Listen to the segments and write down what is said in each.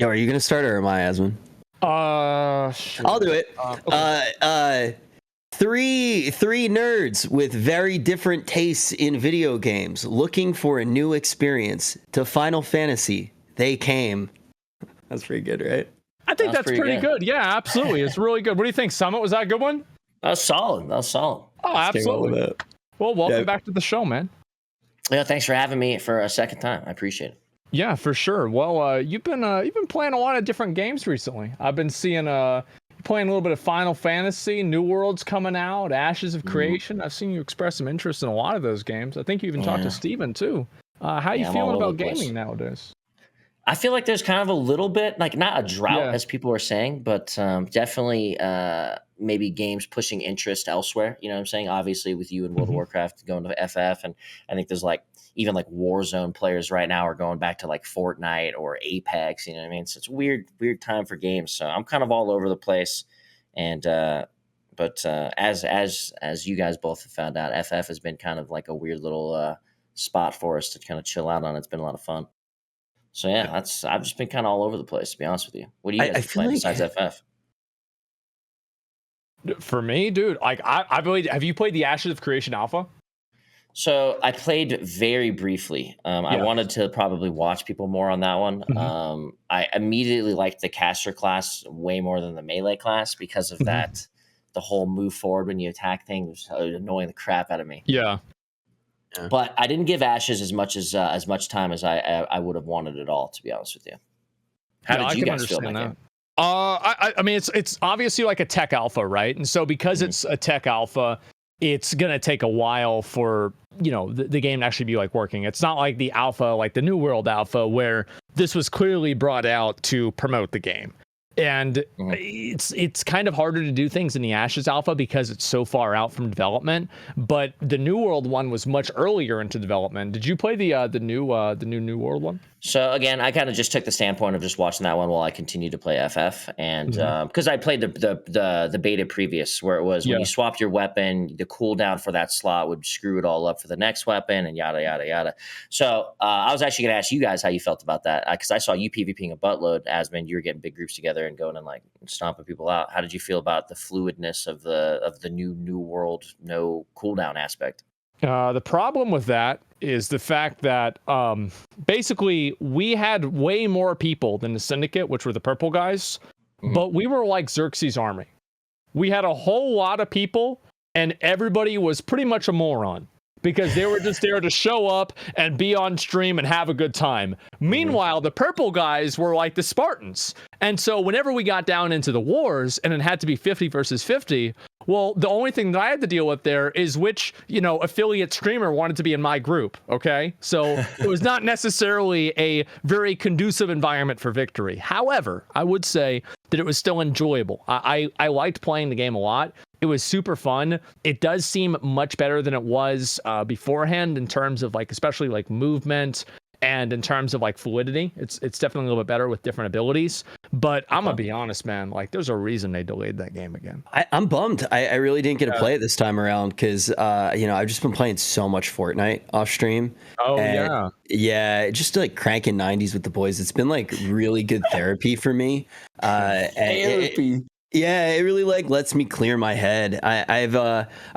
Yo, are you gonna start or am I, Asmund? Sure. I'll do it. Okay. Three nerds with very different tastes in video games looking for a new experience to Final Fantasy. They came. That's pretty good, right? I think that's pretty good. Yeah, absolutely. It's really good. What do you think, Summit? Was that a good one? That was solid. Oh, absolutely. Well, welcome back to the show, man. Yeah, thanks for having me for a second time. I appreciate it. Yeah, for sure. Well, you've been playing a lot of different games recently. I've been seeing playing a little bit of Final Fantasy, New World's coming out, Ashes of Creation. I've seen you express some interest in a lot of those games. I think you even talked to Steven too. How you feeling about gaming nowadays? I feel like there's kind of a little bit, like not a drought as people are saying, but definitely maybe games pushing interest elsewhere. You know what I'm saying? Obviously with you and World of Warcraft going to FF, and I think there's like even like Warzone players right now are going back to like Fortnite or Apex. You know what I mean? So it's a weird time for games. So I'm kind of all over the place. And but as you guys both have found out, FF has been kind of like a weird little spot for us to kind of chill out on. It's been a lot of fun. So yeah, I've just been kind of all over the place, to be honest with you. What do you guys play besides FF? For me, dude, like I played. Have you played the Ashes of Creation Alpha? So I played very briefly. I wanted to probably watch people more on that one. I immediately liked the caster class way more than the melee class because of that. The whole move forward when you attack thing was annoying the crap out of me. Yeah. But I didn't give Ashes as much time as I would have wanted it all, to be honest with you. How did you guys feel about that game? I mean, it's obviously like a tech alpha, right? And so because it's a tech alpha, it's gonna take a while for the game to actually be like working. It's not like the alpha, like the New World alpha, where this was clearly brought out to promote the game. And it's kind of harder to do things in the Ashes Alpha because it's so far out from development. But the New World one was much earlier into development. Did you play the new New World one? So again, I kind of just took the standpoint of just watching that one while I continued to play FF, and because I played the beta previous, where it was when you swapped your weapon, the cooldown for that slot would screw it all up for the next weapon, and yada yada yada. So I was actually going to ask you guys how you felt about that, because I saw you PvPing a buttload, Asmund. You were getting big groups together and going and like stomping people out. How did you feel about the fluidness of the New World no cooldown aspect? The problem with that is the fact that basically we had way more people than the Syndicate, which were the purple guys, but we were like Xerxes' army. We had a whole lot of people, and everybody was pretty much a moron because they were just there to show up and be on stream and have a good time. Meanwhile, the purple guys were like the Spartans. And so whenever we got down into the wars and it had to be 50 versus 50, well, the only thing that I had to deal with there is which, affiliate streamer wanted to be in my group. Okay. So it was not necessarily a very conducive environment for victory. However, I would say that it was still enjoyable. I liked playing the game a lot. It was super fun. It does seem much better than it was beforehand in terms of like, especially like movement and in terms of like fluidity. It's definitely a little bit better with different abilities. But I'm gonna be honest, man. Like, there's a reason they delayed that game again. I'm bummed. I really didn't get to play it this time around because I've just been playing so much Fortnite off stream. Yeah, just like cranking 90s with the boys. It's been like really good therapy for me. Therapy. It really like lets me clear my head. I've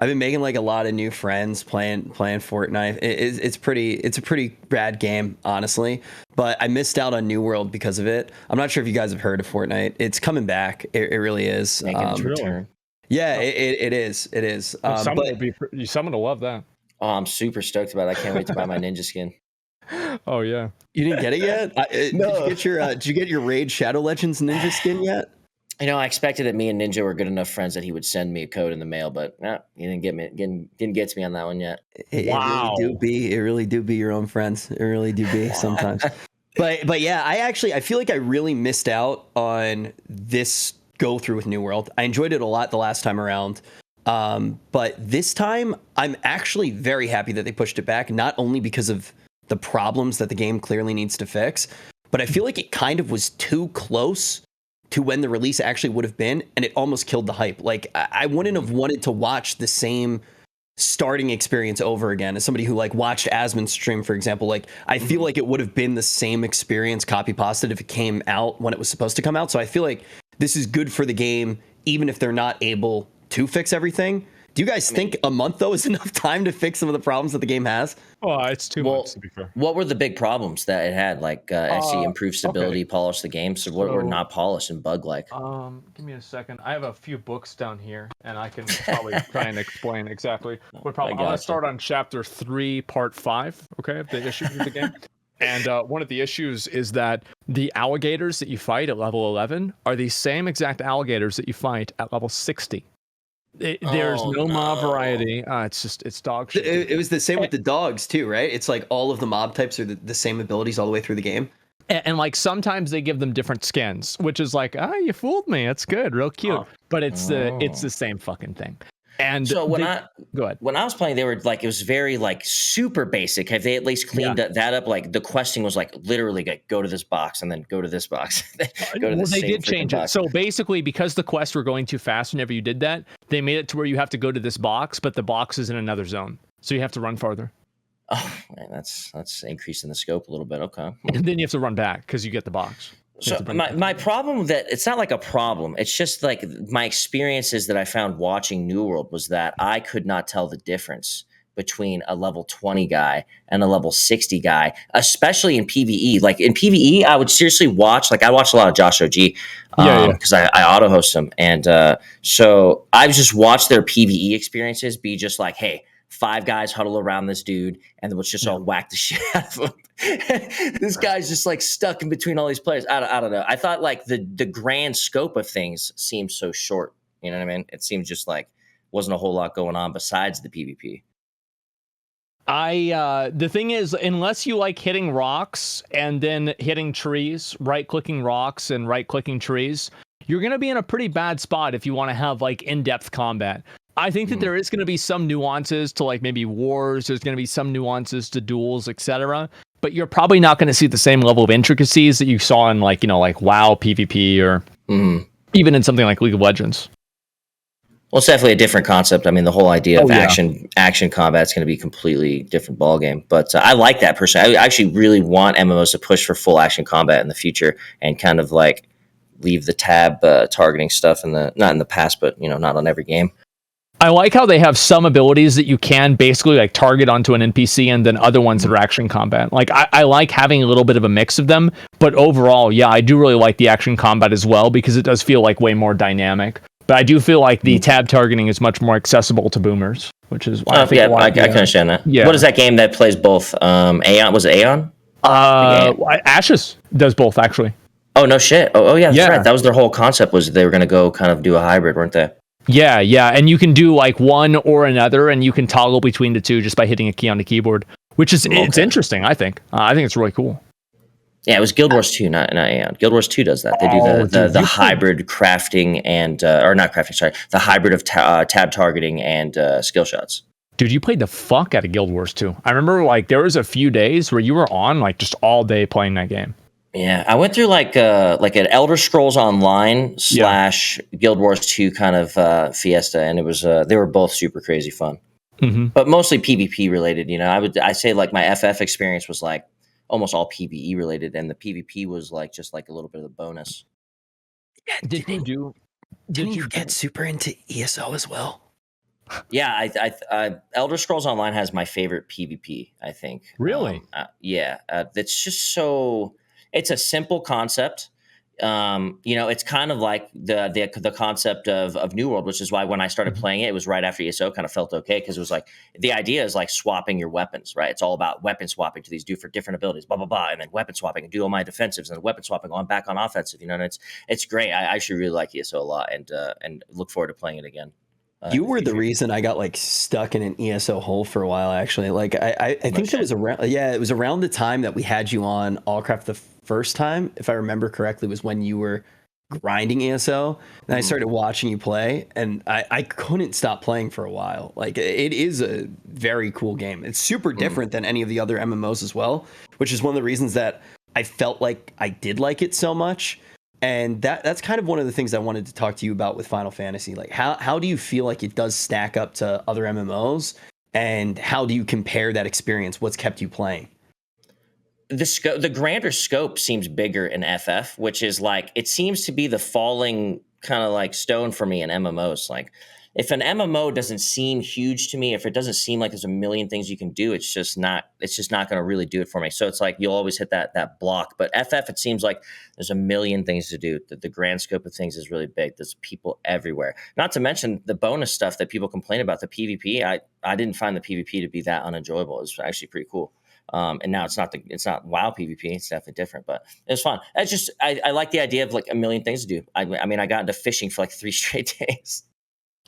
been making like a lot of new friends playing Fortnite. It's a pretty rad game, honestly. But I missed out on New World because of it. I'm not sure if you guys have heard of Fortnite. It's coming back. It really is. Making its return. Yeah, it is. It is. Someone will love that. Oh, I'm super stoked about it. I can't wait to buy my ninja skin. Oh yeah. You didn't get it yet? No. Did you get your Raid Shadow Legends ninja skin yet? I expected that me and Ninja were good enough friends that he would send me a code in the mail, but he didn't get to me on that one yet. It really do be your own friends. It really do be sometimes. But yeah, I feel like I really missed out on this go through with New World. I enjoyed it a lot the last time around. But this time I'm actually very happy that they pushed it back, not only because of the problems that the game clearly needs to fix, but I feel like it kind of was too close to when the release actually would have been, and it almost killed the hype. Like, I wouldn't have wanted to watch the same starting experience over again. As somebody who like watched Asmon's stream, for example, like I feel like it would have been the same experience copy pasted if it came out when it was supposed to come out. So I feel like this is good for the game, even if they're not able to fix everything. Do you guys think a month though is enough time to fix some of the problems that the game has? Oh, it's 2 months to be fair. What were the big problems that it had? Like I see improved stability, polish the game. So what were not polished and bug like? Give me a second. I have a few books down here, and I can probably try and explain exactly what problem. I'm gonna start on chapter 3, part 5. Okay, of the issues of the game. And one of the issues is that the alligators that you fight at level 11 are the same exact alligators that you fight at level 60. There's no mob variety. It's dog shit. It was the same with the dogs too, right? It's like all of the mob types are the same abilities all the way through the game. And like sometimes they give them different skins, which is like, you fooled me. It's good, real cute. But it's the same fucking thing. And so when I was playing, they were like, it was very like super basic. Have they at least cleaned that up? Like the questing was like literally like, go to this box and then go to this box. They did change it. So basically, because the quests were going too fast whenever you did that, they made it to where you have to go to this box, but the box is in another zone. So you have to run farther. Oh man, that's increasing the scope a little bit. Okay. And then you have to run back because you get the box. So my problem with that, it's not like a problem. It's just like my experiences that I found watching New World was that I could not tell the difference between a level 20 guy and a level 60 guy, especially in PvE. Like in PvE, I would seriously watch, like I watch a lot of Josh OG because I auto host him. And so I just watched their PvE experiences be just like, hey, 5 guys huddle around this dude and let's just all whack the shit out of him. This guy's just like stuck in between all these players. I don't know. I thought like the grand scope of things seemed so short. You know what I mean? It seemed just like wasn't a whole lot going on besides the PvP. The thing is, unless you like hitting rocks and then hitting trees, right-clicking rocks and right-clicking trees, you're going to be in a pretty bad spot if you want to have like in-depth combat. I think that there is going to be some nuances to like maybe wars. There's going to be some nuances to duels, etc. But you're probably not going to see the same level of intricacies that you saw in like, like WoW PvP or even in something like League of Legends. Well, it's definitely a different concept. I mean, the whole idea of action combat is going to be a completely different ballgame. But I like that personally. I actually really want MMOs to push for full action combat in the future and kind of like leave the tab targeting stuff not in the past, but not on every game. I like how they have some abilities that you can basically like target onto an NPC and then other ones that are action combat. Like I like having a little bit of a mix of them, but overall, I do really like the action combat as well because it does feel like way more dynamic. But I do feel like the tab targeting is much more accessible to boomers, which is why I can understand that. Yeah. What is that game that plays both? Aeon, was it Aeon? Ashes does both actually. Oh no shit. Oh yeah, that's right. That was their whole concept was they were going to go kind of do a hybrid, weren't they? Yeah, and you can do like one or another, and you can toggle between the two just by hitting a key on the keyboard, which is it's interesting. I think it's really cool. Yeah, it was Guild Wars 2, not Aeon. Guild Wars 2 does that. They do the hybrid crafting and or not crafting. Sorry, the hybrid of tab targeting and skill shots. Dude, you played the fuck out of Guild Wars 2. I remember like there was a few days where you were on like just all day playing that game. Yeah, I went through like an Elder Scrolls Online / Guild Wars 2 kind of fiesta, and it was they were both super crazy fun, but mostly PvP related. I say like my FF experience was like almost all PvE related, and the PvP was like just like a little bit of a bonus. Did you get super into ESO as well? Yeah, I Elder Scrolls Online has my favorite PvP. I think. Really? It's just so. It's a simple concept. It's kind of like the concept of New World, which is why when I started playing it was right after ESO. Kind of felt okay because it was like the idea is like swapping your weapons, right? It's all about weapon swapping to these for different abilities, blah blah blah, and then weapon swapping and do all my defensives and then weapon swapping on back on offensive. And it's great. I actually really like ESO a lot and look forward to playing it again. You were the reason I got like stuck in an ESO hole for a while. Actually, like I think it was around. Yeah, it was around the time that we had you on Allcraft the first time, if I remember correctly, was when you were grinding ESO, and I started watching you play, and I couldn't stop playing for a while. Like it is a very cool game. It's super different than any of the other MMOs as well, which is one of the reasons that I felt like I did like it so much. And that's kind of one of the things I wanted to talk to you about with Final Fantasy. Like, how do you feel like it does stack up to other MMOs, and how do you compare that experience? What's kept you playing? The grander scope seems bigger in FF, which is like, it seems to be the falling kind of like stone for me in MMOs. Like, if an MMO doesn't seem huge to me, if it doesn't seem like there's a million things you can do, it's just not going to really do it for me. So it's like, you'll always hit that block. But FF, it seems like there's a million things to do. The grand scope of things is really big. There's people everywhere. Not to mention the bonus stuff that people complain about, the PvP. I didn't find the PvP to be that unenjoyable. It's actually pretty cool. And now it's not WoW PvP. It's definitely different, but it was fun. I like the idea of like a million things to do. I mean, I got into fishing for like 3 straight days.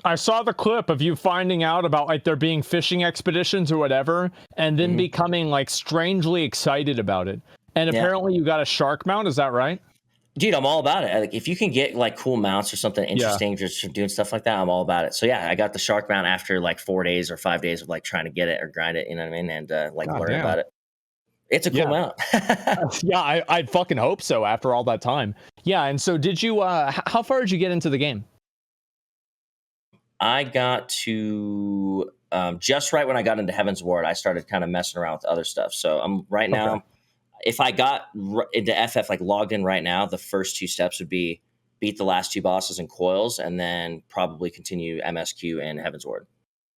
I saw the clip of you finding out about like there being fishing expeditions or whatever, and then becoming like strangely excited about it. And apparently you got a shark mount. Is that right? Dude, I'm all about it. Like, if you can get like cool mounts or something interesting just for doing stuff like that, I'm all about it. So yeah, I got the shark mount after like 4 days or 5 days of like trying to get it or grind it, you know what I mean? And learn about it. It's a cool mount. Yeah, I'd fucking hope so after all that time. Yeah, and so did you, how far did you get into the game? I got to just right when I got into Heaven's Ward, I started kind of messing around with other stuff. So I'm right now, if I got into FF, like logged in right now, the first 2 steps would be beat the last 2 bosses in Coils, and then probably continue MSQ and Heaven's Ward.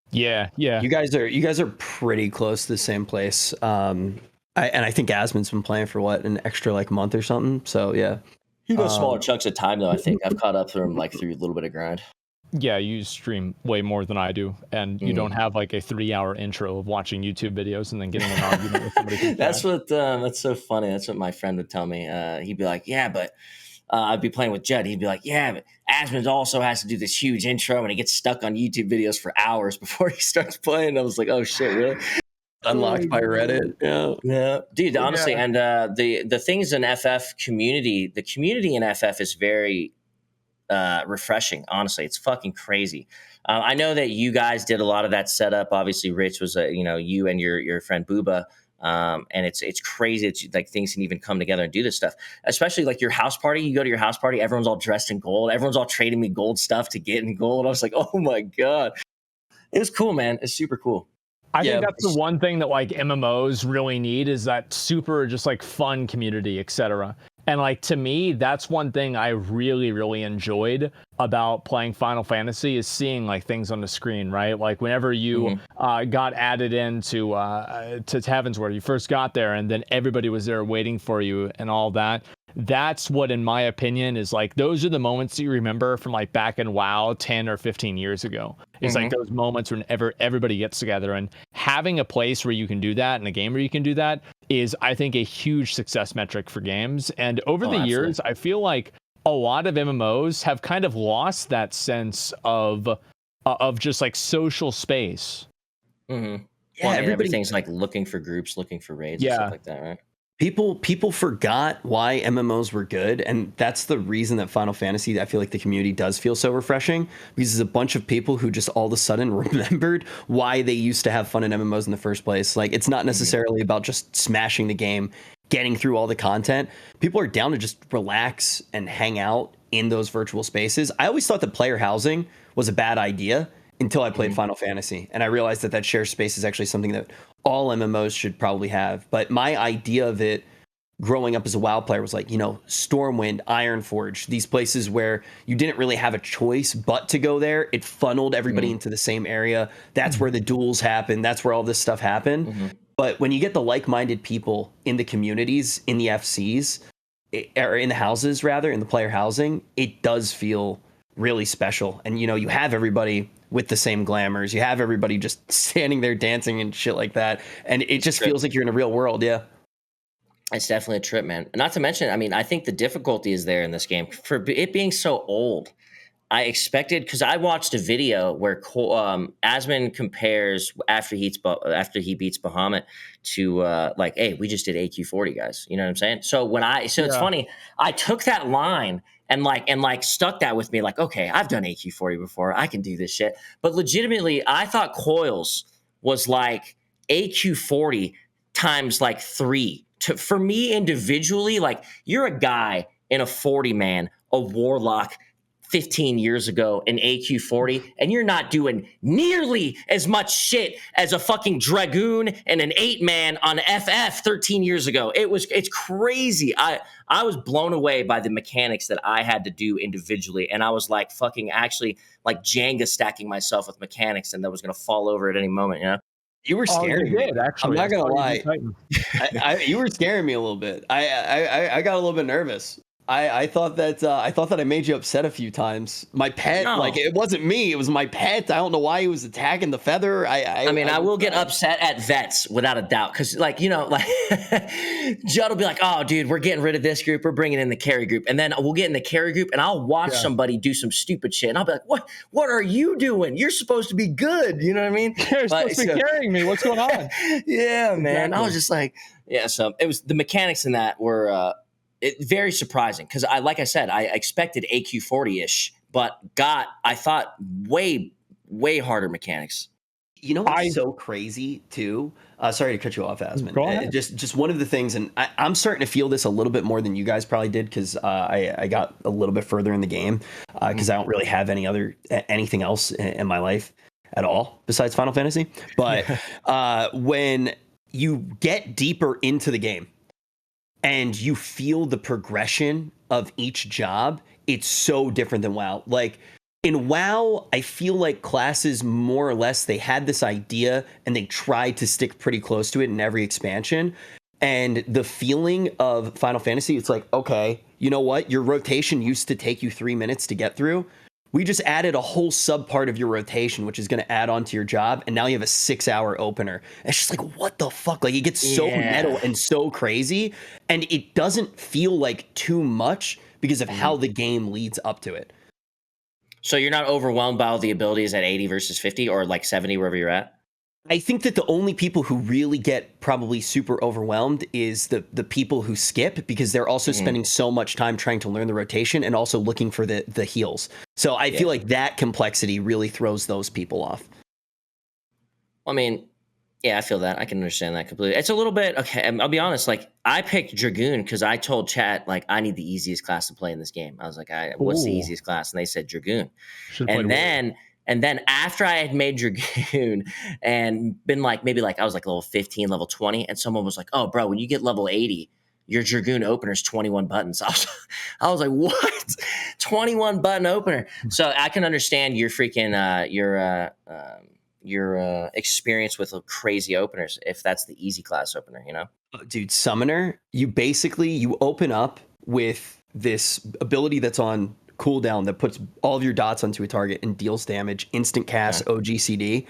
Yeah. You guys are pretty close to the same place. I think Asmon's been playing for an extra like month or something. So yeah, he does smaller chunks of time though. I think I've caught up through a little bit of grind. Yeah, you stream way more than I do, and you don't have like a 3-hour intro of watching YouTube videos and then getting an argument with somebody. That's so funny. That's what my friend would tell me. He'd be like, "Yeah, but." I'd be playing with Judd. He'd be like, "Yeah, but Asmund also has to do this huge intro, and he gets stuck on YouTube videos for hours before he starts playing." I was like, "Oh shit, really?" Unlocked by Reddit. Yeah, dude. Honestly, and the things in FF community, the community in FF is very refreshing. Honestly, it's fucking crazy. I know that you guys did a lot of that setup. Obviously, Rich was you and your friend Booba. And it's crazy that like things can even come together and do this stuff, especially like your house party. You go to your house party, everyone's all dressed in gold. Everyone's all trading me gold stuff to get in gold. I was like, oh my God. It was cool, man. It's super cool. I think that's the one thing that like MMOs really need, is that super just like fun community, etc. And like, to me, that's one thing I really, really enjoyed about playing Final Fantasy, is seeing like things on the screen, right? Like whenever you got added into to Heaven's Ward, you first got there, and then everybody was there waiting for you and all that. That's what, in my opinion, is like, those are the moments that you remember from like back in WoW 10 or 15 years ago. It's like those moments whenever everybody gets together, and having a place where you can do that and a game where you can do that is, I think, a huge success metric for games. And over the years, I feel like a lot of MMOs have kind of lost that sense of just like social space. Yeah, everything's like looking for groups, looking for raids, and stuff like that, right? People forgot why MMOs were good, and that's the reason that Final Fantasy, I feel like the community does feel so refreshing, because there's a bunch of people who just all of a sudden remembered why they used to have fun in MMOs in the first place. Like, it's not necessarily about just smashing the game, getting through all the content. People are down to just relax and hang out in those virtual spaces. I always thought that player housing was a bad idea until I played Final Fantasy, and I realized that shared space is actually something that all MMOs should probably have. But my idea of it growing up as a WoW player was like, Stormwind, Ironforge, these places where you didn't really have a choice but to go there. It funneled everybody into the same area. That's where the duels happen. That's where all this stuff happened. But when you get the like-minded people in the communities, in the FCs, or in the houses rather, in the player housing, it does feel really special. And you have everybody with the same glamours. You have everybody just standing there dancing and shit like that, and it just feels like you're in a real world. It's definitely a trip, man. Not to mention, I mean, I think the difficulty is there in this game for it being so old. I expected, because I watched a video where Asmund compares after he beats Bahamut to like, hey, we just did AQ40, guys. You know what I'm saying? So it's funny. I took that line and stuck that with me. Like, okay, I've done AQ40 before. I can do this shit. But legitimately, I thought Coils was like AQ40 times like 3. For me individually, like, you're a guy in a 40 man, a warlock 15 years ago in AQ40, and you're not doing nearly as much shit as a fucking Dragoon and an 8-man on FF 13 years ago. It's crazy. I was blown away by the mechanics that I had to do individually, and I was like fucking actually like Jenga stacking myself with mechanics, and that was gonna fall over at any moment, you know? You were scaring me. Actually, I'm not gonna lie. You were scaring me a little bit. I got a little bit nervous. I thought that I made you upset a few times. My pet, like it wasn't me, it was my pet. I don't know why he was attacking the feather. I mean, I will get upset at vets without a doubt, because like, you know, like Judd will be like, "Oh, dude, we're getting rid of this group. We're bringing in the carry group," and then we'll get in the carry group, and I'll watch somebody do some stupid shit, and I'll be like, "What are you doing? You're supposed to be good." You know what I mean? You're supposed to be carrying me. What's going on? Yeah, man. Exactly. I was just like, yeah. So it was the mechanics in that were. Very surprising, because like I said, I expected AQ40-ish, but I thought way harder mechanics. You know what's so crazy too? Sorry to cut you off, Asman. Just one of the things, and I'm starting to feel this a little bit more than you guys probably did, because I got a little bit further in the game, because I don't really have anything else in my life at all besides Final Fantasy. But when you get deeper into the game, and you feel the progression of each job, it's so different than WoW. Like in WoW, I feel like classes more or less, they had this idea and they tried to stick pretty close to it in every expansion. And the feeling of Final Fantasy, it's like, okay, you know what? Your rotation used to take you 3 minutes to get through. We just added a whole sub part of your rotation, which is going to add on to your job. And now you have a 6-hour opener. And it's just like, what the fuck? Like, it gets so metal and so crazy. And it doesn't feel like too much because of how the game leads up to it. So you're not overwhelmed by all the abilities at 80 versus 50 or like 70, wherever you're at? I think that the only people who really get probably super overwhelmed is the people who skip, because they're also spending so much time trying to learn the rotation and also looking for the heals. So I feel like that complexity really throws those people off. I mean, yeah, I feel that. I can understand that completely. It's a little bit, okay, I'll be honest, like I picked Dragoon because I told chat, like, I need the easiest class to play in this game. I was like, what's the easiest class? And they said Dragoon. And then after I had made Dragoon and been like, maybe like I was like level 15, level 20, and someone was like, "Oh, bro, when you get level 80, your Dragoon opener is 21 buttons." I was like, "What? 21 button opener?" So I can understand your freaking your experience with crazy openers if that's the easy class opener, you know? Dude, Summoner, you open up with this ability that's on cooldown that puts all of your dots onto a target and deals damage, instant cast, OGCD.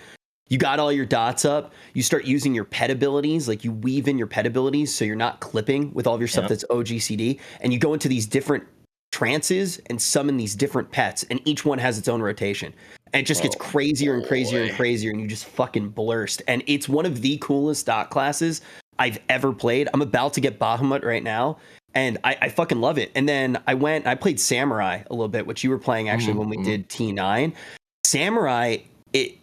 You got all your dots up. You start using your pet abilities, like you weave in your pet abilities so you're not clipping with all of your stuff that's OGCD. And you go into these different trances and summon these different pets, and each one has its own rotation. And it just gets crazier and crazier and crazier, and you just fucking blurst. And it's one of the coolest dot classes I've ever played. I'm about to get Bahamut right now, and I fucking love it. And then I played Samurai a little bit, which you were playing actually when we did T9. Samurai, it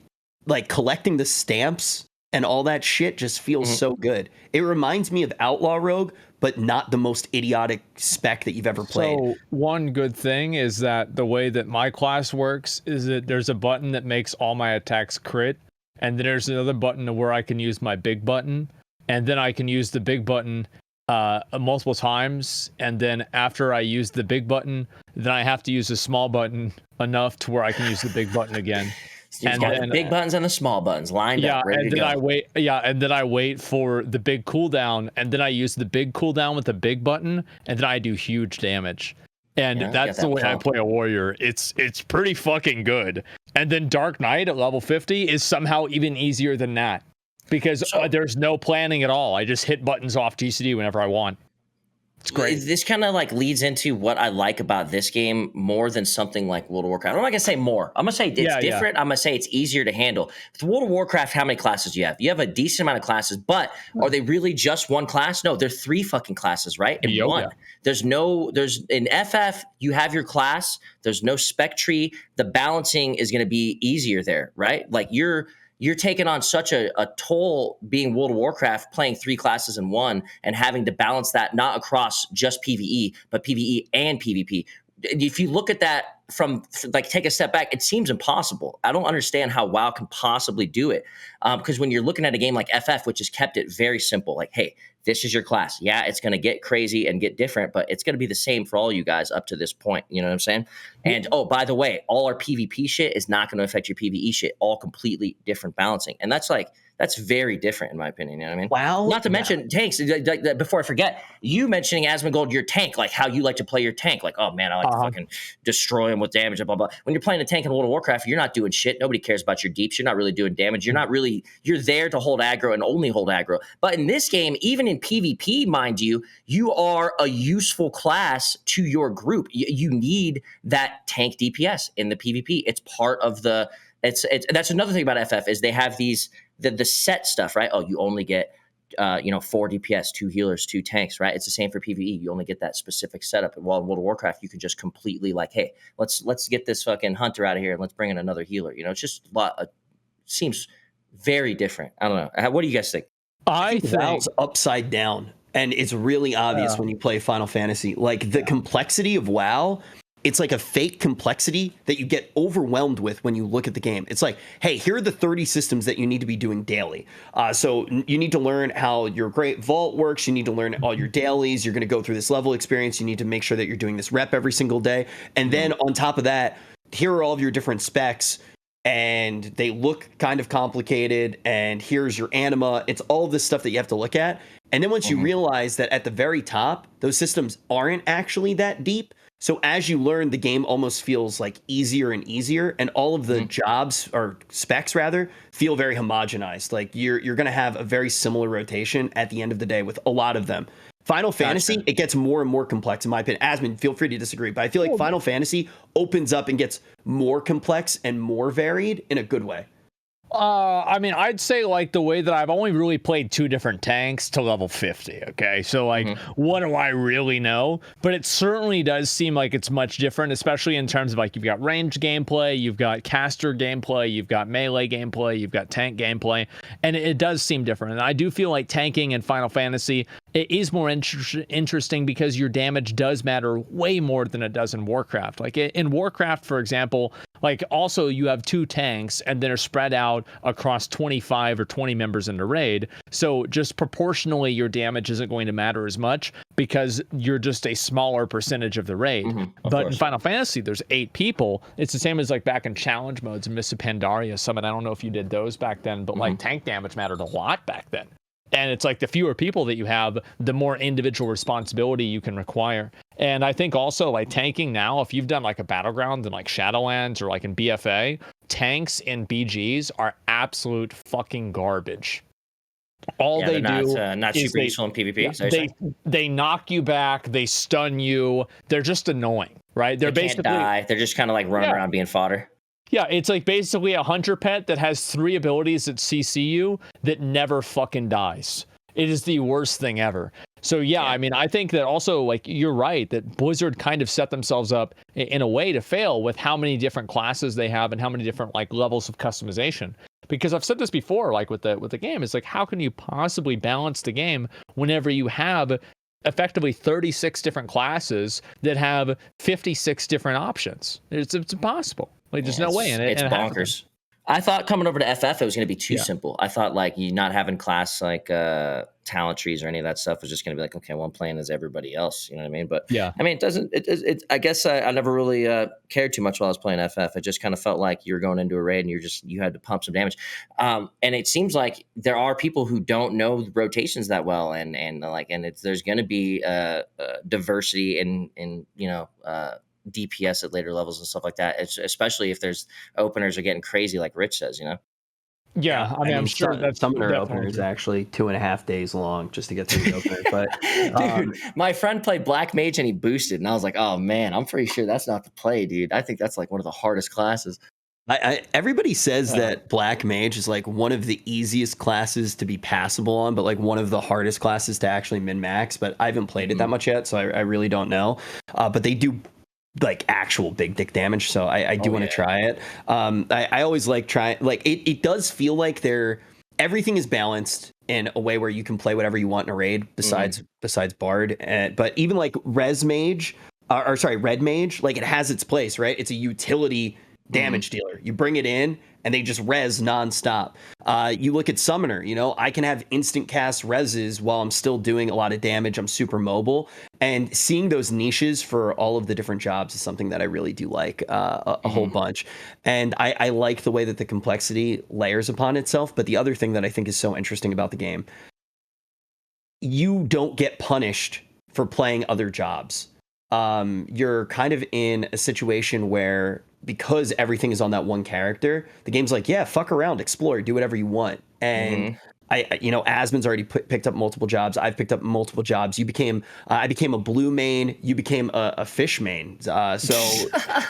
like collecting the stamps and all that shit just feels so good. It reminds me of Outlaw Rogue, but not the most idiotic spec that you've ever played. So one good thing is that the way that my class works is that there's a button that makes all my attacks crit, and then there's another button where I can use my big button, and then I can use the big button multiple times, and then after I use the big button, then I have to use the small button enough to where I can use the big button again. You've got the big buttons and the small buttons lined up, ready to go. And then I wait for the big cooldown, and then I use the big cooldown with the big button, and then I do huge damage. And that's the way I play a warrior. It's pretty fucking good. And then Dark Knight at level 50 is somehow even easier than that, because there's no planning at all. I just hit buttons off GCD whenever I want. It's great. This kind of like leads into what I like about this game more than something like World of Warcraft. I'm not gonna say more. I'm gonna say it's different. I'm gonna say it's easier to handle. With World of Warcraft, how many classes do you have? You have a decent amount of classes, but are they really just one class? No, they're 3 fucking classes, right? And one. There's in FF, you have your class. There's no spec tree. The balancing is gonna be easier there, right? Like you're taking on such a toll being World of Warcraft, playing 3 classes in one, and having to balance that not across just PvE, but PvE and PvP. If you look at that from like take a step back, it seems impossible. I don't understand how WoW can possibly do it, because when you're looking at a game like FF, which has kept it very simple, like, hey, this is your class. Yeah, it's going to get crazy and get different, but it's going to be the same for all you guys up to this point. You know what I'm saying? And oh, by the way, all our PvP shit is not going to affect your PvE shit. All completely different balancing, and that's very different in my opinion. You know what I mean? Wow. Not to mention tanks. Before I forget, you mentioning Asmongold, your tank, like how you like to play your tank. Like, oh man, I like to fucking destroy him with damage and blah, blah. When you're playing a tank in World of Warcraft, you're not doing shit. Nobody cares about your deeps. You're not really doing damage. You're there to hold aggro and only hold aggro. But in this game, even in PvP, mind you, you are a useful class to your group. You need that tank DPS in the PvP. It's part of the, that's another thing about FF is they have these, the set stuff, right? Oh, you only get 4 DPS, 2 healers, 2 tanks, right? It's the same for PvE. You only get that specific setup. While in World of Warcraft, you can just completely like, hey, let's get this fucking hunter out of here and let's bring in another healer. It's just a lot. Seems very different. I don't know. What do you guys think? I think WoW's upside down, and it's really obvious when you play Final Fantasy. Like the complexity of WoW. It's like a fake complexity that you get overwhelmed with when you look at the game. It's like, hey, here are the 30 systems that you need to be doing daily. So you need to learn how your Great Vault works. You need to learn all your dailies. You're going to go through this level experience. You need to make sure that you're doing this rep every single day. And then on top of that, here are all of your different specs. And they look kind of complicated. And here's your anima. It's all this stuff that you have to look at. And then once you realize that at the very top, those systems aren't actually that deep. So as you learn, the game almost feels like easier and easier, and all of the jobs or specs rather feel very homogenized. Like you're going to have a very similar rotation at the end of the day with a lot of them. Final Fantasy, it gets more and more complex in my opinion. Asmon, feel free to disagree, but I feel like Final Fantasy opens up and gets more complex and more varied in a good way. I mean, I'd say like the way that I've only really played 2 different tanks to level 50. Okay. So like, what do I really know? But it certainly does seem like it's much different, especially in terms of like, you've got range gameplay, you've got caster gameplay, you've got melee gameplay, you've got tank gameplay, and it does seem different. And I do feel like tanking in Final Fantasy, it is more interesting because your damage does matter way more than it does in Warcraft. Like in Warcraft, for example, like also you have 2 tanks and they're spread out across 25 or 20 members in the raid. So just proportionally, your damage isn't going to matter as much because you're just a smaller percentage of the raid. But in Final Fantasy, there's 8 people. It's the same as like back in challenge modes in Mists of Pandaria Summit. I don't know if you did those back then, but like tank damage mattered a lot back then. And it's like the fewer people that you have, the more individual responsibility you can require. And I think also like tanking now, if you've done like a battleground in like Shadowlands or like in BFA, tanks in BGs are absolute fucking garbage. All they do not super useful in PvP. They knock you back, they stun you. They're just annoying, right? They're basically can't die. They're just kind of like running around being fodder. Yeah, it's like basically a hunter pet that has 3 abilities that CC you that never fucking dies. It is the worst thing ever. So yeah, I mean, I think that also, like, you're right that Blizzard kind of set themselves up in a way to fail with how many different classes they have and how many different like levels of customization. Because I've said this before, like with the game, it's like, how can you possibly balance the game whenever you have effectively 36 different classes that have 56 different options? It's impossible. Like, there's no way. And it's bonkers. I thought coming over to FF, it was going to be too simple. I thought like you not having class like talent trees or any of that stuff was just going to be like, okay, well, I'm playing as everybody else. You know what I mean? But I mean, I guess I never really cared too much while I was playing FF. It just kind of felt like you were going into a raid and you had to pump some damage. And it seems like there are people who don't know rotations that well. And there's going to be diversity in DPS at later levels and stuff like that. It's, especially if there's openers are getting crazy, like Rich says, Yeah, I mean, I'm sure that summoner opener is actually 2.5 days long just to get through the opener. But dude, my friend played Black Mage and he boosted, and I was like, oh man, I'm pretty sure that's not the play, dude. I think that's like one of the hardest classes. Everybody says that Black Mage is like one of the easiest classes to be passable on, but like one of the hardest classes to actually min-max. But I haven't played it that much yet, so I really don't know. But they do like actual big dick damage. So I do want to try it. I always like trying, like it does feel like everything is balanced in a way where you can play whatever you want in a raid besides Bard. But even like Red Mage, like it has its place, right? It's a utility damage dealer. You bring it in and they just res nonstop. You look at Summoner, I can have instant cast reses while I'm still doing a lot of damage. I'm super mobile, and seeing those niches for all of the different jobs is something that I really do like a whole bunch. And I like the way that the complexity layers upon itself. But the other thing that I think is so interesting about the game, you don't get punished for playing other jobs. You're kind of in a situation where, because everything is on that one character, the game's like, yeah, fuck around, explore, do whatever you want. And Asmon's already picked up multiple jobs. I've picked up multiple jobs. I became a blue main. You became a fish main. So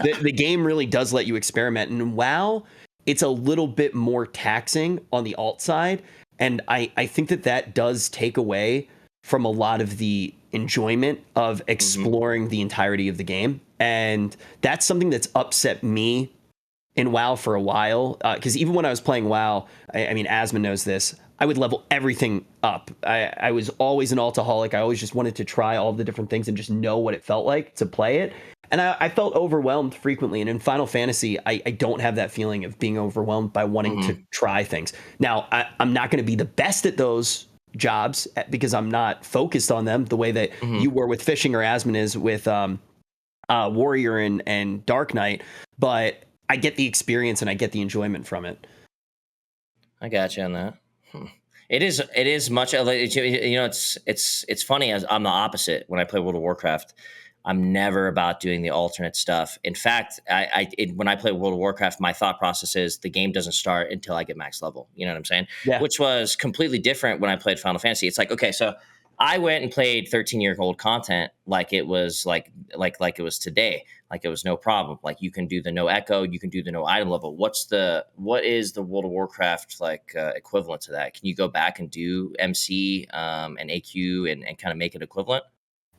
the game really does let you experiment. And WoW, it's a little bit more taxing on the alt side. And I think that does take away from a lot of the enjoyment of exploring the entirety of the game. And that's something that's upset me in WoW for a while. Because even when I was playing WoW, I mean, Asmon knows this, I would level everything up. I was always an altaholic. I always just wanted to try all the different things and just know what it felt like to play it. And I felt overwhelmed frequently. And in Final Fantasy, I don't have that feeling of being overwhelmed by wanting to try things. Now, I'm not going to be the best at those jobs because I'm not focused on them the way that you were with fishing or Asmon is with Warrior and Dark Knight, but I get the experience and I get the enjoyment from it. I got you on that. It is much, it's funny, as I'm the opposite when I play World of Warcraft. I'm never about doing the alternate stuff. In fact, when I play World of Warcraft, my thought process is the game doesn't start until I get max level. You know what I'm saying? Yeah. Which was completely different when I played Final Fantasy. It's like, okay, so I went and played 13-year-old content like it was like it was today, like it was no problem. Like you can do the no echo, you can do the no item level. What is the World of Warcraft equivalent to that? Can you go back and do MC and AQ and kind of make it equivalent?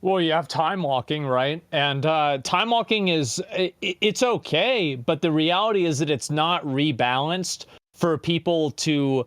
Well, you have time walking, right? And time walking it's okay, but the reality is that it's not rebalanced for people to,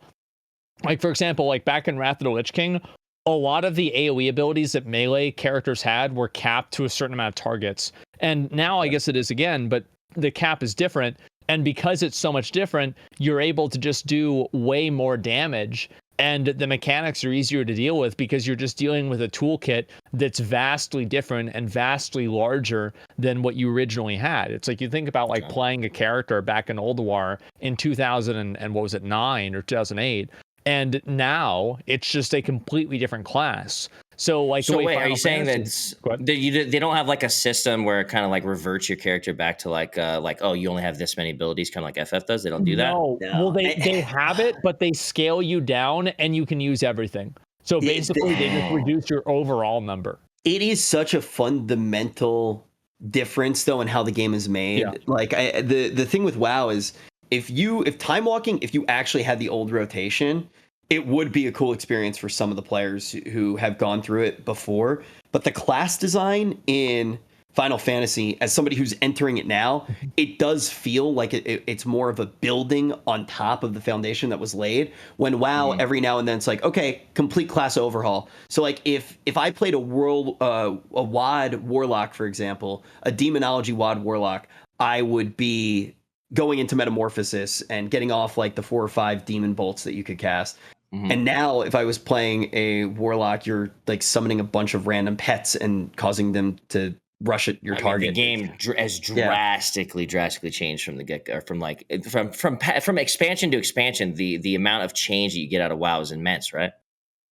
like, for example, like back in Wrath of the Lich King, a lot of the AoE abilities that melee characters had were capped to a certain amount of targets. And now I guess it is again, but the cap is different. And because it's so much different, you're able to just do way more damage. And the mechanics are easier to deal with because you're just dealing with a toolkit that's vastly different and vastly larger than what you originally had. It's like you think about like playing a character back in Old War in 2009 or 2008, and now it's just a completely different class. So like, so wait, are you saying that they don't have like a system where it kind of like reverts your character back to like oh, you only have this many abilities, kind of like FF does? They don't do that. No. Well, they have it, but they scale you down, and you can use everything. So basically, they just reduce your overall number. It is such a fundamental difference, though, in how the game is made. Yeah. Like the thing with WoW is if time walking, if you actually had the old rotation, it would be a cool experience for some of the players who have gone through it before. But the class design in Final Fantasy, as somebody who's entering it now, it does feel like it's more of a building on top of the foundation that was laid. When WoW, every now and then it's like, okay, complete class overhaul. So like if I played a WoD Warlock, for example, a Demonology WoD Warlock, I would be going into Metamorphosis and getting off like the 4 or 5 demon bolts that you could cast. And now if I was playing a Warlock, you're like summoning a bunch of random pets and causing them to rush at your target. The game has drastically changed from the get-go, from expansion to expansion. The amount of change that you get out of WoW is immense, right?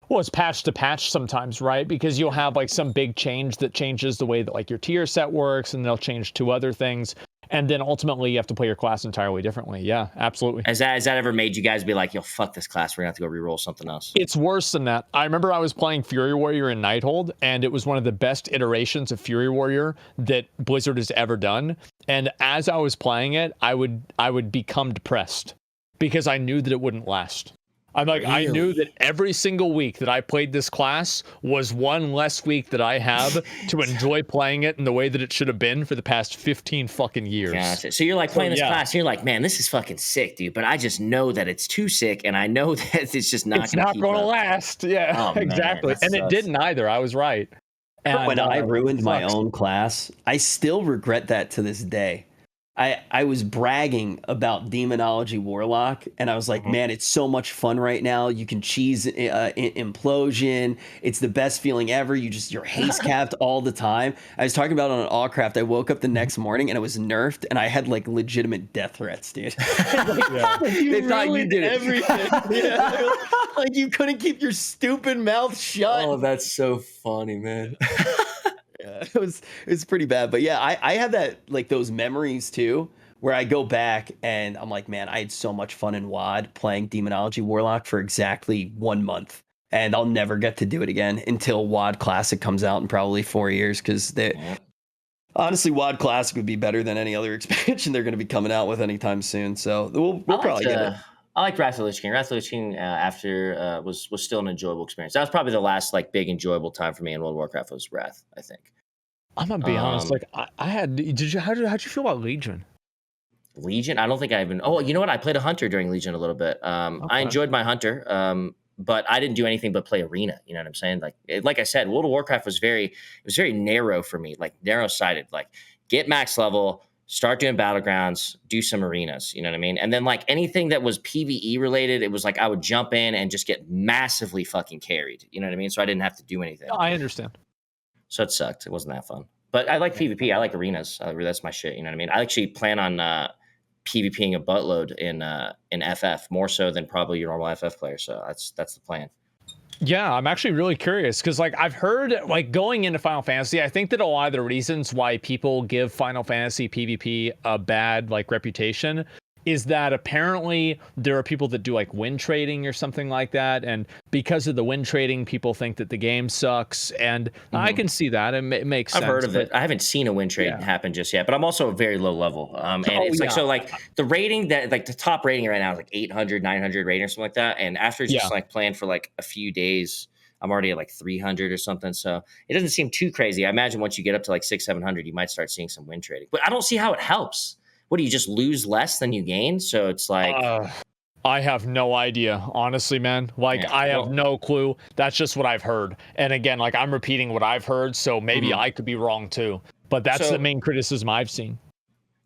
Well, it's patch to patch sometimes, right? Because you'll have like some big change that changes the way that like your tier set works, and they'll change 2 other things. And then ultimately you have to play your class entirely differently. Yeah, absolutely. Has that ever made you guys be like, yo, fuck this class, we're gonna have to go reroll something else? It's worse than that. I remember I was playing Fury Warrior in Nighthold, and it was one of the best iterations of Fury Warrior that Blizzard has ever done. And as I was playing it, I would become depressed because I knew that it wouldn't last. I'm like, I knew Really? that every single week that I played this class was one less week that I have to enjoy playing it in the way that it should have been for the past 15 fucking years. Gotcha. So you're like So playing this yeah, class, and you're like, man, this is fucking sick, dude. But I just know that it's too sick, and I know that it's just not it's going to not keep going to up. last. Yeah, Oh man, exactly. that And it sucks. didn't either. I was right. And When I it ruined my sucks. own class, I still regret that to this day. I was bragging about Demonology Warlock, and I was like, Mhm. man, it's so much fun right now. You can cheese Implosion. It's the best feeling ever. You're haste capped all the time. I was talking about it on Allcraft. I woke up the next morning and it was nerfed, and I had like legitimate death threats, dude. Yeah. They thought you did everything. Yeah, like you couldn't keep your stupid mouth shut. Oh, that's so funny, man. Yeah, it was pretty bad. But yeah, I have that, like, those memories too, where I go back and I'm like, man, I had so much fun in WoD playing Demonology Warlock for exactly 1 month. And I'll never get to do it again until WoD Classic comes out in probably 4 years, because Yeah. honestly, WoD Classic would be better than any other expansion they're going to be coming out with anytime soon. So we'll probably get it. I liked Wrath of the Lich King. Wrath of the Lich King after was still an enjoyable experience. That was probably the last like big enjoyable time for me in World of Warcraft was Wrath, I think. I'm gonna be honest. Like I had. How'd you feel about Legion? Legion. I don't think I even. Oh, you know what? I played a hunter during Legion a little bit. I Okay. enjoyed my hunter, but I didn't do anything but play arena. You know what I'm saying? Like I said, World of Warcraft was very narrow for me, like narrow sided. Like get max level, start doing battlegrounds, do some arenas. You know what I mean? And then like anything that was PVE related, it was like I would jump in and just get massively fucking carried. You know what I mean? So I didn't have to do anything. No, I understand. So it sucked. It wasn't that fun. But I like PvP. I like arenas. That's my shit. You know what I mean? I actually plan on PvPing a buttload in FF, more so than probably your normal FF player. So that's the plan. Yeah, I'm actually really curious because like I've heard like going into Final Fantasy, I think that a lot of the reasons why people give Final Fantasy PvP a bad like reputation is that apparently there are people that do like win trading or something like that, and because of the win trading, people think that the game sucks, and I can see that. It makes sense. I've heard of it. I haven't seen a win trade happen just yet, but I'm also a very low level. And it's like, so like the rating that like the top rating right now is like 800, 900 rating or something like that. And after just like playing for like a few days, I'm already at like 300 or something. So it doesn't seem too crazy. I imagine once you get up to like 600, 700, you might start seeing some win trading, but I don't see how it helps. What do you just lose less than you gain? So it's like, I have no idea, honestly, man. Like, I have no clue. That's just what I've heard. And again, like I'm repeating what I've heard, so maybe I could be wrong too. But that's the main criticism I've seen.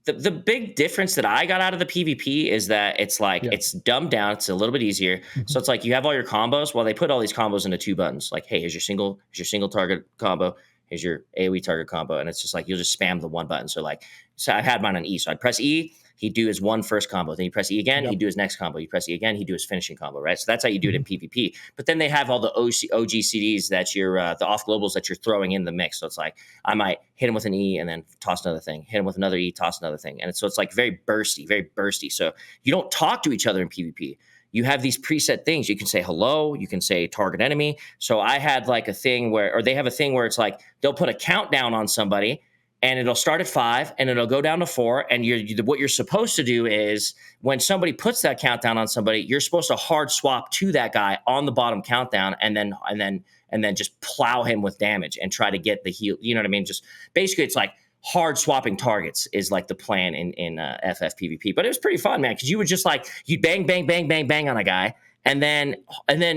The big difference that I got out of the PvP is that it's like it's dumbed down. It's a little bit easier. So it's like you have all your combos. Well, they put all these combos into 2 buttons. Like, hey, here's your single target combo. Here's your AoE target combo. And it's just like you'll just spam the 1 button. So like, so I had mine on E. So I'd press E. He'd do his one first combo. Then you press E again. He'd do his next combo. You press E again. He'd do his finishing combo, right? So that's how you do it in PvP. But then they have all the OGCDs that you're, the off globals that you're throwing in the mix. So it's like, I might hit him with an E and then toss another thing, hit him with another E, toss another thing. And so it's like very bursty. So you don't talk to each other in PvP. You have these preset things. You can say hello. You can say target enemy. So I had like a thing where, or they have a thing where it's like, they'll put a countdown on somebody and it'll start at 5 and it'll go down to 4. And what you're supposed to do is when somebody puts that countdown on somebody, you're supposed to hard swap to that guy on the bottom countdown and then just plow him with damage and try to get the heal. You know what I mean? Just basically it's like hard swapping targets is like the plan in FF PvP. But it was pretty fun, man, because you would just like, you'd bang, bang, bang, bang, bang on a guy. And then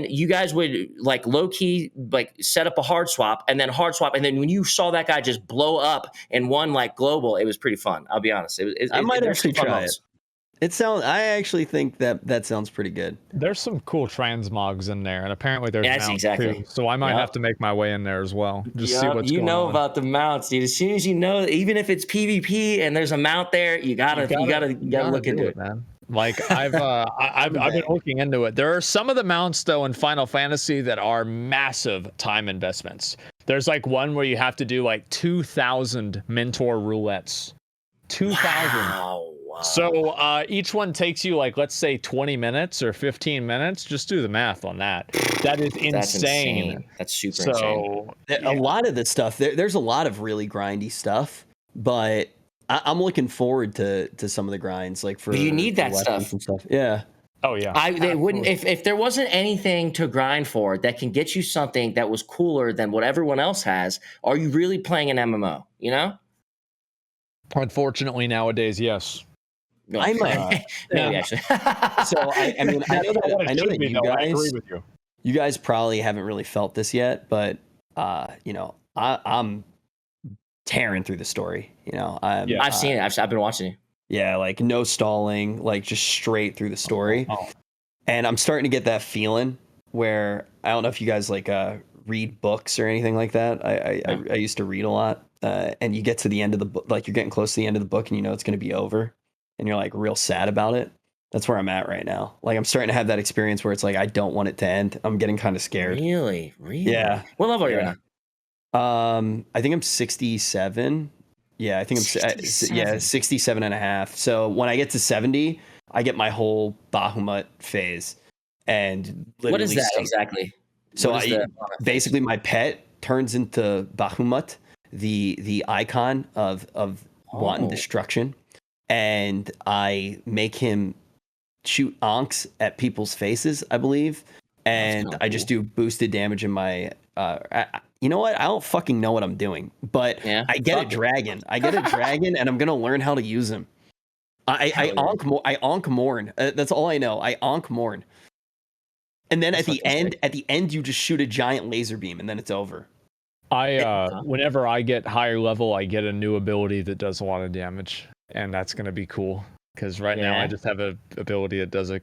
you guys would like low key like set up a hard swap and then hard swap. And then when you saw that guy just blow up in one like global, it was pretty fun. I'll be honest. I might actually try it. I actually think that sounds pretty good. There's some cool transmogs in there, and apparently there's mounts too. So I might have to make my way in there as well. Just see what's going on. About the mounts, dude. As soon as you know, even if it's PvP and there's a mount there, you gotta look into it, man. Like I've been looking into it. There are some of the mounts though in Final Fantasy that are massive time investments. There's like one where you have to do like 2,000 mentor roulettes. 2,000. Wow. So each one takes you like, let's say 20 minutes or 15 minutes. Just do the math on that. That is insane. That's super insane. A lot of this stuff, there's a lot of really grindy stuff, but I'm looking forward to some of the grinds, like for. But you need that stuff. And stuff. Yeah. Oh yeah. They wouldn't if there wasn't anything to grind for that can get you something that was cooler than what everyone else has. Are you really playing an MMO? You know. Unfortunately, nowadays, yes. No, I'm maybe actually. So I mean I know that be, you though. guys I agree with you. you guys probably haven't really felt this yet, but you know, I'm tearing through the story. You know, I've seen it. I've been watching it. Yeah, like no stalling, like just straight through the story. And I'm starting to get that feeling where I don't know if you guys like read books or anything like that. I used to read a lot, and you get to the end of the book, like you're getting close to the end of the book, and you know it's going to be over, and you're like real sad about it. That's where I'm at right now. Like I'm starting to have that experience where it's like I don't want it to end. I'm getting kind of scared. Really? Yeah. What level are you at? I think I'm 67. Yeah, I think I'm 67 and a half. So when I get to 70, I get my whole Bahamut phase. And literally what is that exactly? So basically my pet turns into Bahamut, the icon of wanton destruction, and I make him shoot onks at people's faces, I believe. And I just do boosted damage in my you know what? I don't fucking know what I'm doing, but I get a dragon. I get a dragon, and I'm gonna learn how to use him. I onk mourn. That's all I know. I onk mourn. And then at the end, you just shoot a giant laser beam, and then it's over. Whenever I get higher level, I get a new ability that does a lot of damage, and that's gonna be cool. Because now I just have an ability that does a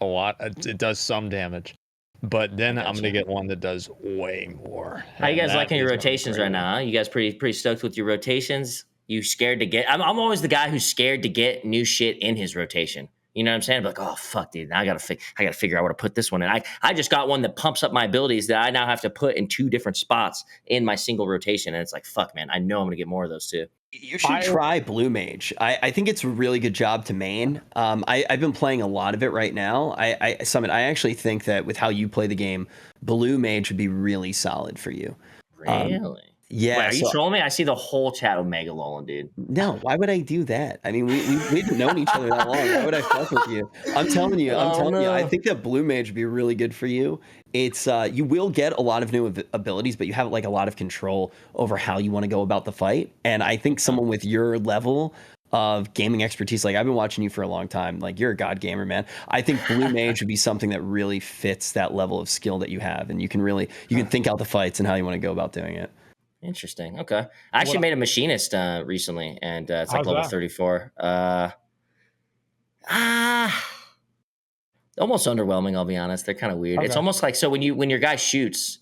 lot. It does some damage. But then I'm gonna get one that does way more. How you guys liking your rotations right now? Huh? You guys pretty stoked with your rotations? You scared to get? I'm always the guy who's scared to get new shit in his rotation. You know what I'm saying? I'm like, oh fuck, dude, now I gotta figure out where to put this one in. I just got one that pumps up my abilities that I now have to put in 2 different spots in my single rotation, and it's like, fuck, man, I know I'm gonna get more of those too. You should try Blue Mage. I think it's a really good job to main. I've been playing a lot of it right now. Summit, I actually think that with how you play the game, Blue Mage would be really solid for you. Really? Yeah. Wait, are you trolling me? I see the whole chat of Mega Lolin, dude. No, why would I do that? I mean, we've known each other that long. Why would I fuck with you? I'm telling you. I think that Blue Mage would be really good for you. It's you will get a lot of new abilities, but you have like a lot of control over how you want to go about the fight. And I think someone with your level of gaming expertise, like I've been watching you for a long time, like you're a god gamer, man. I think Blue Mage would be something that really fits that level of skill that you have, and you can think out the fights and how you want to go about doing it. Interesting. Okay. I actually made a machinist recently, and it's like level 34. Almost underwhelming, I'll be honest. They're kind of weird. Okay. It's almost like, so when your guy shoots,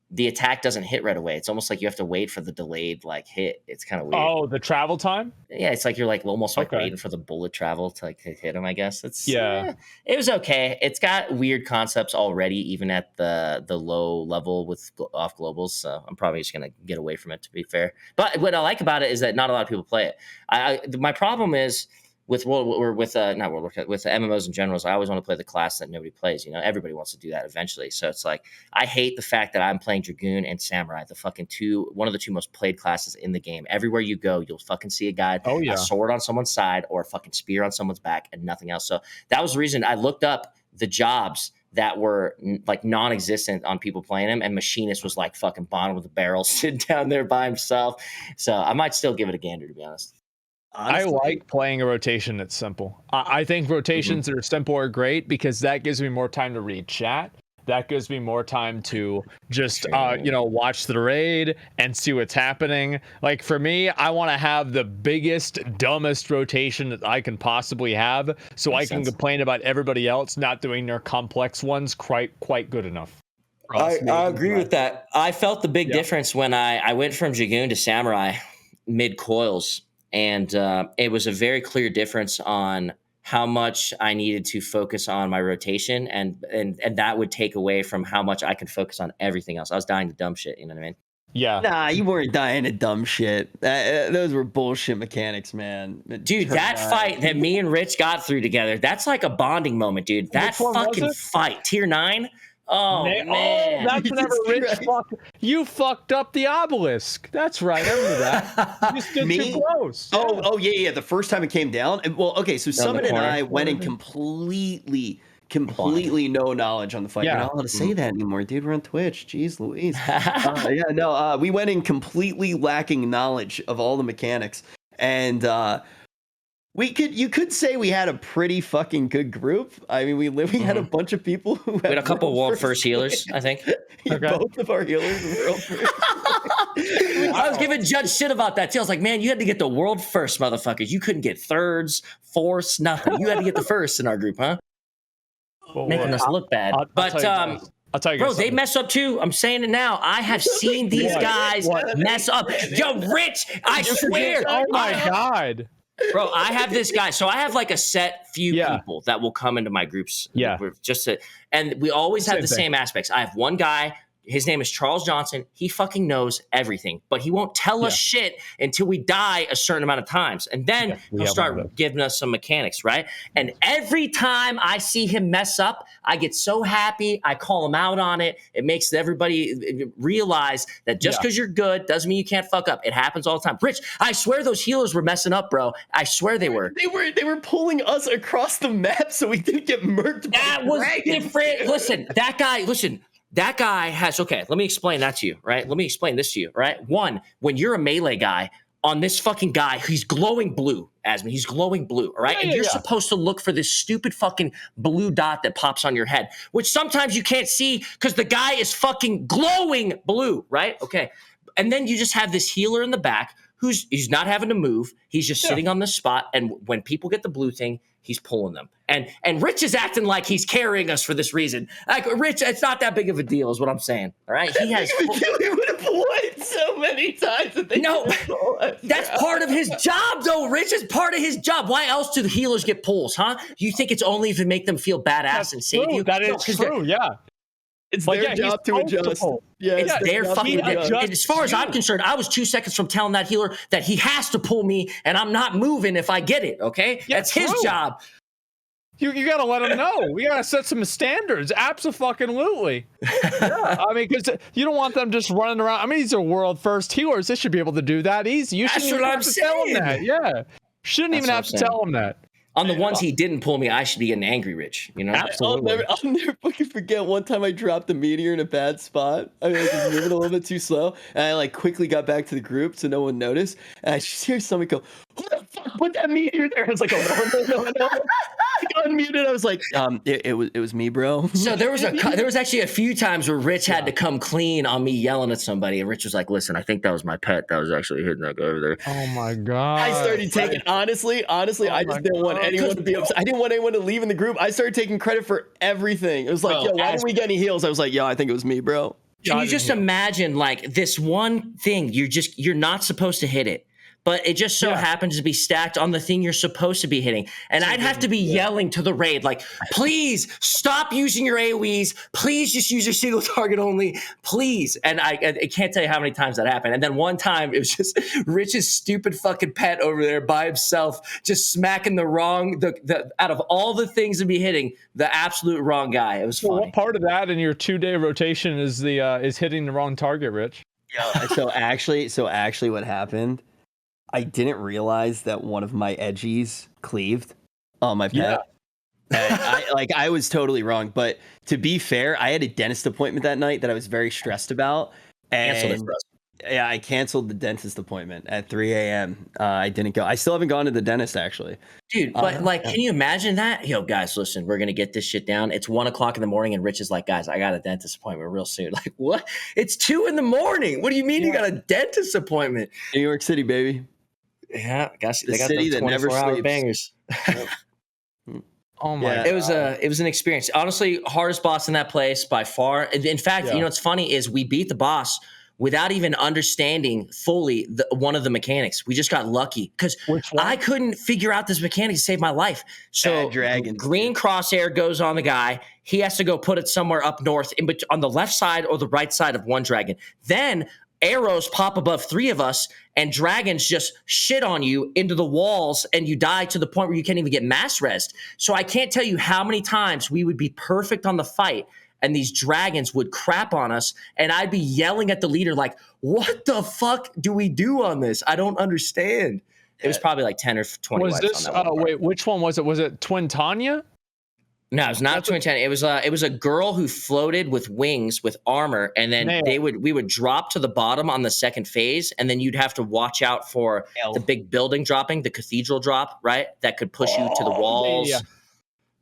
the attack doesn't hit right away. It's almost like you have to wait for the delayed like hit. It's kind of weird. Oh, the travel time? Yeah, it's like you're like almost like waiting for the bullet travel to like hit him, I guess. It was okay. It's got weird concepts already, even at the low level with off globals. So I'm probably just gonna get away from it, to be fair. But what I like about it is that not a lot of people play it. My problem is with MMOs in general, I always want to play the class that nobody plays. You know, everybody wants to do that eventually. So it's like, I hate the fact that I'm playing Dragoon and Samurai, one of the 2 most played classes in the game. Everywhere you go, you'll fucking see a guy, a sword on someone's side or a fucking spear on someone's back and nothing else. So that was the reason I looked up the jobs that were like non-existent on people playing him, and Machinist was like fucking bottom of the barrel, sitting down there by himself. So I might still give it a gander, to be honest. Honestly, I like playing a rotation that's simple. I think rotations that are simple are great because that gives me more time to read chat. That gives me more time to just, watch the raid and see what's happening. Like for me, I want to have the biggest, dumbest rotation that I can possibly have, so I can complain about everybody else not doing their complex ones quite good enough. I agree with that. I felt the big difference when I went from Dragoon to Samurai mid coils. And it was a very clear difference on how much I needed to focus on my rotation, and that would take away from how much I could focus on everything else. I was dying to dumb shit, you know what I mean? Yeah. Nah, you weren't dying to dumb shit. Those were bullshit mechanics, man. Dude, that fight that me and Rich got through together, that's like a bonding moment, dude. That fucking fight, tier 9. Oh, man. Oh, that's whenever Rich you fucked up the obelisk. That's right. I remember that. You stood too close. Oh, yeah. The first time it came down. Well, okay, so Summit and I went and completely completely no knowledge on the fight. You're not allowed to say that anymore, dude. We're on Twitch. Jeez Louise. We went in completely lacking knowledge of all the mechanics. And you could say we had a pretty fucking good group. I mean, we had a bunch of people who had a couple world first healers, I think. Both of our healers were world first. I was giving Judge shit about that too. I was like, man, you had to get the world first, motherfuckers. You couldn't get thirds, fourths, nothing. You had to get the first in our group, huh? Making us look bad. I'll tell you, bro, they mess up too. I'm saying it now. I have seen these guys mess up. Yo, Rich, I swear. Oh my God. Bro, I have this guy. So I have like a set few people that will come into my groups. Yeah. And we always have the same aspects. I have one guy. His name is Charles Johnson. He fucking knows everything, but he won't tell us shit until we die a certain amount of times. And then he'll start giving us some mechanics, right? And every time I see him mess up, I get so happy. I call him out on it. It makes everybody realize that just because you're good doesn't mean you can't fuck up. It happens all the time. Rich, I swear those healers were messing up, bro. I swear they were. They were pulling us across the map so we didn't get murked. That was different. That guy has, okay, let me explain that to you, right? Let me explain this to you, right? One, when you're a melee guy, on this fucking guy, he's glowing blue, Asmin. He's glowing blue, all right? And you're supposed to look for this stupid fucking blue dot that pops on your head, which sometimes you can't see because the guy is fucking glowing blue, right? Okay. And then you just have this healer in the back he's not having to move. He's just sitting on the spot. And when people get the blue thing, he's pulling them. And Rich is acting like he's carrying us for this reason. Like, Rich, it's not that big of a deal is what I'm saying. All right? He has... He would have won so many times. That's part of his job, though. Rich is part of his job. Why else do the healers get pulls, huh? You think it's only to make them feel badass and save you? That is true, yeah. It's their job to adjust. It's their fucking job. As far as I'm concerned, I was 2 seconds from telling that healer that he has to pull me and I'm not moving if I get it, okay? That's his job. You got to let him know. We got to set some standards. Absolutely. I mean, because you don't want them just running around. I mean, these are world first healers. They should be able to do that easy. You shouldn't even have to tell them that. Yeah. Shouldn't even have to tell them that. On the ones he didn't pull me, I should be getting angry, Rich. You know, absolutely. I'll never fucking forget one time I dropped a meteor in a bad spot. I mean, I was just moving a little bit too slow, and I like quickly got back to the group so no one noticed. And I just hear someone go, "Who the fuck put that meteor there?" I was like, "Oh no!" I unmuted. I was like, "It was me, bro." So there was actually a few times where Rich had to come clean on me yelling at somebody, and Rich was like, "Listen, I think that was my pet that was actually hitting that guy over there." Oh my god! I started taking honestly, I just didn't want anyone to be upset. I didn't want anyone to leave in the group. I started taking credit for everything. It was like, "Yo, why didn't we get any heals?" I was like, "Yo, I think it was me, bro." Can you just imagine like this one thing? You're not supposed to hit it. But it just so happens to be stacked on the thing you're supposed to be hitting. And I'd have to be yelling to the raid, like, please stop using your AoEs. Please just use your single target only. Please. And I can't tell you how many times that happened. And then one time it was just Rich's stupid fucking pet over there by himself, just smacking the wrong, the out of all the things to be hitting, the absolute wrong guy. It was funny. What part of that in your 2-day rotation is is hitting the wrong target, Rich? Yeah. So actually what happened, I didn't realize that one of my edgies cleaved on my pet. Yeah. I was totally wrong. But to be fair, I had a dentist appointment that night that I was very stressed about. And I canceled the dentist appointment at 3 a.m. I didn't go. I still haven't gone to the dentist, actually. Dude, but can you imagine that? Yo, guys, listen, we're going to get this shit down. It's 1 o'clock in the morning and Rich is like, guys, I got a dentist appointment real soon. Like, what? It's 2 in the morning. What do you mean you got a dentist appointment? New York City, baby. Yeah, gosh, they got city that never sleeps. Bangers. Oh my God. It was an experience. Honestly, hardest boss in that place by far. In fact, you know what's funny is we beat the boss without even understanding fully one of the mechanics. We just got lucky because I couldn't figure out this mechanic to save my life. So green crosshair goes on the guy. He has to go put it somewhere up north on the left side or the right side of one dragon. Then arrows pop above 3 of us and dragons just shit on you into the walls and you die to the point where you can't even get mass rest. So I can't tell you how many times we would be perfect on the fight and these dragons would crap on us and I'd be yelling at the leader like, what the fuck do we do on this? I don't understand. It was probably like 10 or 20 was this, on that one. Wait, which one was it? Was it Twin Tanya? No, it was not 2010. It was a girl who floated with wings with armor, and then we would drop to the bottom on the second phase, and then you'd have to watch out for the big building dropping, the cathedral drop, right? That could push you to the walls.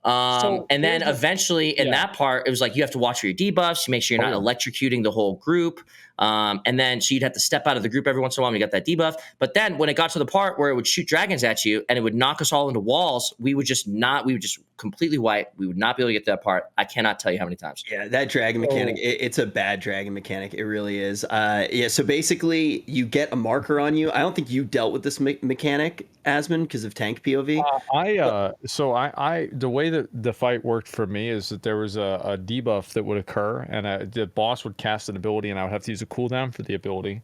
And then eventually in that part, it was like you have to watch for your debuffs, make sure you're not electrocuting the whole group. And then so you'd have to step out of the group every once in a while when you got that debuff. But then when it got to the part where it would shoot dragons at you and it would knock us all into walls, we would just completely wipe. We would not be able to get to that part. I cannot tell you how many times. Yeah, that dragon mechanic, it's a bad dragon mechanic. It really is. So basically you get a marker on you. I don't think you dealt with this mechanic, Asmon, because of tank POV. The way that the fight worked for me is that there was a debuff that would occur, and the boss would cast an ability, and I would have to use a cooldown for the ability,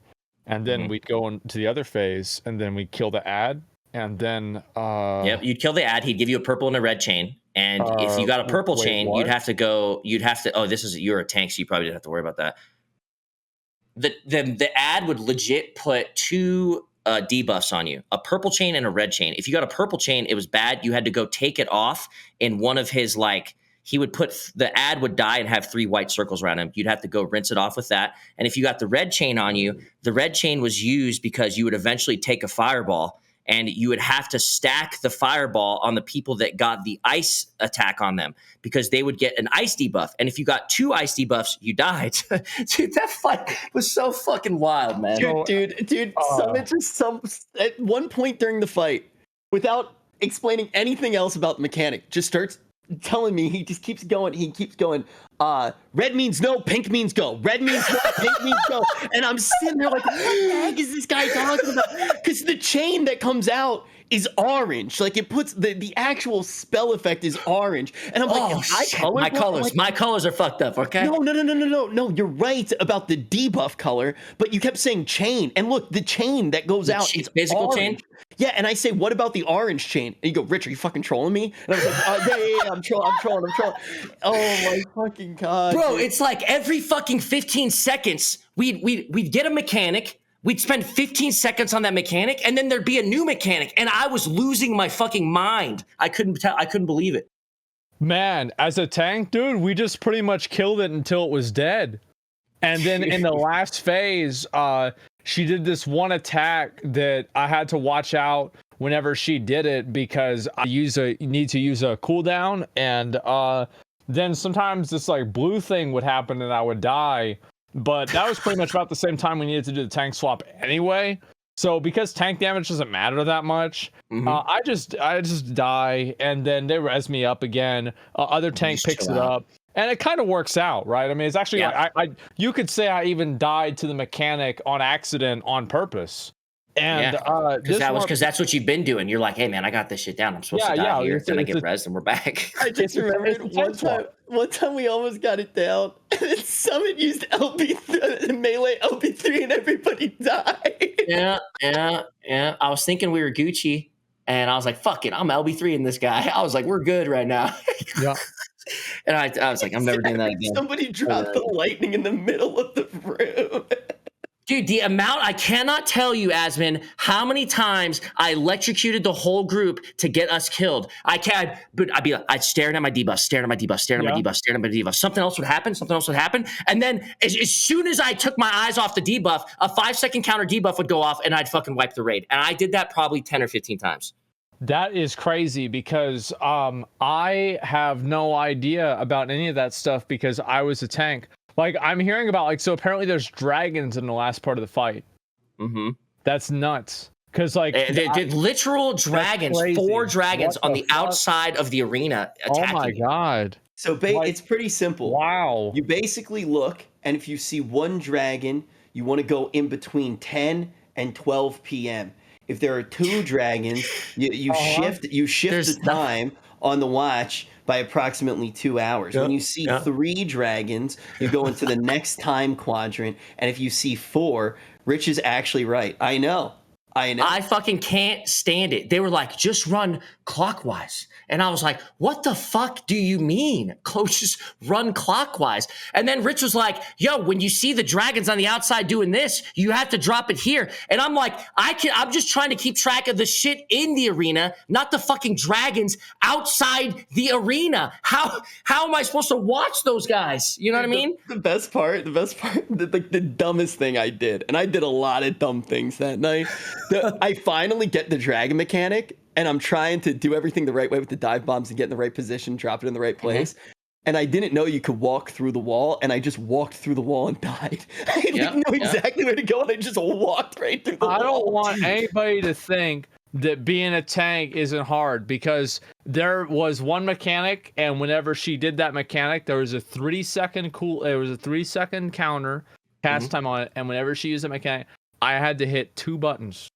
and then we'd go into the other phase, and then we'd kill the ad, and then you'd kill the ad. He'd give you a purple and a red chain, and if you got a purple chain, you'd have to. Oh, you're a tank, so you probably didn't have to worry about that. The ad would legit put two debuffs on you, a purple chain and a red chain. If you got a purple chain, it was bad. You had to go take it off in one of his, like, he would put, the ad would die and have 3 white circles around him. You'd have to go rinse it off with that. And if you got the red chain on you, the red chain was used because you would eventually take a fireball and you would have to stack the fireball on the people that got the ice attack on them because they would get an ice debuff. And if you got 2 ice debuffs, you died. Dude, that fight was so fucking wild, man. Dude, Summit just at one point during the fight, without explaining anything else about the mechanic, just starts telling me, he just keeps going. He keeps going. Red means no, pink means go. Red means no, pink means go. And I'm sitting there like, what the heck is this guy talking about? Because the chain that comes out is orange. Like, it puts the actual spell effect is orange. And I'm like, my colors are fucked up, okay? No, you're right about the debuff color, but you kept saying chain. And look, the chain that goes out is physical orange. chain? Yeah, and I say, what about the orange chain? And you go, Rich, are you fucking trolling me? And I was like, yeah, I'm trolling. Oh my fucking God. Bro, it's like every fucking 15 seconds, we'd get a mechanic, we'd spend 15 seconds on that mechanic, and then there'd be a new mechanic, and I was losing my fucking mind. I couldn't believe it. Man, as a tank, dude, we just pretty much killed it until it was dead. And then in the last phase, she did this one attack that I had to watch out whenever she did it because I need to use a cooldown, and then sometimes this like blue thing would happen and I would die. But that was pretty much about the same time we needed to do the tank swap anyway. So because tank damage doesn't matter that much, I just die, and then they res me up again. Other tank picks it up. And it kind of works out, right? I mean, it's actually, you could say I even died to the mechanic on accident on purpose. And because that's what you've been doing. You're like, hey man, I got this shit down. I'm supposed to die here. Then I get rezzed and we're back. I just remembered one time we almost got it down. And then Summit used melee LB3 and everybody died. Yeah. I was thinking we were Gucci, and I was like, fuck it, I'm LB3 in this guy. I was like, we're good right now. Yeah. And I was like, I'm never doing that again. Somebody dropped the lightning in the middle of the room. Dude, the amount, I cannot tell you, Asmon, how many times I electrocuted the whole group to get us killed. I'd be like, I'd staring at my debuff, staring at my debuff. Something else would happen. And then as soon as I took my eyes off the debuff, a 5-second counter debuff would go off and I'd fucking wipe the raid. And I did that probably 10 or 15 times. That is crazy because I have no idea about any of that stuff because I was a tank. Like, I'm hearing about, like, so apparently there's dragons in the last part of the fight. Mm-hmm. That's nuts. Because, like... literal dragons, 4 dragons on the outside of the arena attacking. Oh, my God. So it's pretty simple. Wow. You basically look, and if you see one dragon, you want to go in between 10 and 12 p.m. If there are 2 dragons, you shift the time on the watch by approximately 2 hours. When you see 3 dragons, you go into the next time quadrant. And if you see 4, Rich is actually right. I know. I know. I fucking can't stand it. They were like, just run clockwise. And I was like, what the fuck do you mean? Coach, just run clockwise. And then Rich was like, yo, when you see the dragons on the outside doing this, you have to drop it here. And I'm like, I'm just trying to keep track of the shit in the arena, not the fucking dragons outside the arena. How am I supposed to watch those guys? You know what I mean? The best part, the dumbest thing I did, and I did a lot of dumb things that night. I finally get the dragon mechanic, and I'm trying to do everything the right way with the dive bombs and get in the right position, drop it in the right place. And I didn't know you could walk through the wall, and I just walked through the wall and died. I didn't know exactly where to go, and I just walked right through the wall. I don't want anybody to think that being a tank isn't hard, because there was one mechanic, and whenever she did that mechanic, there was a 3-second counter cast time on it, and whenever she used a mechanic, I had to hit 2 buttons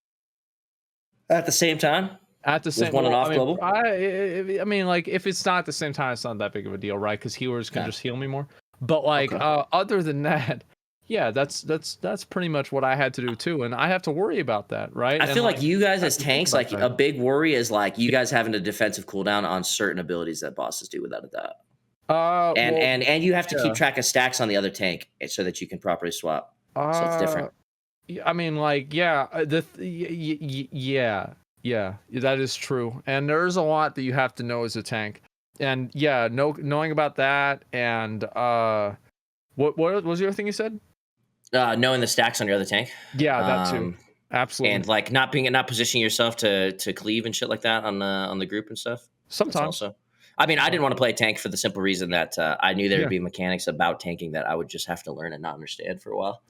at the same time. At the same time, one and off global. I mean, like, if it's not at the same time, it's not that big of a deal, right? Because healers can just heal me more. But like, other than that, yeah, that's pretty much what I had to do too, and I have to worry about that, right? I feel like you guys as tanks, like a big worry is like you guys having a defensive cooldown on certain abilities that bosses do, without a doubt. And you have to keep track of stacks on the other tank so that you can properly swap. So it's different. I mean, like, yeah, that is true. And there's a lot that you have to know as a tank. And yeah, knowing about that, and what was the other thing you said? Knowing the stacks on your other tank. Yeah, that too. Absolutely. And like not positioning yourself to cleave and shit like that on the group and stuff. Sometimes. Also, I mean, I didn't want to play a tank for the simple reason that I knew there would be mechanics about tanking that I would just have to learn and not understand for a while.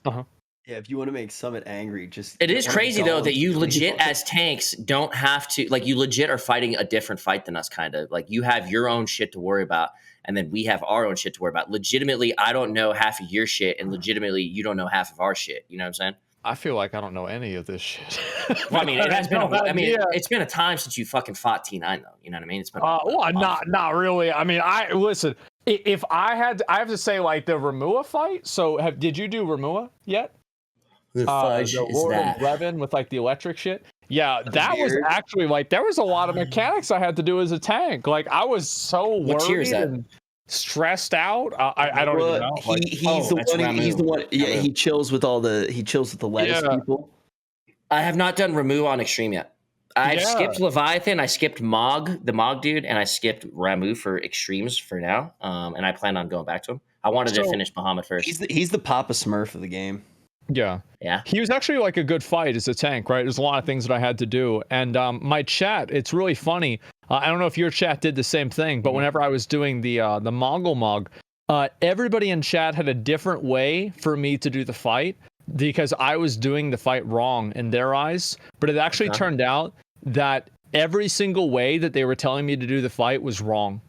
Yeah, if you want to make Summit angry, just... It is crazy, though, that you legit, as tanks, don't have to... Like, you legit are fighting a different fight than us, kind of. Like, you have your own shit to worry about, and then we have our own shit to worry about. Legitimately, I don't know half of your shit, and legitimately, you don't know half of our shit. You know what I'm saying? I feel like I don't know any of this shit. Well, I mean, it has been... it's been a time since you fucking fought T9, though. You know what I mean? It's been... not really. I mean, listen, if I have to say, like, the Remua fight, so did you do Remua yet? The fudge is that Revan with like the electric shit. Yeah, that was actually like there was a lot of mechanics I had to do as a tank. Like I was so worried and stressed out. I don't even know. He's the one. Yeah, he chills with the lettuce people. I have not done Ramu on Extreme yet. I've skipped Leviathan, I skipped the Mog dude, and I skipped Ramu for Extremes for now. And I plan on going back to him. I wanted to finish Muhammad first. He's the Papa Smurf of the game. Yeah. He was actually like a good fight as a tank, right? There's a lot of things that I had to do. And my chat, it's really funny. I don't know if your chat did the same thing, but whenever I was doing the Mongol Mog, everybody in chat had a different way for me to do the fight, because I was doing the fight wrong in their eyes. But it actually turned out that every single way that they were telling me to do the fight was wrong.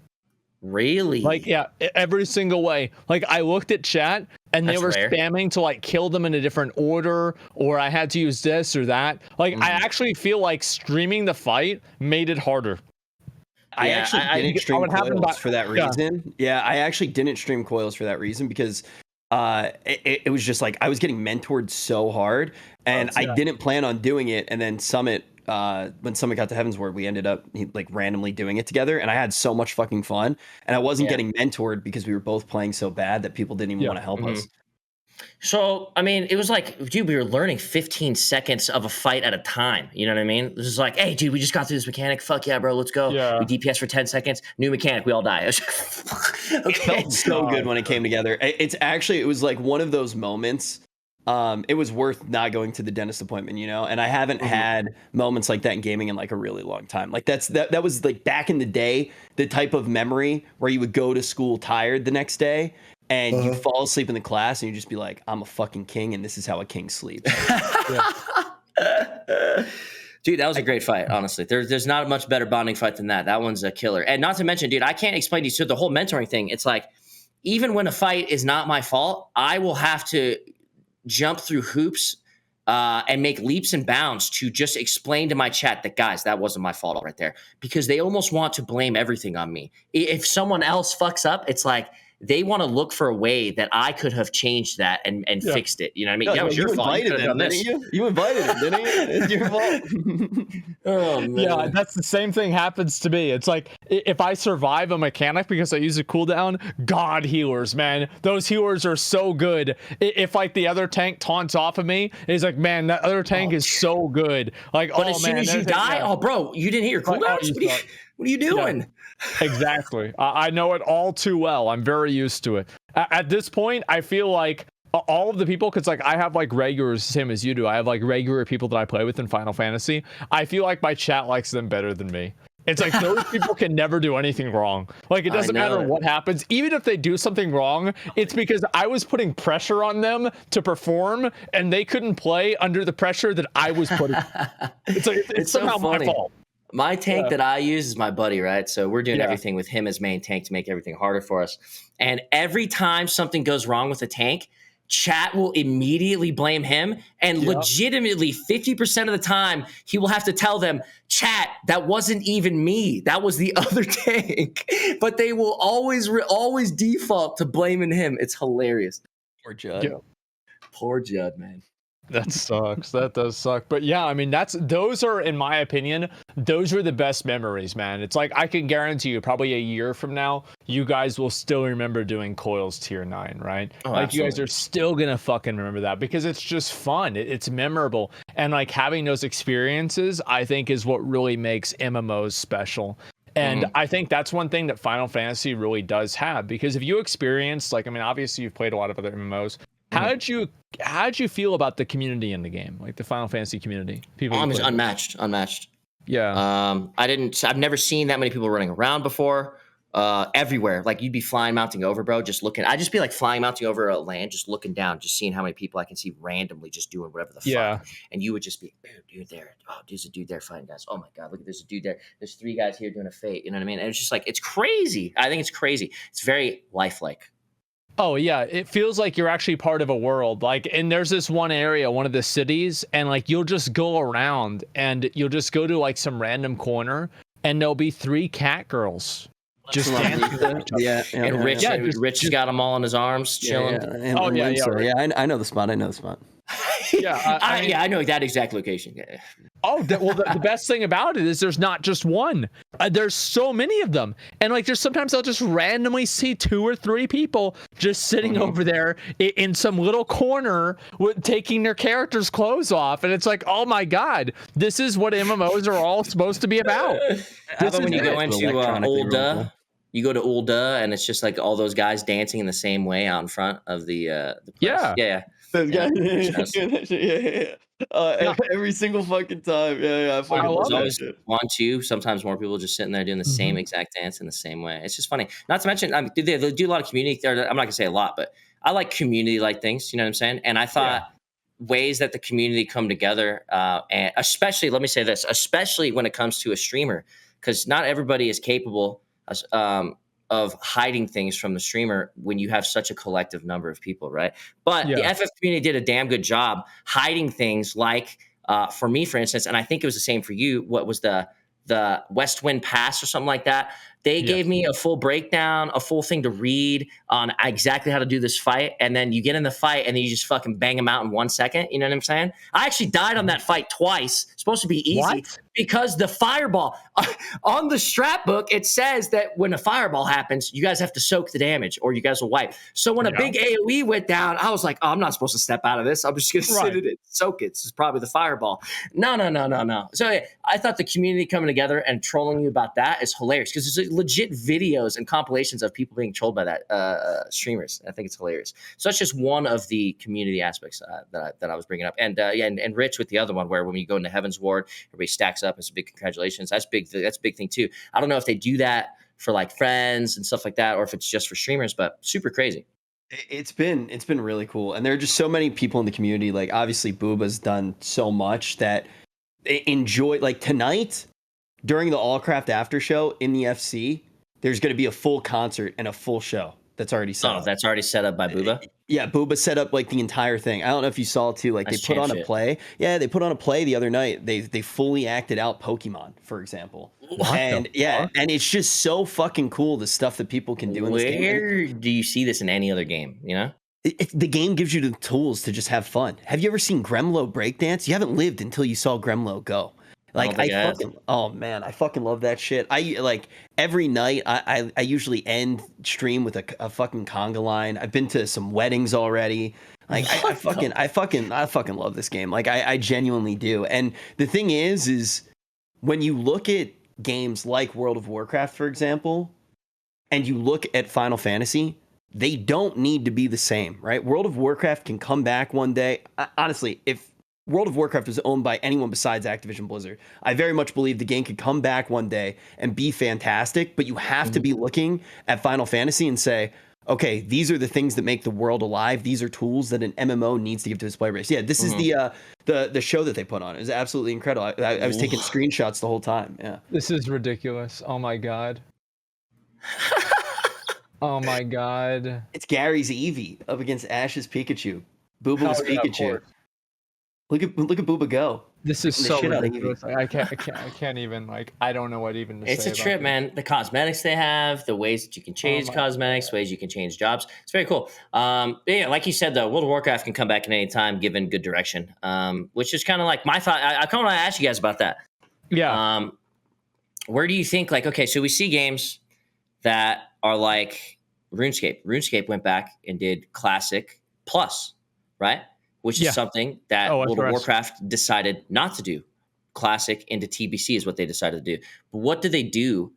Really? Like, yeah, every single way. Like, I looked at chat and they were spamming to like kill them in a different order, or I had to use this or that. Like, I actually feel like streaming the fight made it harder. I actually didn't stream coils for that reason. Yeah, I actually didn't stream coils for that reason, because it was just like I was getting mentored so hard, and I didn't plan on doing it. And then Summit, when Summit got to Heavensward, we ended up like randomly doing it together, and I had so much fucking fun. And I wasn't getting mentored because we were both playing so bad that people didn't even want to help us. So, I mean, it was like, dude, we were learning 15 seconds of a fight at a time. You know what I mean? This is like, hey, dude, we just got through this mechanic. Fuck yeah, bro, let's go. Yeah. We DPS for 10 seconds. New mechanic, we all die. It felt so good when it came together. It was like one of those moments. It was worth not going to the dentist appointment, you know? And I haven't had moments like that in gaming in like a really long time. Like that was like back in the day, the type of memory where you would go to school tired the next day, and you fall asleep in the class and you just be like, I'm a fucking king, and this is how a king sleeps. Dude, that was a great fight, honestly. There's not a much better bonding fight than that. That one's a killer. And not to mention, dude, I can't explain to you, so the whole mentoring thing, it's like, even when a fight is not my fault, I will have to jump through hoops and make leaps and bounds to just explain to my chat that, guys, that wasn't my fault right there. Because they almost want to blame everything on me. If someone else fucks up, it's like, they want to look for a way that I could have changed that and fixed it. You know what I mean? No, that was your fault. You them, didn't you? You invited him, didn't you? It's your fault. Oh man. Yeah, that's the same thing happens to me. It's like if I survive a mechanic because I use a cooldown, God healers, man. Those healers are so good. If like the other tank taunts off of me, it's like, man, that other tank is so good. Like, but as soon as you die, bro, you didn't hit your cooldowns? What are you doing? Yeah. Exactly. I know it all too well. I'm very used to it. At this point, I feel like all of the people, because like I have like regulars, same as you do. I have like regular people that I play with in Final Fantasy. I feel like my chat likes them better than me. It's like those people can never do anything wrong. Like it doesn't matter what happens. Even if they do something wrong, it's because I was putting pressure on them to perform and they couldn't play under the pressure that I was putting. It's like it's somehow so my fault. My tank that I use is my buddy, right? So we're doing everything with him as main tank to make everything harder for us. And every time something goes wrong with a tank, chat will immediately blame him. And legitimately 50% of the time, he will have to tell them, chat, that wasn't even me. That was the other tank. But they will always default to blaming him. It's hilarious. Poor Judd. Yeah. Poor Judd, man. That sucks. That does suck. But yeah, I mean, those are, in my opinion, those are the best memories, man. It's like, I can guarantee you probably a year from now, you guys will still remember doing Coils Tier 9, right? Oh, like absolutely. you guys are still going to fucking remember that because it's just fun. It's memorable. And like having those experiences, I think is what really makes MMOs special. And I think that's one thing that Final Fantasy really does have, because if you experience, like, I mean, obviously you've played a lot of other MMOs. How did you feel about the community in the game, like the Final Fantasy community? People, unmatched. Yeah. I've never seen that many people running around before. Everywhere, like you'd be flying, mounting over, bro. Just looking, I'd just be like flying, mounting over a land, just looking down, just seeing how many people I can see randomly just doing whatever the fuck. And you would just be, dude, there. Oh, there's a dude there fighting guys. Oh my god, look, there's a dude there. There's 3 guys here doing a fate. You know what I mean? And it's just like, it's crazy. I think it's crazy. It's very lifelike. Oh yeah, it feels like you're actually part of a world. Like, and there's this one area, one of the cities, and like you'll just go around and you'll just go to like some random corner and there'll be 3 cat girls just dancing. And Rich has got them all in his arms, chilling. I know the spot. I know that exact location. Yeah. Oh, well, the best thing about it is there's not just one. There's so many of them. And like there's sometimes I'll just randomly see 2 or 3 people just sitting over there in some little corner taking their characters' clothes off. And it's like, oh my God, this is what MMOs are all supposed to be about. How about when you go into Ulda? You go to Ulda and it's just like all those guys dancing in the same way out in front of the place. Yeah. Those guys, every single fucking time. I love it. 1, 2, sometimes more people just sitting there doing the same exact dance in the same way. It's just funny. Not to mention, I mean, they do a lot of community. I'm not gonna say a lot, but I like community-like things. You know what I'm saying? And I thought ways that the community come together, and especially, let me say this, especially when it comes to a streamer, because not everybody is capable of hiding things from the streamer when you have such a collective number of people, right? But the FF community did a damn good job hiding things like, for me, for instance, and I think it was the same for you, what was the West Wind Pass or something like that? They gave me a full breakdown, a full thing to read on exactly how to do this fight. And then you get in the fight and then you just fucking bang them out in 1 second. You know what I'm saying? I actually died on that fight twice. It's supposed to be easy because the fireball on the strat book, it says that when a fireball happens, you guys have to soak the damage or you guys will wipe. So when a big AoE went down, I was like, oh, I'm not supposed to step out of this. I'm just going to sit in it, soak it. This is probably the fireball. No. So I thought the community coming together and trolling you about that is hilarious because there's legit videos and compilations of people being trolled by that streamers. I think it's hilarious. So that's just one of the community aspects that I was bringing up. And and Rich with the other one, where when you go into Heaven's Ward, everybody stacks up. It's a big congratulations. That's big. That's a big thing too. I don't know if they do that for like friends and stuff like that, or if it's just for streamers, but super crazy. It's been really cool. And there are just so many people in the community. Like obviously Booba's done so much that they enjoy, like tonight during the Allcraft after show in the FC, there's going to be a full concert and a full show that's already set up. That's already set up by Booba? Yeah, Booba set up like the entire thing. I don't know if you saw it too. Like they put on a play. Yeah, they put on a play the other night. They fully acted out Pokemon, for example. And and it's just so fucking cool, the stuff that people can do in this game. Where do you see this in any other game, you know? The game gives you the tools to just have fun. Have you ever seen Gremlo breakdance? You haven't lived until you saw Gremlo go. Like oh man, I fucking love that shit. I like every night I usually end stream with a fucking conga line. I've been to some weddings already. Like I fucking love this game. Like I genuinely do. And the thing is when you look at games like World of Warcraft, for example, and you look at Final Fantasy, they don't need to be the same, right? World of Warcraft can come back one day. Honestly, if World of Warcraft was owned by anyone besides Activision Blizzard, I very much believe the game could come back one day and be fantastic, but you have to be looking at Final Fantasy and say, okay, these are the things that make the world alive. These are tools that an MMO needs to give to its player base. Yeah, this is the show that they put on. It was absolutely incredible. I was taking screenshots the whole time. Yeah. This is ridiculous. Oh my God. Oh my God. It's Gary's Eevee up against Ash's Pikachu. Booba's Pikachu. Look at Booba go. This is so ridiculous. I can't even, like, I don't know what even to say. It's a trip, man. The cosmetics they have, the ways that you can change cosmetics, ways you can change jobs. It's very cool. Yeah, like you said, though, World of Warcraft can come back at any time given good direction, which is kind of like my thought. I kind of want to ask you guys about that. Yeah. Where do you think, like, okay, so we see games that are like RuneScape. RuneScape went back and did Classic Plus, right? Which is something that World of Warcraft decided not to do. Classic into TBC is what they decided to do. But what do they do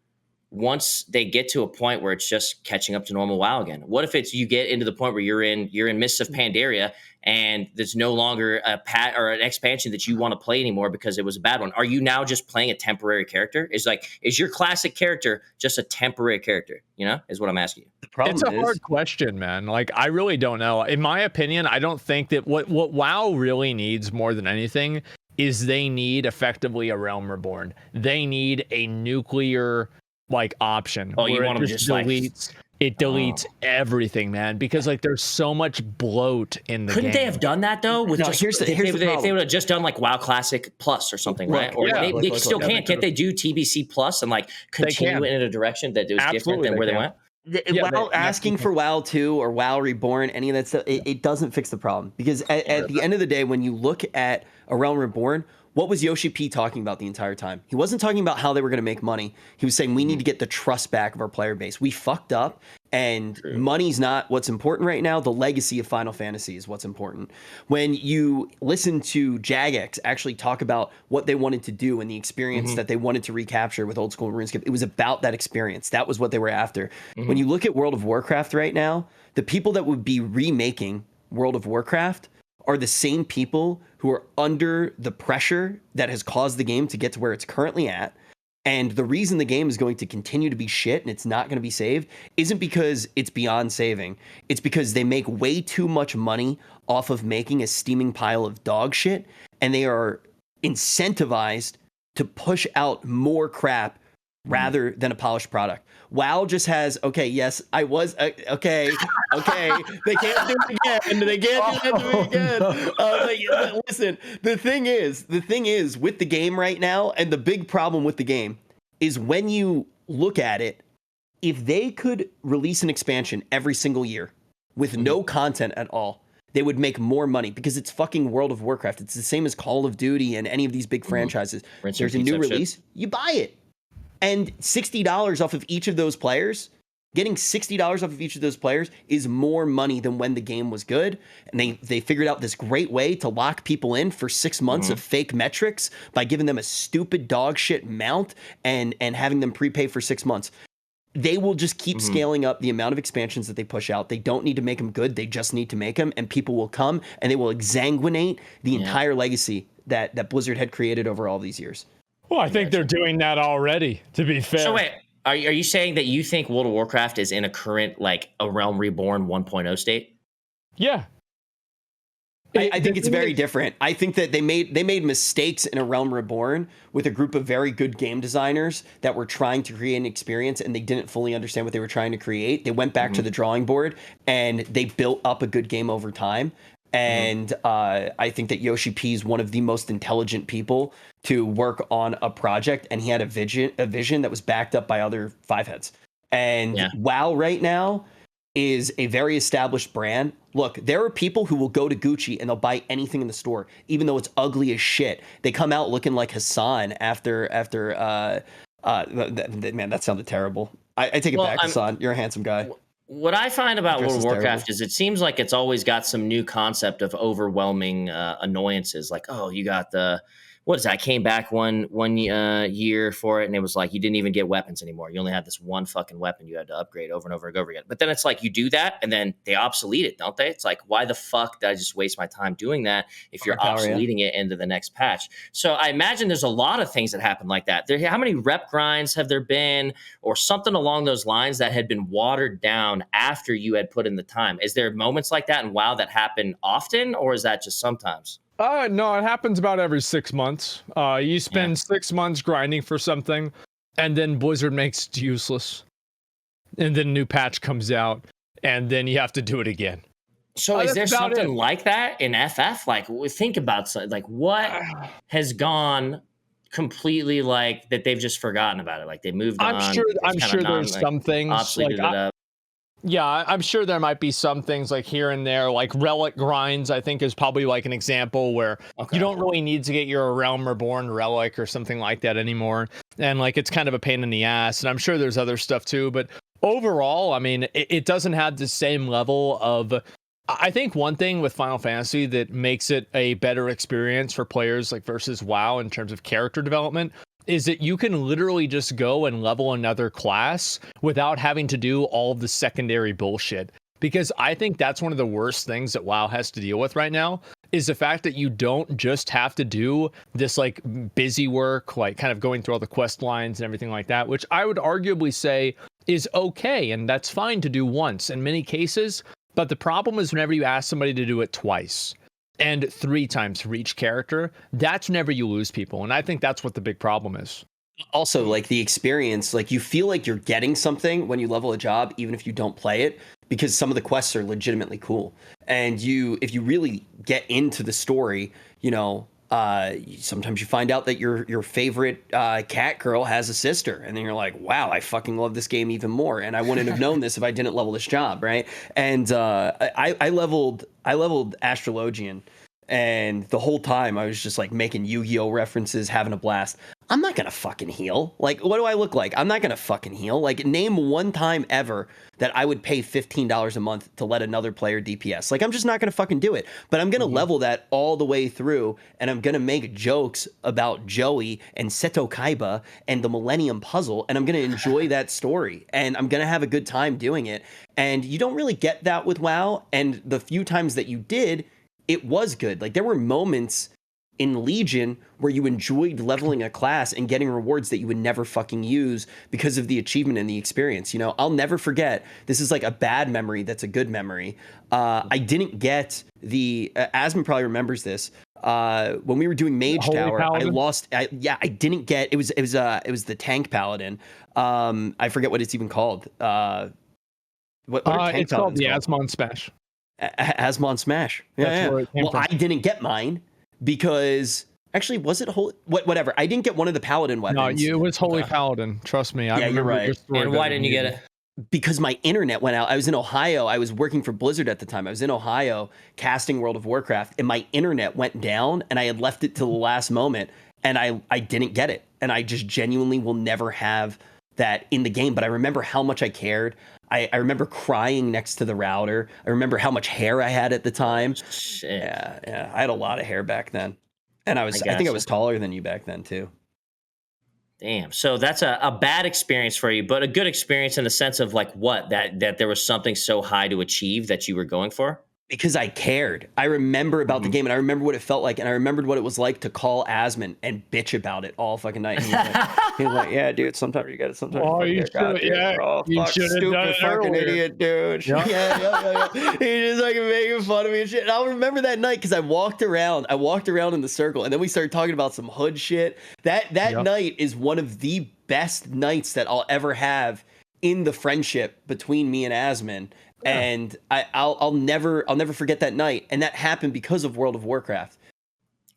once they get to a point where it's just catching up to normal WoW again? What if it's you get into the point where you're in Mists of Pandaria and there's no longer a pat or an expansion that you want to play anymore because it was a bad one? Are you now just playing a temporary character? Is your classic character just a temporary character? You know, is what I'm asking you. It's a hard question, man. Like, I really don't know. In my opinion, I don't think that what WoW really needs more than anything is they need effectively a Realm Reborn. They need a nuclear like option. Oh, you want to just deletes, it deletes everything, man, because like there's so much bloat in the Couldn't game. they have done that though? With here's the if they would have just done like WoW Classic Plus or something, right? Or they still can't. Can't they do TBC Plus and like continue in a direction that was different than where they went? WoW asking for WoW 2 or WoW Reborn, any of that stuff, it doesn't fix the problem. Because at the end of the day, when you look at a Realm Reborn, what was Yoshi P talking about the entire time? He wasn't talking about how they were going to make money. He was saying we need to get the trust back of our player base. We fucked up, and money's not what's important right now. The legacy of Final Fantasy is what's important. When you listen to Jagex actually talk about what they wanted to do and the experience that they wanted to recapture with old school RuneScape, it was about that experience. That was what they were after. When you look at World of Warcraft right now, the people that would be remaking World of Warcraft are the same people who are under the pressure that has caused the game to get to where it's currently at. And the reason the game is going to continue to be shit and it's not going to be saved isn't because it's beyond saving. It's because they make way too much money off of making a steaming pile of dog shit, and they are incentivized to push out more crap rather than a polished product. WoW just has, okay, yes, I was, okay, they can't do it again. They can't do it again. Listen, the thing is with the game right now, and the big problem with the game is when you look at it, if they could release an expansion every single year with no content at all, they would make more money because it's fucking World of Warcraft. It's the same as Call of Duty and any of these big franchises. There's a new release, you buy it. And $60 off of each of those players, getting $60 off of each of those players is more money than when the game was good. And they figured out this great way to lock people in for 6 months of fake metrics by giving them a stupid dog shit mount and having them prepay for 6 months. They will just keep scaling up the amount of expansions that they push out. They don't need to make them good. They just need to make them, and people will come and they will exsanguinate the entire legacy that Blizzard had created over all these years. Well, I think they're doing that already, to be fair. So wait, are you saying that you think World of Warcraft is in a current, like, a Realm Reborn 1.0 state? Yeah. I think it's very different. I think that they made mistakes in a Realm Reborn with a group of very good game designers that were trying to create an experience, and they didn't fully understand what they were trying to create. They went back to the drawing board, and they built up a good game over time. And I think that Yoshi P is one of the most intelligent people to work on a project, and he had a vision that was backed up by other five heads. And WoW right now is a very established brand. Look, there are people who will go to Gucci and they'll buy anything in the store, even though it's ugly as shit. They come out looking like Hassan after man, that sounded terrible. I take it back, Hassan. You're a handsome guy. What I find about World of Warcraft is it seems like it's always got some new concept of overwhelming annoyances. Like, oh, you got what is that? I came back one year for it, and it was like you didn't even get weapons anymore. You only had this one fucking weapon you had to upgrade over and over and over again. But then it's like you do that, and then they obsolete it, don't they? It's like, why the fuck did I just waste my time doing that if you're obsoleting it into the next patch? So I imagine there's a lot of things that happen like that. How many rep grinds have there been, or something along those lines that had been watered down after you had put in the time? Is there moments like that in WoW that happen often, or is that just sometimes? No, it happens about every 6 months. You spend 6 months grinding for something, and then Blizzard makes it useless. And then a new patch comes out, and then you have to do it again. So is there something like that in FF? Like, think about like what has gone completely like that they've just forgotten about it. Like they moved on. I'm sure there's some things like yeah, I'm sure there might be some things like here and there, like relic grinds, I think is probably like an example where you don't really need to get your Realm Reborn relic or something like that anymore. And like, it's kind of a pain in the ass. And I'm sure there's other stuff too, but overall, I mean, it doesn't have the same level of, I think one thing with Final Fantasy that makes it a better experience for players like versus WoW in terms of character development is that you can literally just go and level another class without having to do all of the secondary bullshit. Because I think that's one of the worst things that WoW has to deal with right now is the fact that you don't just have to do this like busy work, like kind of going through all the quest lines and everything like that, which I would arguably say is okay. And that's fine to do once in many cases. But the problem is whenever you ask somebody to do it twice and 3 times for each character, that's whenever you lose people. And I think that's what the big problem is. Also, like the experience, like you feel like you're getting something when you level a job, even if you don't play it, because some of the quests are legitimately cool. And if you really get into the story, you know, sometimes you find out that your favorite cat girl has a sister, and then you're like, wow, I fucking love this game even more, and I wouldn't have known this if I didn't level this job, right? And I leveled Astrologian, and the whole time I was just like making Yu-Gi-Oh references, having a blast. I'm not gonna fucking heal. Like, what do I look like? I'm not gonna fucking heal. Like, name one time ever that I would pay $15 a month to let another player DPS. Like, I'm just not gonna fucking do it. But I'm gonna level that all the way through, and I'm gonna make jokes about Joey and Seto Kaiba and the Millennium Puzzle, and I'm gonna enjoy that story, and I'm gonna have a good time doing it. And you don't really get that with WoW, and the few times that you did, it was good. Like, there were moments in Legion where you enjoyed leveling a class and getting rewards that you would never fucking use because of the achievement and the experience. You know, I'll never forget, this is like a bad memory that's a good memory. I didn't get the Asmund probably remembers this. When we were doing Mage Holy Tower, Paladin? I didn't get it was the tank paladin. I forget what it's even called. What are tank it's called the paladins Asmon Smash. Asmon Smash. That's where it came from. I didn't get mine because actually, was it holy? Whatever. I didn't get one of the paladin weapons. No, it was Holy Paladin. Trust me. Yeah, you're right. And why didn't you get it? Because my internet went out. I was in Ohio. I was working for Blizzard at the time. I was in Ohio casting World of Warcraft, and my internet went down, and I had left it to the last moment, and I didn't get it. And I just genuinely will never have that in the game. But I remember how much I cared. I remember crying next to the router. I remember how much hair I had at the time. Shit. Yeah. I had a lot of hair back then. And I think I was taller than you back then too. Damn. So that's a bad experience for you, but a good experience in the sense of like what? That there was something so high to achieve that you were going for? Because I cared. I remember about the game, and I remember what it felt like, and I remembered what it was like to call Asmund and bitch about it all fucking night. He was like, yeah, dude, sometimes you get it, sometimes you should. Yeah, you should have done it fucking earlier. Idiot, dude. Yeah. He just like making fun of me and shit. And I'll remember that night because I walked around in the circle, and then we started talking about some hood shit. That night is one of the best nights that I'll ever have in the friendship between me and Asmund. And I'll never forget that night. And that happened because of World of Warcraft.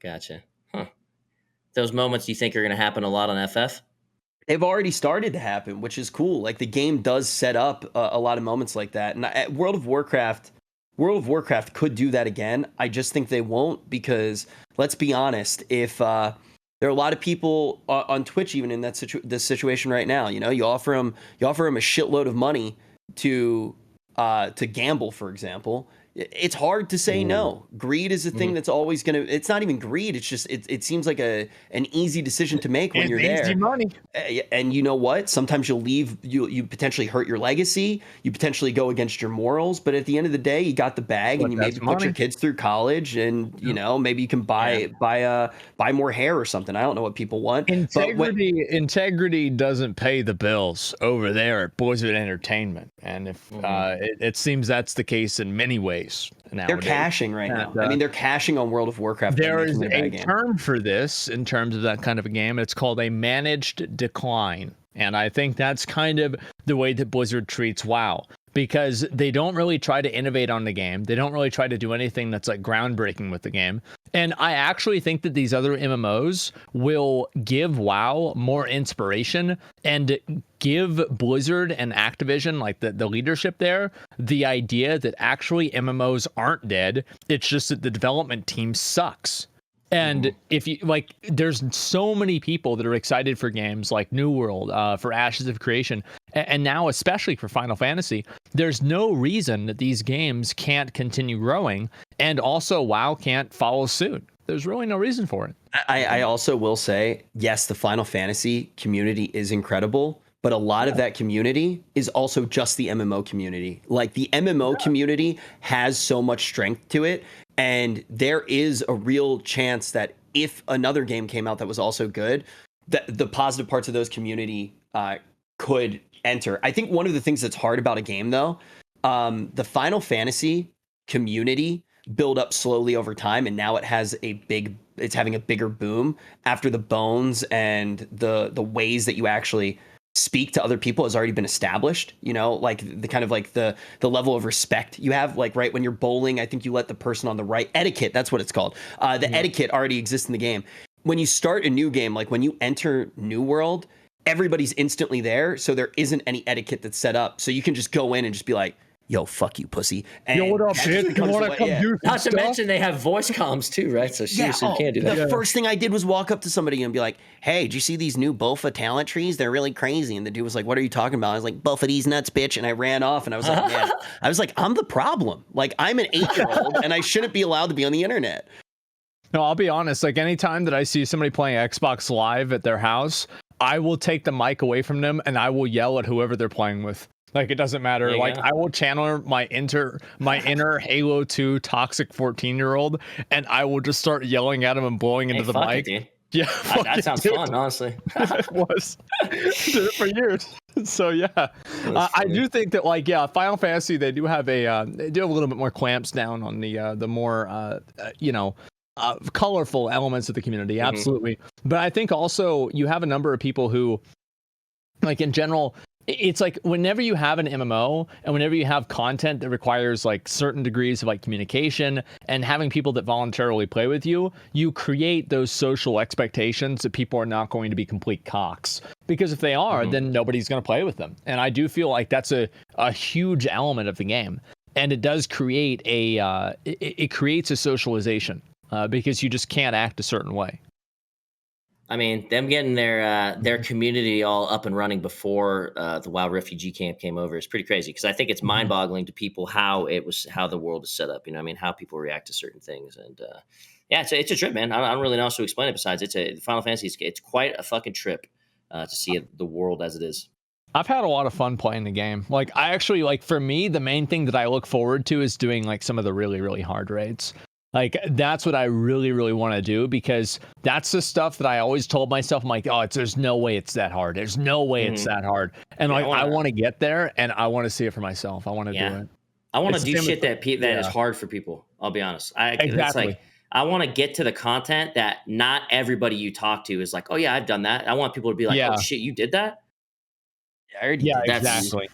Gotcha. Huh. Those moments you think are going to happen a lot on FF? They've already started to happen, which is cool. Like the game does set up a lot of moments like that. And World of Warcraft could do that again. I just think they won't, because let's be honest, if there are a lot of people on Twitch even in this situation right now, you offer them a shitload of money to gamble, for example. It's hard to say no. Greed is a thing that's always gonna. It's not even greed. It's just it seems like an easy decision to make when you're there. Easy money. And you know what? Sometimes you'll leave. You potentially hurt your legacy. You potentially go against your morals. But at the end of the day, you got the bag, and you maybe put your kids through college, and maybe you can buy more hair or something. I don't know what people want. Integrity doesn't pay the bills over there at Blizzard Entertainment, and if it seems that's the case in many ways. Nowadays. They're cashing right now. I mean, they're cashing on World of Warcraft. There is a term for this in terms of that kind of a game. It's called a managed decline. And I think that's kind of the way that Blizzard treats WoW, because they don't really try to innovate on the game. They don't really try to do anything that's like groundbreaking with the game. And I actually think that these other MMOs will give WoW more inspiration and give Blizzard and Activision, like the leadership there, the idea that actually MMOs aren't dead. It's just that the development team sucks. And if you like, there's so many people that are excited for games like New World, for Ashes of Creation, and now especially for Final Fantasy. There's no reason that these games can't continue growing, and also WoW can't follow suit. There's really no reason for it. I also will say, yes, the Final Fantasy community is incredible, but a lot of that community is also just the MMO community. Like the MMO community has so much strength to it. And there is a real chance that if another game came out that was also good, that the positive parts of those community could enter. I think one of the things that's hard about a game, though, the Final Fantasy community build up slowly over time, and now it's having a bigger boom after the bones and the ways that you actually speak to other people has already been established, like the kind of like the level of respect you have, like right when you're bowling, I think you let the person on the right, etiquette, that's what it's called. The etiquette already exists in the game. When you start a new game, like when you enter New World, everybody's instantly there, so there isn't any etiquette that's set up, so you can just go in and just be like, yo, fuck you, pussy. And yo, what up, bitch? You want to come do Not to mention they have voice comms too, right? So seriously, you can't do that. The first thing I did was walk up to somebody and be like, hey, did you see these new Bofa talent trees? They're really crazy. And the dude was like, what are you talking about? I was like, Bofa these nuts, bitch. And I ran off, and I was like, yeah. I was like, I'm the problem. Like, I'm an 8-year-old and I shouldn't be allowed to be on the internet. No, I'll be honest. Like, anytime that I see somebody playing Xbox Live at their house, I will take the mic away from them and I will yell at whoever they're playing with. Like, it doesn't matter. Like, I will channel my inner Halo 2 toxic 14-year-old, and I will just start yelling at him and blowing into the mic. Yeah, that sounds fun, honestly. It was. Did it for years. So yeah, I do think that, like, Final Fantasy, they do have a little bit more clamps down on the more colorful elements of the community. Absolutely. But I think also you have a number of people who, like, in general, it's like whenever you have an MMO and whenever you have content that requires like certain degrees of like communication and having people that voluntarily play with you, you create those social expectations that people are not going to be complete cocks. Because if they are, then nobody's going to play with them. And I do feel like that's a huge element of the game. And it does create it creates a socialization because you just can't act a certain way. I mean, them getting their community all up and running before the WoW refugee camp came over is pretty crazy, because I think it's mind-boggling to people how the world is set up. You know, I mean, how people react to certain things, and it's a trip, man. I don't really know how to explain it. Besides, Final Fantasy. It's quite a fucking trip to see the world as it is. I've had a lot of fun playing the game. Like, I actually, like, for me, the main thing that I look forward to is doing like some of the really, really hard raids. Like, that's what I really, really want to do, because that's the stuff that I always told myself. I'm like, there's no way it's that hard. There's no way it's that hard. And I want to get there, and I want to see it for myself. I want to do it. I want to do shit that is hard for people. I'll be honest. Exactly. It's like, I want to get to the content that not everybody you talk to is like, oh yeah, I've done that. I want people to be like, oh shit, you did that? I already did that. Exactly.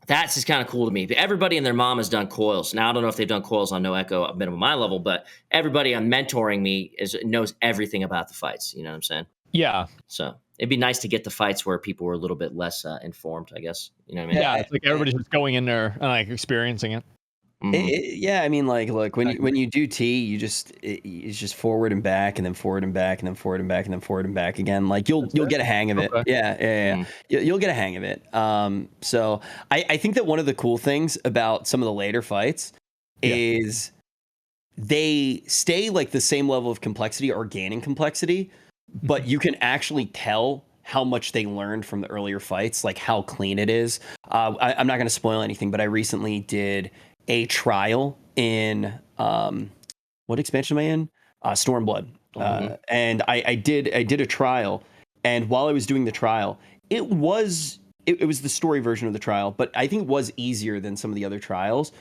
That's just kind of cool to me. Everybody and their mom has done coils. Now I don't know if they've done coils on no echo at minimum my level, but everybody on mentoring me knows everything about the fights. You know what I'm saying? Yeah. So it'd be nice to get the fights where people were a little bit less informed, I guess. You know what I mean? Yeah, it's like everybody's just going in there and like experiencing it. Yeah, I mean, like, look, when you do T, it's just forward and back, and then forward and back, and then forward and back, and then forward and back again. Like you'll get a hang of it. Okay. Yeah. You'll get a hang of it. So I think that one of the cool things about some of the later fights is they stay like the same level of complexity or gaining complexity, but you can actually tell how much they learned from the earlier fights, like how clean it is. I'm not going to spoil anything, but I recently did a trial in what expansion am I in? Stormblood. And I did a trial, and while I was doing the trial, it was the story version of the trial, but I think it was easier than some of the other trials.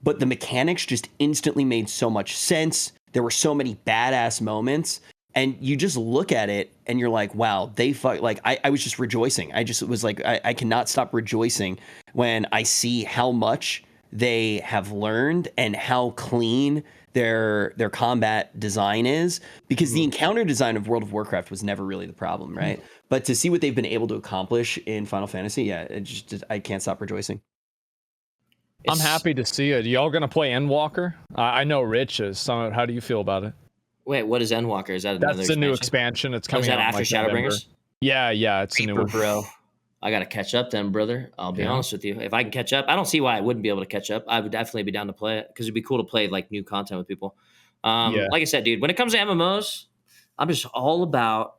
But the mechanics just instantly made so much sense. There were so many badass moments, and you just look at it and you're like, wow, I was just rejoicing. I just was like, I cannot stop rejoicing when I see how much they have learned and how clean their combat design is, because the encounter design of World of Warcraft was never really the problem, right? But to see what they've been able to accomplish in Final Fantasy, I can't stop rejoicing. I'm happy to see it. Y'all gonna play Endwalker? I know Rich is. Summit, how do you feel about it? Wait, what is Endwalker? Is that another? That's the new expansion. It's coming out out after like Shadowbringers. Yeah, it's a new one, bro. I gotta catch up then, brother. I'll be honest with you. If I can catch up, I don't see why I wouldn't be able to catch up. I would definitely be down to play it because it'd be cool to play like new content with people. Like I said, dude, when it comes to MMOs, I'm just all about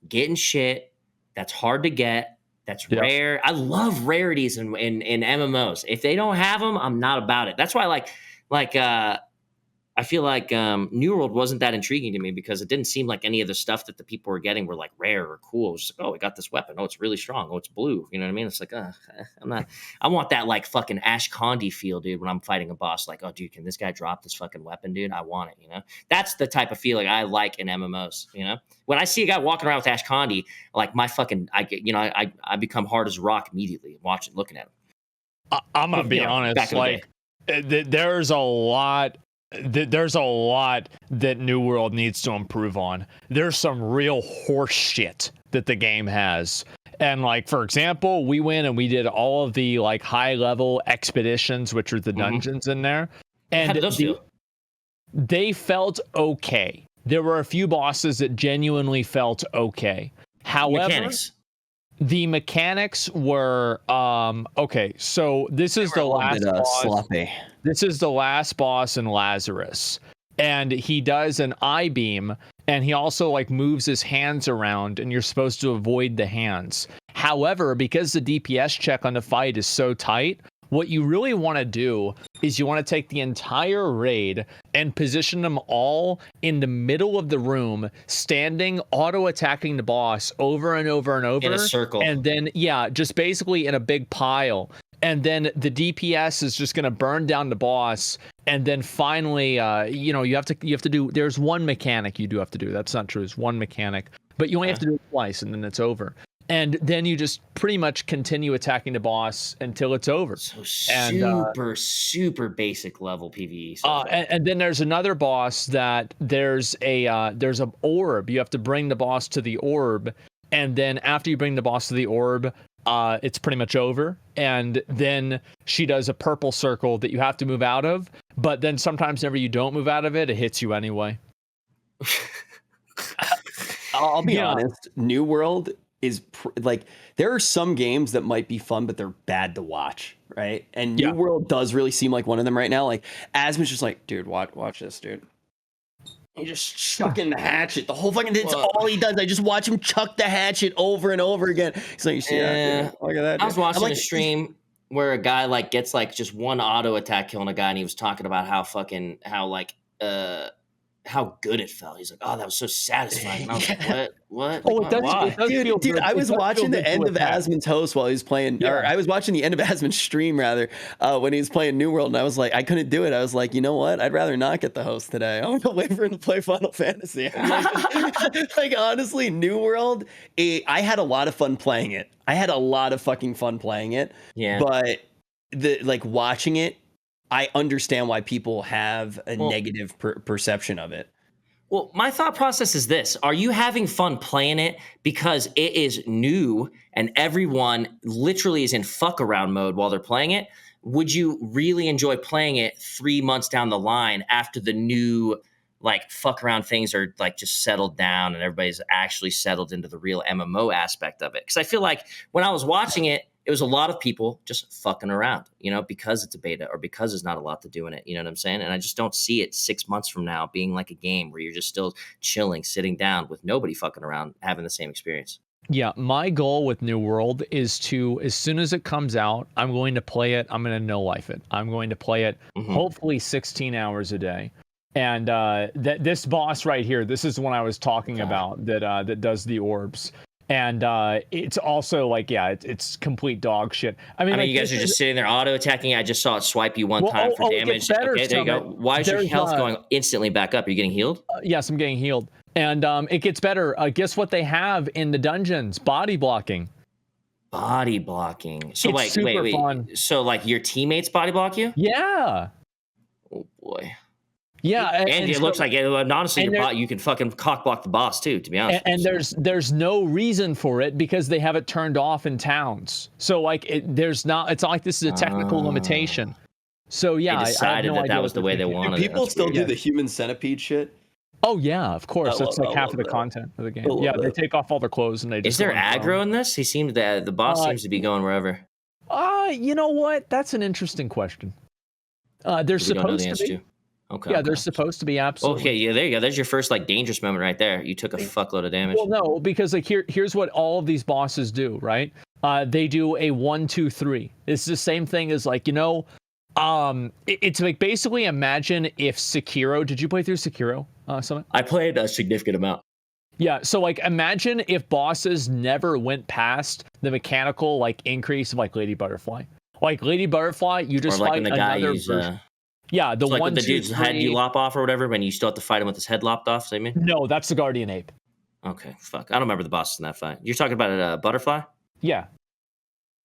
getting shit that's hard to get, that's rare. I love rarities in MMOs. If they don't have them, I'm not about it. That's why I feel like New World wasn't that intriguing to me because it didn't seem like any of the stuff that the people were getting were like rare or cool. It was just like, oh, we got this weapon. Oh, it's really strong. Oh, it's blue. You know what I mean? It's like, I want that like fucking Ash Condi feel, dude, when I'm fighting a boss. Like, oh, dude, can this guy drop this fucking weapon, dude? I want it, you know? That's the type of feeling I like in MMOs, you know? When I see a guy walking around with Ash Condi, like I become hard as a rock immediately looking at him. I'm going to be honest, like, there's a lot that New World needs to improve on. There's some real horse shit that the game has. And like, for example, we went and we did all of the like high level expeditions, which are the dungeons in there. And how did those feel? They felt okay. There were a few bosses that genuinely felt okay. However, the mechanics were okay. So this is the last boss. Sloppy. This is the last boss in Lazarus, and he does an I-beam, and he also like moves his hands around, and you're supposed to avoid the hands. However, because the DPS check on the fight is so tight, what you really want to do is you want to take the entire raid and position them all in the middle of the room, standing, auto-attacking the boss over and over and over. In a circle. And then, just basically in a big pile. And then the DPS is just going to burn down the boss. And then finally, you have to do, there's one mechanic you do have to do. That's not true. It's one mechanic. But you only have to do it twice, and then it's over. And then you just pretty much continue attacking the boss until it's over. So super basic level PvE. And then there's another boss that there's an orb. You have to bring the boss to the orb, and then after you bring the boss to the orb, it's pretty much over. And then she does a purple circle that you have to move out of. But then sometimes whenever you don't move out of it, it hits you anyway. I'll be honest. New World is like, there are some games that might be fun, but they're bad to watch, right? And New World does really seem like one of them right now. Like, Asmon's just like, dude, watch this, dude. He just chucking the hatchet. The whole fucking thing's all he does. I just watch him chuck the hatchet over and over again. He's like, you see that? Look at that. I was watching a stream where a guy like gets like just one auto attack killing a guy, and he was talking about how good it felt. He's like, oh, that was so satisfying. And I was like, what? Oh, it does feel dude, I was watching the end of Asmon's host while he was playing, or I was watching the end of Asmon's stream rather, when he was playing New World, and I was like, I couldn't do it. I was like, you know what? I'd rather not get the host today. I'm gonna wait for him to play Final Fantasy. Like honestly, New World, I had a lot of fun playing it. I had a lot of fucking fun playing it. Yeah. But like watching it, I understand why people have a negative perception of it. Well, my thought process is this. Are you having fun playing it because it is new and everyone literally is in fuck around mode while they're playing it? Would you really enjoy playing it 3 months down the line after the new like fuck around things are like just settled down and everybody's actually settled into the real MMO aspect of it? Because I feel like when I was watching it, it was a lot of people just fucking around, because it's a beta or because there's not a lot to do in it. You know what I'm saying? And I just don't see it 6 months from now being like a game where you're just still chilling, sitting down with nobody fucking around, having the same experience. Yeah, my goal with New World is to, as soon as it comes out, I'm going to play it. I'm going to no-life it. I'm going to play it hopefully 16 hours a day. And this boss right here, this is the one I was talking about that does the orbs. And it's also like, it's complete dog shit. I mean, you guys are just sitting there auto attacking. I just saw it swipe you one time for damage. Okay, there you go. Why is your health going instantly back up? Are you getting healed? Yes, I'm getting healed. And it gets better. Guess what they have in the dungeons? Body blocking. Body blocking. So it's super fun. So like your teammates body block you? Yeah. Oh boy. Yeah, and it looks like honestly, you can fucking cock block the boss too. To be honest, and there's no reason for it because they have it turned off in towns. So like, there's not. It's not like this is a technical limitation. So yeah, they decided that was the way they wanted. Do people still do the human centipede shit? Oh yeah, of course. That's like half of the content of the game. Yeah, they take off all their clothes and they. Is there aggro in this? He seems the boss seems to be going wherever. You know what? That's an interesting question. There's supposed to be. Okay. Yeah, they're supposed to be absolutely. Okay, yeah, there you go. There's your first like dangerous moment right there. You took a fuckload of damage. Well, no, because like here's what all of these bosses do, right? They do a 1, 2, 3. It's the same thing as like, it's like basically imagine if Sekiro. Did you play through Sekiro, Summit? I played a significant amount. Yeah, so like imagine if bosses never went past the mechanical like increase of like Lady Butterfly. Like Lady Butterfly, you just or like fight when the guy another version. Yeah, the so like one, the dude's head you lop off or whatever, when you still have to fight him with his head lopped off. Same. No, that's the Guardian Ape. Okay, fuck. I don't remember the bosses in that fight. You're talking about a butterfly? Yeah.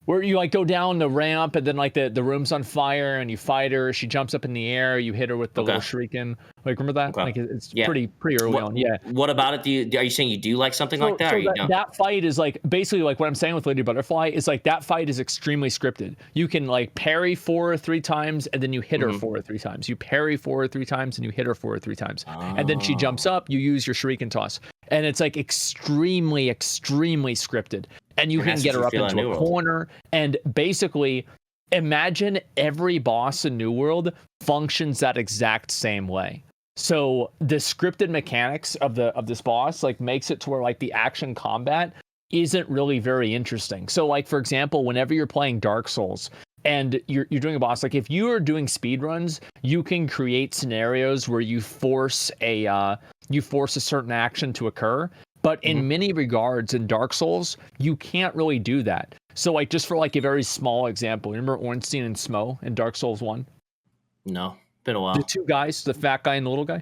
Where you like go down the ramp and then like the room's on fire and you fight her. She jumps up in the air. You hit her with the little shuriken. Like remember that? Okay. Like it's pretty early on. Yeah. What about it? Are you saying you do like something like that? So that fight is like basically like what I'm saying with Lady Butterfly is like that fight is extremely scripted. You can like parry 4 or 3 times and then you hit her 4 or 3 times. You parry 4 or 3 times and you hit her 4 or 3 times. And then she jumps up. You use your shuriken toss. And it's like extremely scripted. And you can get her up into a corner. And basically, imagine every boss in New World functions that exact same way. So the scripted mechanics of this boss like makes it to where like the action combat isn't really very interesting. So like for example, whenever you're playing Dark Souls and you're doing a boss, like if you are doing speed runs, you can create scenarios where you force a certain action to occur. But in many regards, in Dark Souls, you can't really do that. So, like, just for like a very small example, remember Ornstein and Smo in Dark Souls 1? No, been a while. The 2 guys, the fat guy and the little guy.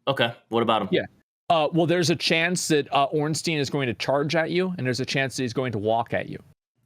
Okay, what about him? Yeah. Well, there's a chance that Ornstein is going to charge at you, and there's a chance that he's going to walk at you.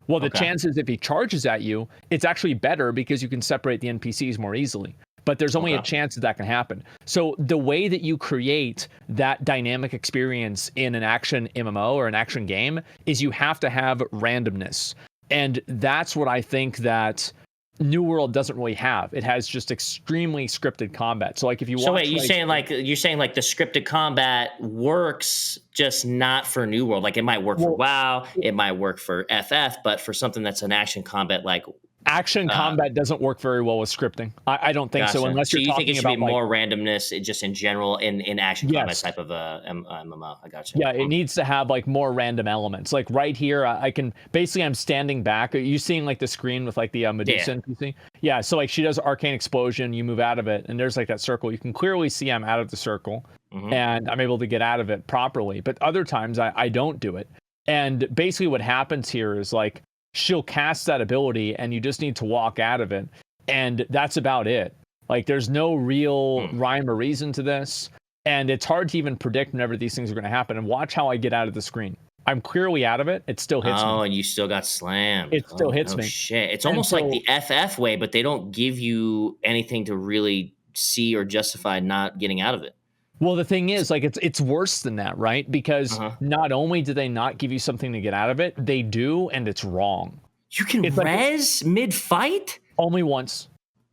Well, the chances if he charges at you, it's actually better because you can separate the NPCs more easily. But there's only a chance that can happen. So the way that you create that dynamic experience in an action MMO or an action game is you have to have randomness. And that's what I think that New World doesn't really have. It has just extremely scripted combat. So like if you watch, you're saying like the scripted combat works, just not for New World. Like it might work for WoW, it might work for FF, but for something that's an action combat like action combat doesn't work very well with scripting. I don't think so. Unless you're talking think it should about be more randomness, just in general in action combat type of MMO. I got you. Yeah, it needs to have like more random elements. Like right here, I'm standing back. Are you seeing like the screen with like the Medusa NPC? Yeah. So like she does arcane explosion, you move out of it, and there's like that circle. You can clearly see I'm out of the circle, and I'm able to get out of it properly. But other times I don't do it. And basically what happens here is like she'll cast that ability and you just need to walk out of it. And that's about it. Like there's no real rhyme or reason to this. And it's hard to even predict whenever these things are going to happen. And watch how I get out of the screen. I'm clearly out of it. It still hits me. Oh, and you still got slammed. It still hits no me. Shit. It's And almost so, like the FF way, but they don't give you anything to really see or justify not getting out of it. well, the thing is, like, it's worse than that, right? Because not only do they not give you something to get out of it, they do, and it's wrong. You can res mid-fight? Only once.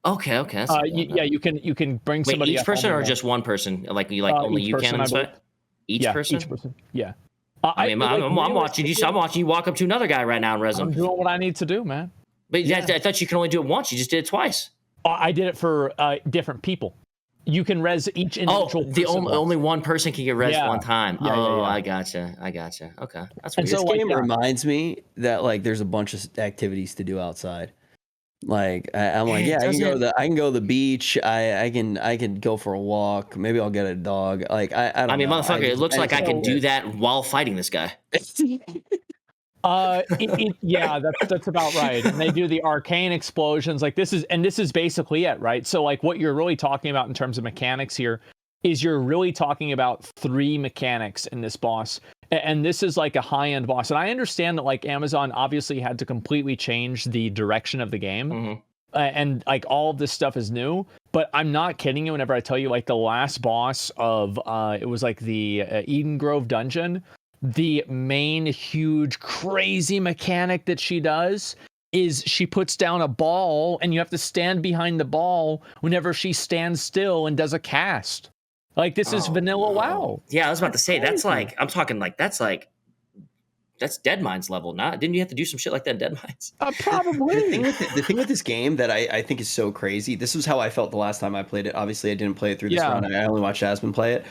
Okay, that's yeah, you can bring somebody. Wait, each up person or once. just one person? Like only you can in this fight? Each person? Each person. Yeah. I mean, I'm watching you. I'm watching you walk up to another guy right now and res him. I'm doing what I need to do, man. But I thought you can only do it once. You just did it twice. I did it for different people. You can res each individual. Only one person can get res one time. Yeah. I gotcha. Okay, that's weird. This game reminds me that like there's a bunch of activities to do outside. Like I'm like, I can go to the beach. I can go for a walk. Maybe I'll get a dog. Like I don't know. Motherfucker, it looks like I can do that while fighting this guy. Yeah, that's about right. And they do the arcane explosions. Like this is basically it, right? So like what you're really talking about in terms of mechanics here is you're really talking about 3 mechanics in this boss. And this is like a high-end boss. And I understand that like Amazon obviously had to completely change the direction of the game. And like all of this stuff is new, but I'm not kidding you whenever I tell you like the last boss of it was like the Eden Grove dungeon. The main huge crazy mechanic that she does is she puts down a ball and you have to stand behind the ball whenever she stands still and does a cast. Like this is vanilla WoW. Yeah, I was about to say that's like I'm talking like that's Dead Mines level. Didn't you have to do some shit like that in Dead Mines? Probably. The thing with this game that I think is so crazy. This was how I felt the last time I played it. Obviously, I didn't play it through this run. I only watched Aspen play it.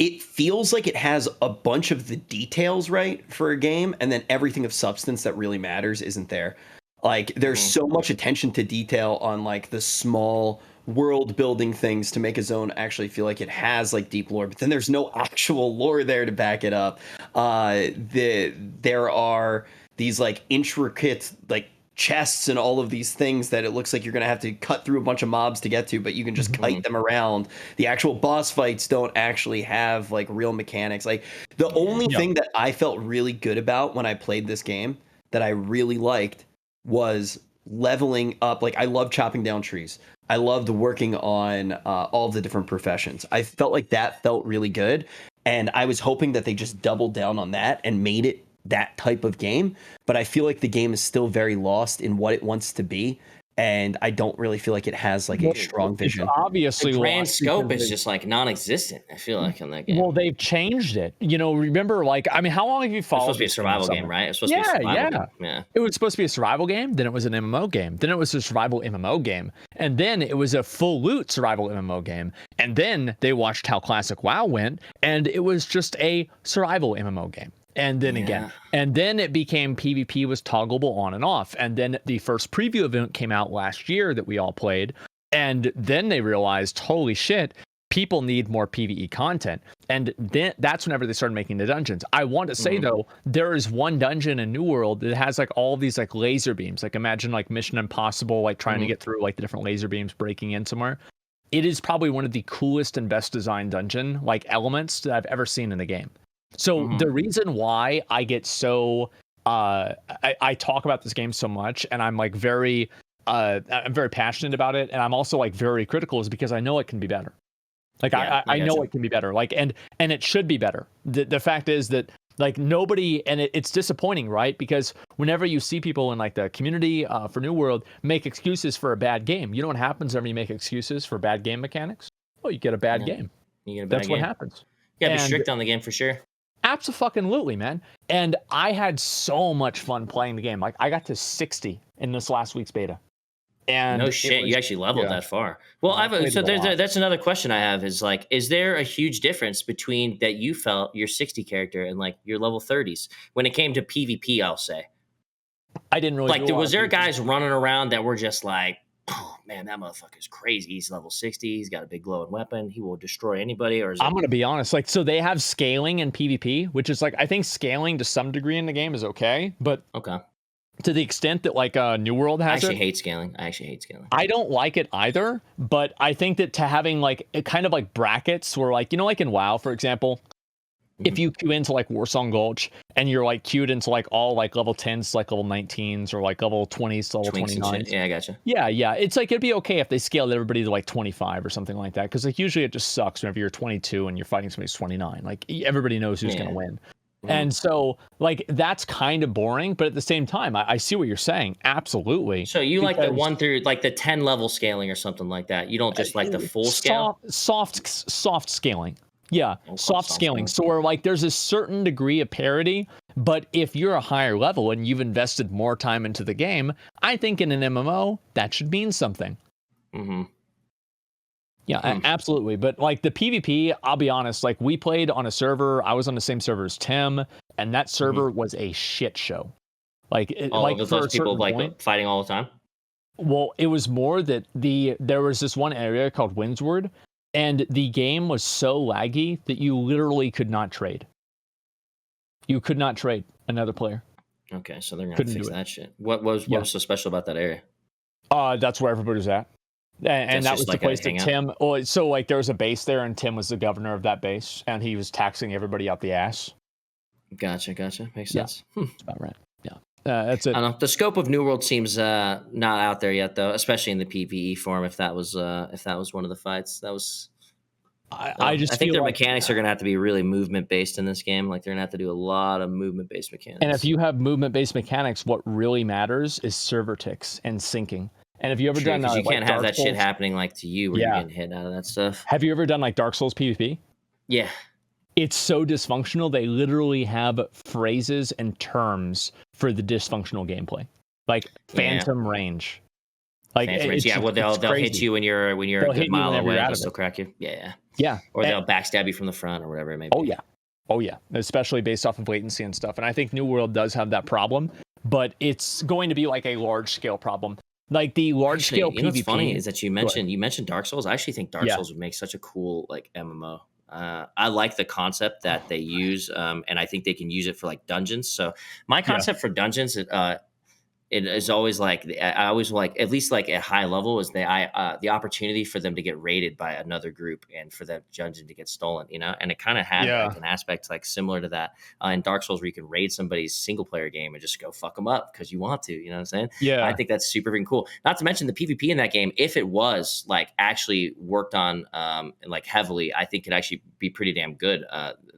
It feels like it has a bunch of the details right for a game, and then everything of substance that really matters isn't there. Like there's so much attention to detail on like the small world building things to make a zone actually feel like it has like deep lore, but then there's no actual lore there to back it up. There are these like intricate like chests and all of these things that it looks like you're going to have to cut through a bunch of mobs to get to, but you can just kite them around. The actual boss fights don't actually have like real mechanics. Like the only thing that I felt really good about when I played this game that I really liked was leveling up. Like I love chopping down trees. I loved working on all of the different professions. I felt like that felt really good. And I was hoping that they just doubled down on that and made it that type of game. But I feel like the game is still very lost in what it wants to be. And I don't really feel like it has like a strong vision. Obviously, the grand scope is just like non-existent. I feel like in that game. Well, they've changed it. You know, remember, like, I mean, how long have you followed? It's supposed to be a survival game, right? It's supposed to be a survival game. Yeah. It was supposed to be a survival game. Then it was an MMO game. Then it was a survival MMO game. And then it was a full loot survival MMO game. And then they watched how classic WoW went, and it was just a survival MMO game. And then again, and then it became PvP was toggleable on and off. And then the first preview event came out last year that we all played. And then they realized, holy shit, people need more PvE content. And then that's whenever they started making the dungeons. I want to say though, there is one dungeon in New World that has like all these like laser beams. Like imagine like Mission Impossible, like trying to get through like the different laser beams breaking in somewhere. It is probably one of the coolest and best designed dungeon like elements that I've ever seen in the game. So the reason why I get so I talk about this game so much and I'm like I'm very passionate about it, and I'm also like very critical is because I know it can be better. Like I know it can be better. Like and it should be better. The fact is that like nobody, and it's disappointing, right? Because whenever you see people in like the community for New World make excuses for a bad game, you know what happens whenever you make excuses for bad game mechanics? Well, you get a bad game. You get a bad That's game. What happens. You gotta be strict on the game for sure. Absolutely, man. And I had so much fun playing the game. Like I got to 60 in this last week's beta. And no shit, you actually leveled that far. Well, that's another question I have is like, is there a huge difference between that you felt your 60 character and like your level 30s when it came to PvP? I'll say, I didn't really like. Was there guys running around that were just like, oh man, that motherfucker's crazy. He's level 60. He's got a big glowing weapon. He will destroy anybody. Or I'm going to be honest. Like, so they have scaling in PvP, which is like, I think scaling to some degree in the game is okay. But to the extent that like New World has I actually hate scaling. I don't like it either. But I think that to having like kind of like brackets where like, you know, like in WoW, for example, if you queue into like Warsong Gulch and you're like queued into like all like level 10s, like level 19s, or like level 20s to level 29s. Yeah, I gotcha. Yeah. It's like it'd be okay if they scaled everybody to like 25 or something like that. Because like usually it just sucks whenever you're 22 and you're fighting somebody who's 29. Like everybody knows who's gonna win. And so like that's kind of boring, but at the same time, I see what you're saying. Absolutely. So you like the 1 through like the 10 level scaling or something like that. You don't just like the full scale? Soft scaling. Yeah, soft scaling. So where like there's a certain degree of parity, but if you're a higher level and you've invested more time into the game, I think in an MMO that should mean something. Yeah, absolutely. But like the PvP, I'll be honest, like we played on a server, I was on the same server as Tim, and that server was a shit show. Like like those people like fighting all the time? Well, it was more that there was this one area called Windsward, and the game was so laggy that you literally could not trade. You could not trade another player. Okay, so they're gonna fix that shit. What was so special about that area? That's where everybody was at. And that was the place that Tim. Oh, so like there was a base there, and Tim was the governor of that base, and he was taxing everybody out the ass. Gotcha. Makes sense. That's about right. Yeah, that's it. I don't know. The scope of New World seems not out there yet, though, especially in the PvE form. If that was one of the fights, that was. I think their mechanics are going to have to be really movement based in this game. Like they're going to have to do a lot of movement based mechanics. And if you have movement based mechanics, what really matters is server ticks and syncing. And have you ever done? You can't have that shit happening like to you, where you're getting hit out of that stuff. Have you ever done like Dark Souls PvP? Yeah. It's so dysfunctional. They literally have phrases and terms for the dysfunctional gameplay, like phantom range. Like well, they'll hit you when you're a good mile away. They'll still crack you. Yeah. Or they'll backstab you from the front or whatever it may be. Oh yeah. Especially based off of latency and stuff. And I think New World does have that problem, but it's going to be like a large scale problem. Like the large scale PvP. What's funny is that you mentioned Dark Souls. I actually think Dark Souls would make such a cool like MMO. I like the concept that they use, and I think they can use it for like dungeons. So my concept for dungeons, it is always like I always like, at least like at high level, is the opportunity for them to get raided by another group and for that dungeon to get stolen, and it kind of had like an aspect like similar to that in Dark Souls, where you can raid somebody's single player game and just go fuck them up because you want to, you know what I'm saying? Yeah, I think that's super freaking cool. Not to mention the PvP in that game, if it was like actually worked on like heavily, I think it'd actually be pretty damn good.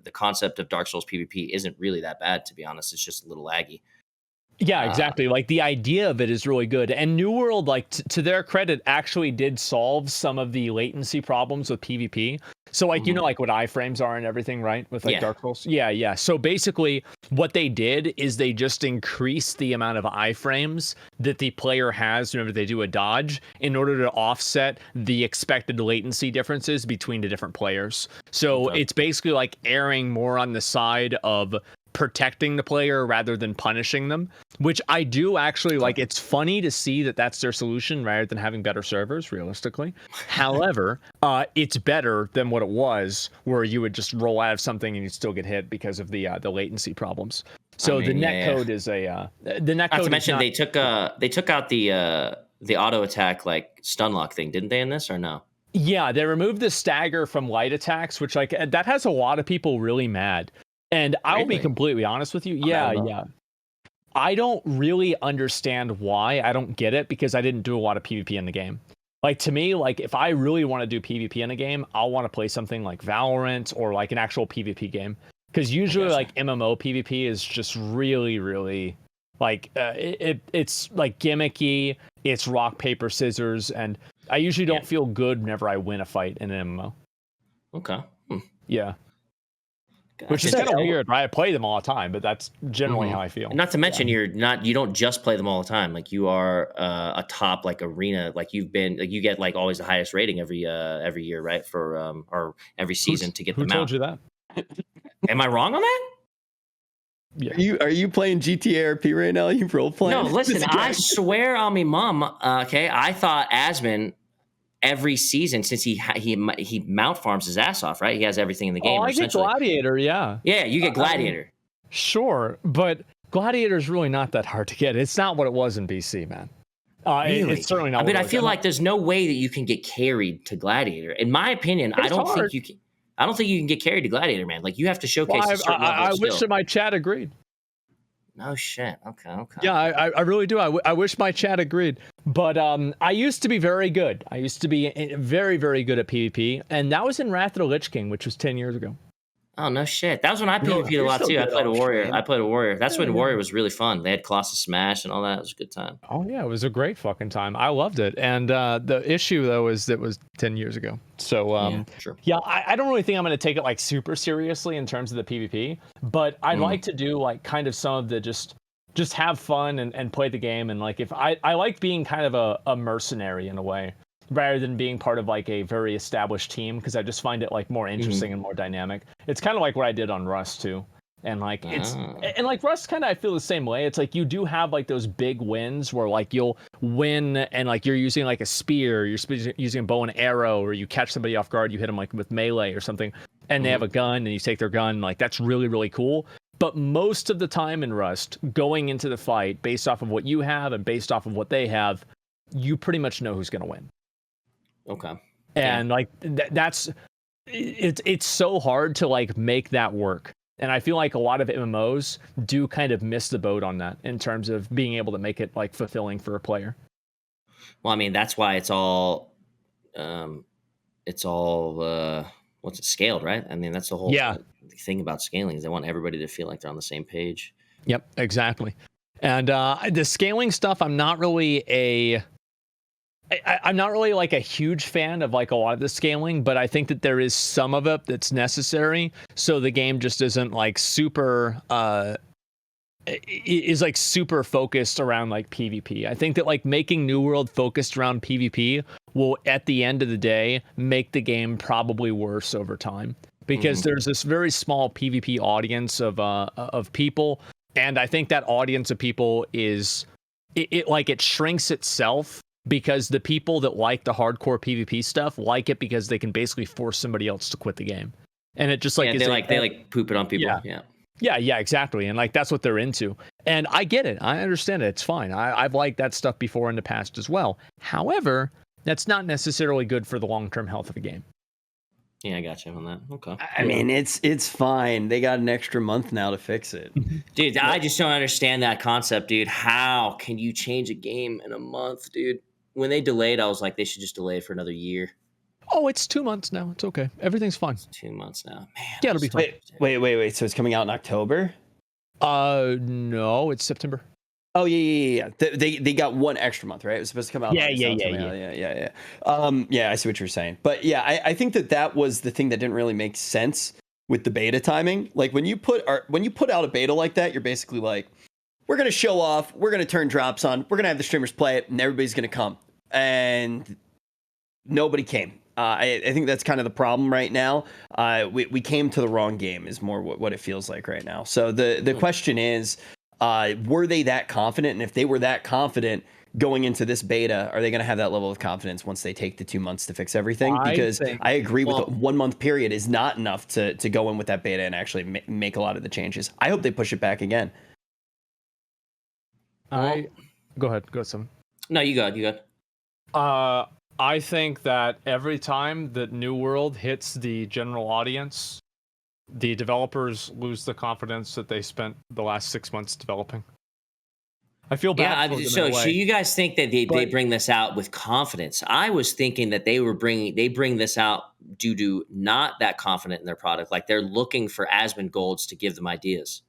The concept of Dark Souls PvP isn't really that bad, to be honest. It's just a little laggy. Yeah, exactly. Like the idea of it is really good. And New World, like to their credit, actually did solve some of the latency problems with PvP. So like, like what iframes are and everything, right? With like Dark Souls. Yeah. So basically what they did is they just increased the amount of iframes that the player has whenever they do a dodge in order to offset the expected latency differences between the different players. So it's basically like erring more on the side of protecting the player rather than punishing them, which I do actually like. It's funny to see that that's their solution rather than having better servers, realistically. However, it's better than what it was, where you would just roll out of something and you'd still get hit because of the latency problems. So the netcode is the netcode. Not to mention they took out the auto attack like stun lock thing, didn't they, in this, or no? Yeah, they removed the stagger from light attacks, which like that has a lot of people really mad. And I'll be completely honest with you. Yeah. I don't really understand why. I don't get it because I didn't do a lot of PvP in the game. Like to me, like if I really want to do PvP in a game, I'll want to play something like Valorant or like an actual PvP game. Because usually like MMO PvP is just really, really like it's like gimmicky. It's rock, paper, scissors. And I usually don't feel good whenever I win a fight in an MMO. Okay. Yeah. Which is kind of weird, right? I play them all the time, but that's generally how I feel. And not to mention, you don't just play them all the time. Like you are a top like arena, like you've been, like you get like always the highest rating every year, right? For or every season to get them out. Who told you that? Am I wrong on that? Yeah. Are you playing GTA RP right now? Are you role playing? No, listen, I swear on me mom. Okay, I thought Asmon every season, since he mount farms his ass off, right? He has everything in the game. Oh, I get Gladiator, yeah. Yeah, you get Gladiator. Sure, but Gladiator is really not that hard to get. It's not what it was in BC, man. Really? It's certainly not. I mean, I feel like there's no way that you can get carried to Gladiator. In my opinion, I don't think you can. I don't think you can get carried to Gladiator, man. Like, you have to showcase a certain level of skill. I wish that my chat agreed. No shit. Okay. Yeah, I really do. I wish my chat agreed. But I used to be very good. I used to be very, very good at PvP. And that was in Wrath of the Lich King, which was 10 years ago. Oh, no shit. That was when I PvP'd a lot, too. I played a warrior. That's when warrior was really fun. They had Colossus Smash and all that. It was a good time. Oh, yeah. It was a great fucking time. I loved it. And the issue, though, is that it was 10 years ago. So, I don't really think I'm going to take it, like, super seriously in terms of the PvP. But I'd like to do, like, kind of some of the just have fun and play the game. And, like, if I like being kind of a mercenary in a way, rather than being part of like a very established team, because I just find it like more interesting and more dynamic. It's kind of like what I did on Rust too. And like and like Rust kind of, I feel the same way. It's like you do have like those big wins where like you'll win and like you're using like a spear, you're using a bow and arrow, or you catch somebody off guard, you hit them like with melee or something, and they have a gun and you take their gun. Like that's really, really cool. But most of the time in Rust, going into the fight based off of what you have and based off of what they have, you pretty much know who's going to win. Okay. And like it's so hard to like make that work. And I feel like a lot of MMOs do kind of miss the boat on that in terms of being able to make it like fulfilling for a player. Well, I mean, that's why it's all what's it, scaled, right? I mean, that's the whole thing about scaling is they want everybody to feel like they're on the same page. Yep, exactly. And the scaling stuff, I'm not really like a huge fan of like a lot of the scaling, but I think that there is some of it that's necessary. So the game just isn't like super is like super focused around like PvP. I think that like making New World focused around PvP will at the end of the day make the game probably worse over time, because there's this very small PvP audience of people. And I think that audience of people is it shrinks itself, because the people that like the hardcore PvP stuff like it because they can basically force somebody else to quit the game. And it just like, they like poop it on people. Yeah, exactly. And like, that's what they're into. And I get it. I understand it. It's fine. I've liked that stuff before in the past as well. However, that's not necessarily good for the long-term health of a game. Yeah, I got you on that. Okay. I mean, it's fine. They got an extra month now to fix it. Dude, I just don't understand that concept, dude. How can you change a game in a month, dude? When they delayed, I was like, they should just delay it for another year. Oh, it's 2 months now. It's okay. Everything's fine. It's 2 months now. Man. Yeah, it'll be fine. Wait. So it's coming out in October? No, it's September. Oh, yeah. They got one extra month, right? It was supposed to come out. Yeah. Yeah, I see what you're saying. But yeah, I think that was the thing that didn't really make sense with the beta timing. Like when you put out a beta like that, you're basically like, we're going to show off, we're going to turn drops on, we're going to have the streamers play it, and everybody's going to come. And nobody came. I think that's kind of the problem right now. We came to the wrong game is more what it feels like right now. So the question is, were they that confident? And if they were that confident going into this beta, are they going to have that level of confidence once they take the 2 months to fix everything? Because I agree with the 1 month period is not enough to go in with that beta and actually make a lot of the changes. I hope they push it back again. Go ahead, Sam. No, you go. I think that every time that New World hits the general audience, the developers lose the confidence that they spent the last 6 months developing. I feel bad. Yeah, so you guys think that they bring this out with confidence? I was thinking that they bring this out due to not that confident in their product. Like they're looking for Asmund Golds to give them ideas.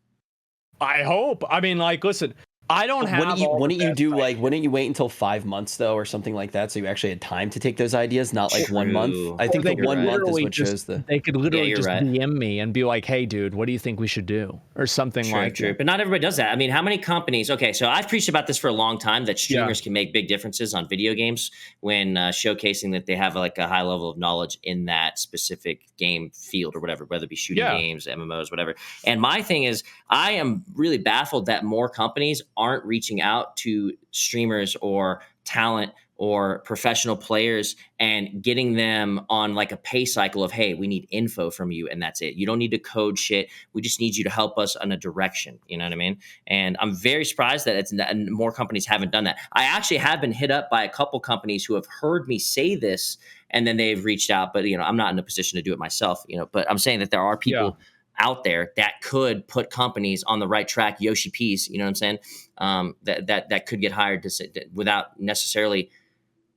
I hope. I mean, like, listen, I don't have. Wouldn't you wait until 5 months though, or something like that, so you actually had time to take those ideas, not like 1 month? I think the 1 month is what shows the. They could literally just DM me and be like, "Hey, dude, what do you think we should do?" or something like that. But not everybody does that. I mean, how many companies? Okay, so I've preached about this for a long time that streamers can make big differences on video games when showcasing that they have like a high level of knowledge in that specific game field or whatever, whether it be shooting games, MMOs, whatever. And my thing is, I am really baffled that more companies aren't reaching out to streamers or talent or professional players and getting them on like a pay cycle of, hey, we need info from you and that's it. You don't need to code shit. We just need you to help us on a direction. You know what I mean? And I'm very surprised that more companies haven't done that. I actually have been hit up by a couple companies who have heard me say this and then they've reached out, but I'm not in a position to do it myself, but I'm saying that there are people out there that could put companies on the right track, Yoshi P's, you know what I'm saying? That could get hired without necessarily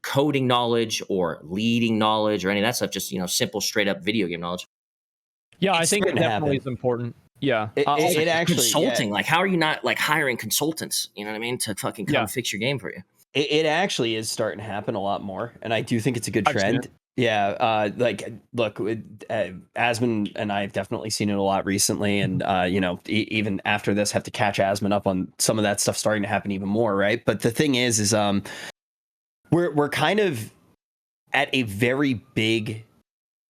coding knowledge or leading knowledge or any of that stuff, just, simple, straight up video game knowledge. Yeah, I think it definitely is important. Yeah. It actually, consulting, like how are you not like hiring consultants, you know what I mean, to fucking come fix your game for you? It actually is starting to happen a lot more. And I do think it's a good trend. Yeah, look, Asmon and I have definitely seen it a lot recently, and even after this, have to catch Asmon up on some of that stuff starting to happen even more, right? But the thing is we're kind of at a very big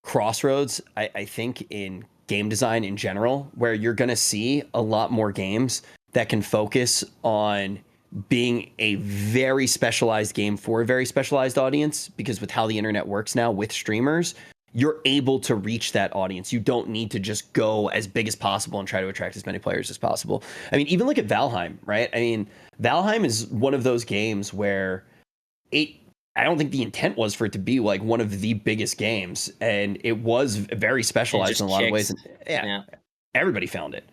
crossroads, I think, in game design in general, where you're going to see a lot more games that can focus on being a very specialized game for a very specialized audience, because with how the internet works now with streamers, you're able to reach that audience. You don't need to just go as big as possible and try to attract as many players as possible. I mean, even look at Valheim, right? I mean, Valheim is one of those games where I don't think the intent was for it to be like one of the biggest games, and it was very specialized in a lot of ways. And everybody found it.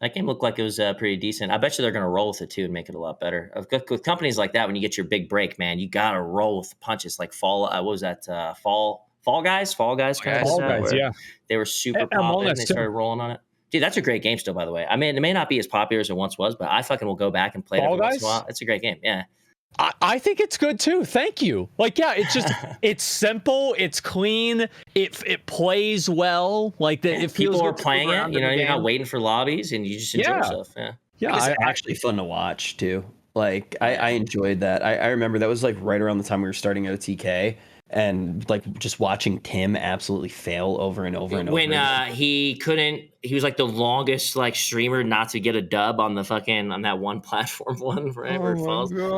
That game looked like it was pretty decent. I bet you they're going to roll with it too and make it a lot better. With companies like that, when you get your big break, man, you got to roll with the punches. Like Fall Guys? Fall Guys, yeah. They were super popular and they started rolling on it. Dude, that's a great game still, by the way. I mean, it may not be as popular as it once was, but I fucking will go back and play it every once in a while. It's a great game, yeah. I think it's good too. Thank you. Like, yeah, it's just it's simple, it's clean, it plays well. Like if people are playing it, you're not waiting for lobbies and you just enjoy yourself. Yeah, it's actually fun to watch too. Like I enjoyed that. I remember that was like right around the time we were starting OTK. And like just watching Tim absolutely fail over and over and over. When he was like the longest like streamer not to get a dub on that one platform forever.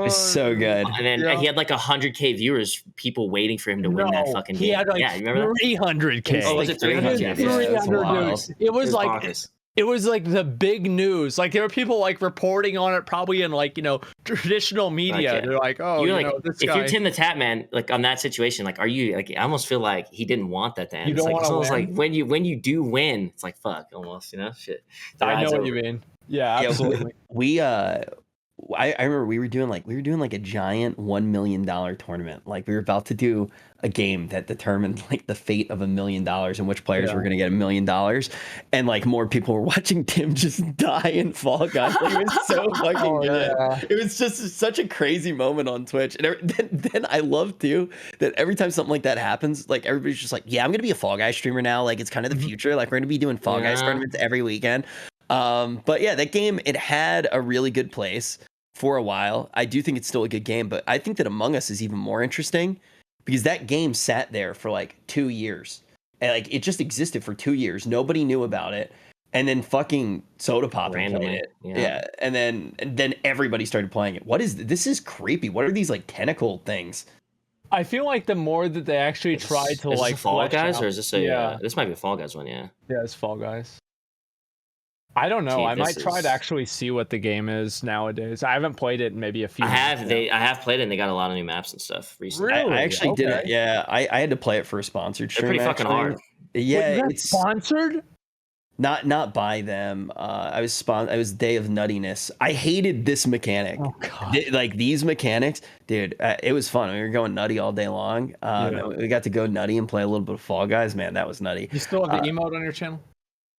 It's so good. And then he had like 100K viewers, people waiting for him to win that fucking game. He had like you remember 300K. Oh, was it 300? Yeah, 300 dudes. It was like it was like the big news. Like there were people like reporting on it, probably in like traditional media. They're like, oh, this if guy. you're Tim the Tap Man, like on that situation, like, are you like? I almost feel like he didn't want that to end. You don't want to win. Like when you do win, it's like fuck, almost, shit. I know what you mean. Yeah, absolutely. I remember we were doing like a giant $1 million tournament. Like we were about to do a game that determined like the fate of $1 million and which players were going to get $1 million. And like more people were watching Tim just die in Fall Guys. Like, it was so fucking good. Yeah. It was just such a crazy moment on Twitch. And then I love too that every time something like that happens, like everybody's just like, yeah, I'm going to be a Fall Guys streamer now. Like it's kind of the future. Like we're going to be doing Fall Guys tournaments every weekend. But yeah, that game, it had a really good place for a while. I do think it's still a good game, but I think that Among Us is even more interesting because that game sat there for like 2 years. And like it just existed for 2 years. Nobody knew about it. And then fucking Soda Pop played it. Yeah. And then everybody started playing it. This is creepy. What are these like tentacle things? I feel like the more that they actually tried to like Fall Guys, or is this this might be a Fall Guys one, yeah. Yeah, it's Fall Guys. I don't know. I might try to actually see what the game is nowadays. I haven't played it in maybe a few months. I have played it and they got a lot of new maps and stuff recently. Really? I actually didn't. Yeah, I had to play it for a sponsored stream. They're pretty fucking hard. Yeah, it's sponsored? Not by them. I was Day of Nuttiness. I hated this mechanic. Oh god. Like these mechanics, dude. It was fun. We were going nutty all day long. We got to go nutty and play a little bit of Fall Guys. Man, that was nutty. You still have the emote on your channel?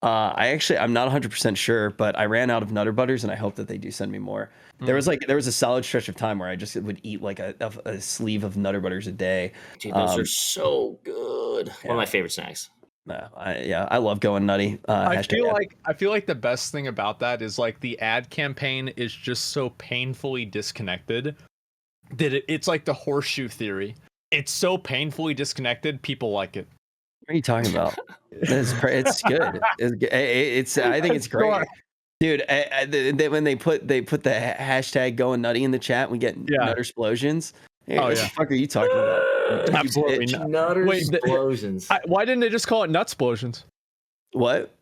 I'm not 100% sure, but I ran out of Nutter Butters, and I hope that they do send me more. There was a solid stretch of time where I just would eat like a sleeve of Nutter Butters a day. Dude, those are so good. One of my favorite snacks. No, I love going nutty. I feel like the best thing about that is like the ad campaign is just so painfully disconnected that it's like the horseshoe theory. It's so painfully disconnected, people like it. What are you talking about? It's good. I think it's great. Dude, when they put the hashtag going nutty in the chat, we get nut explosions. Hey, what the fuck are you talking about? Absolutely Nutter explosions. Why didn't they just call it nut explosions? What?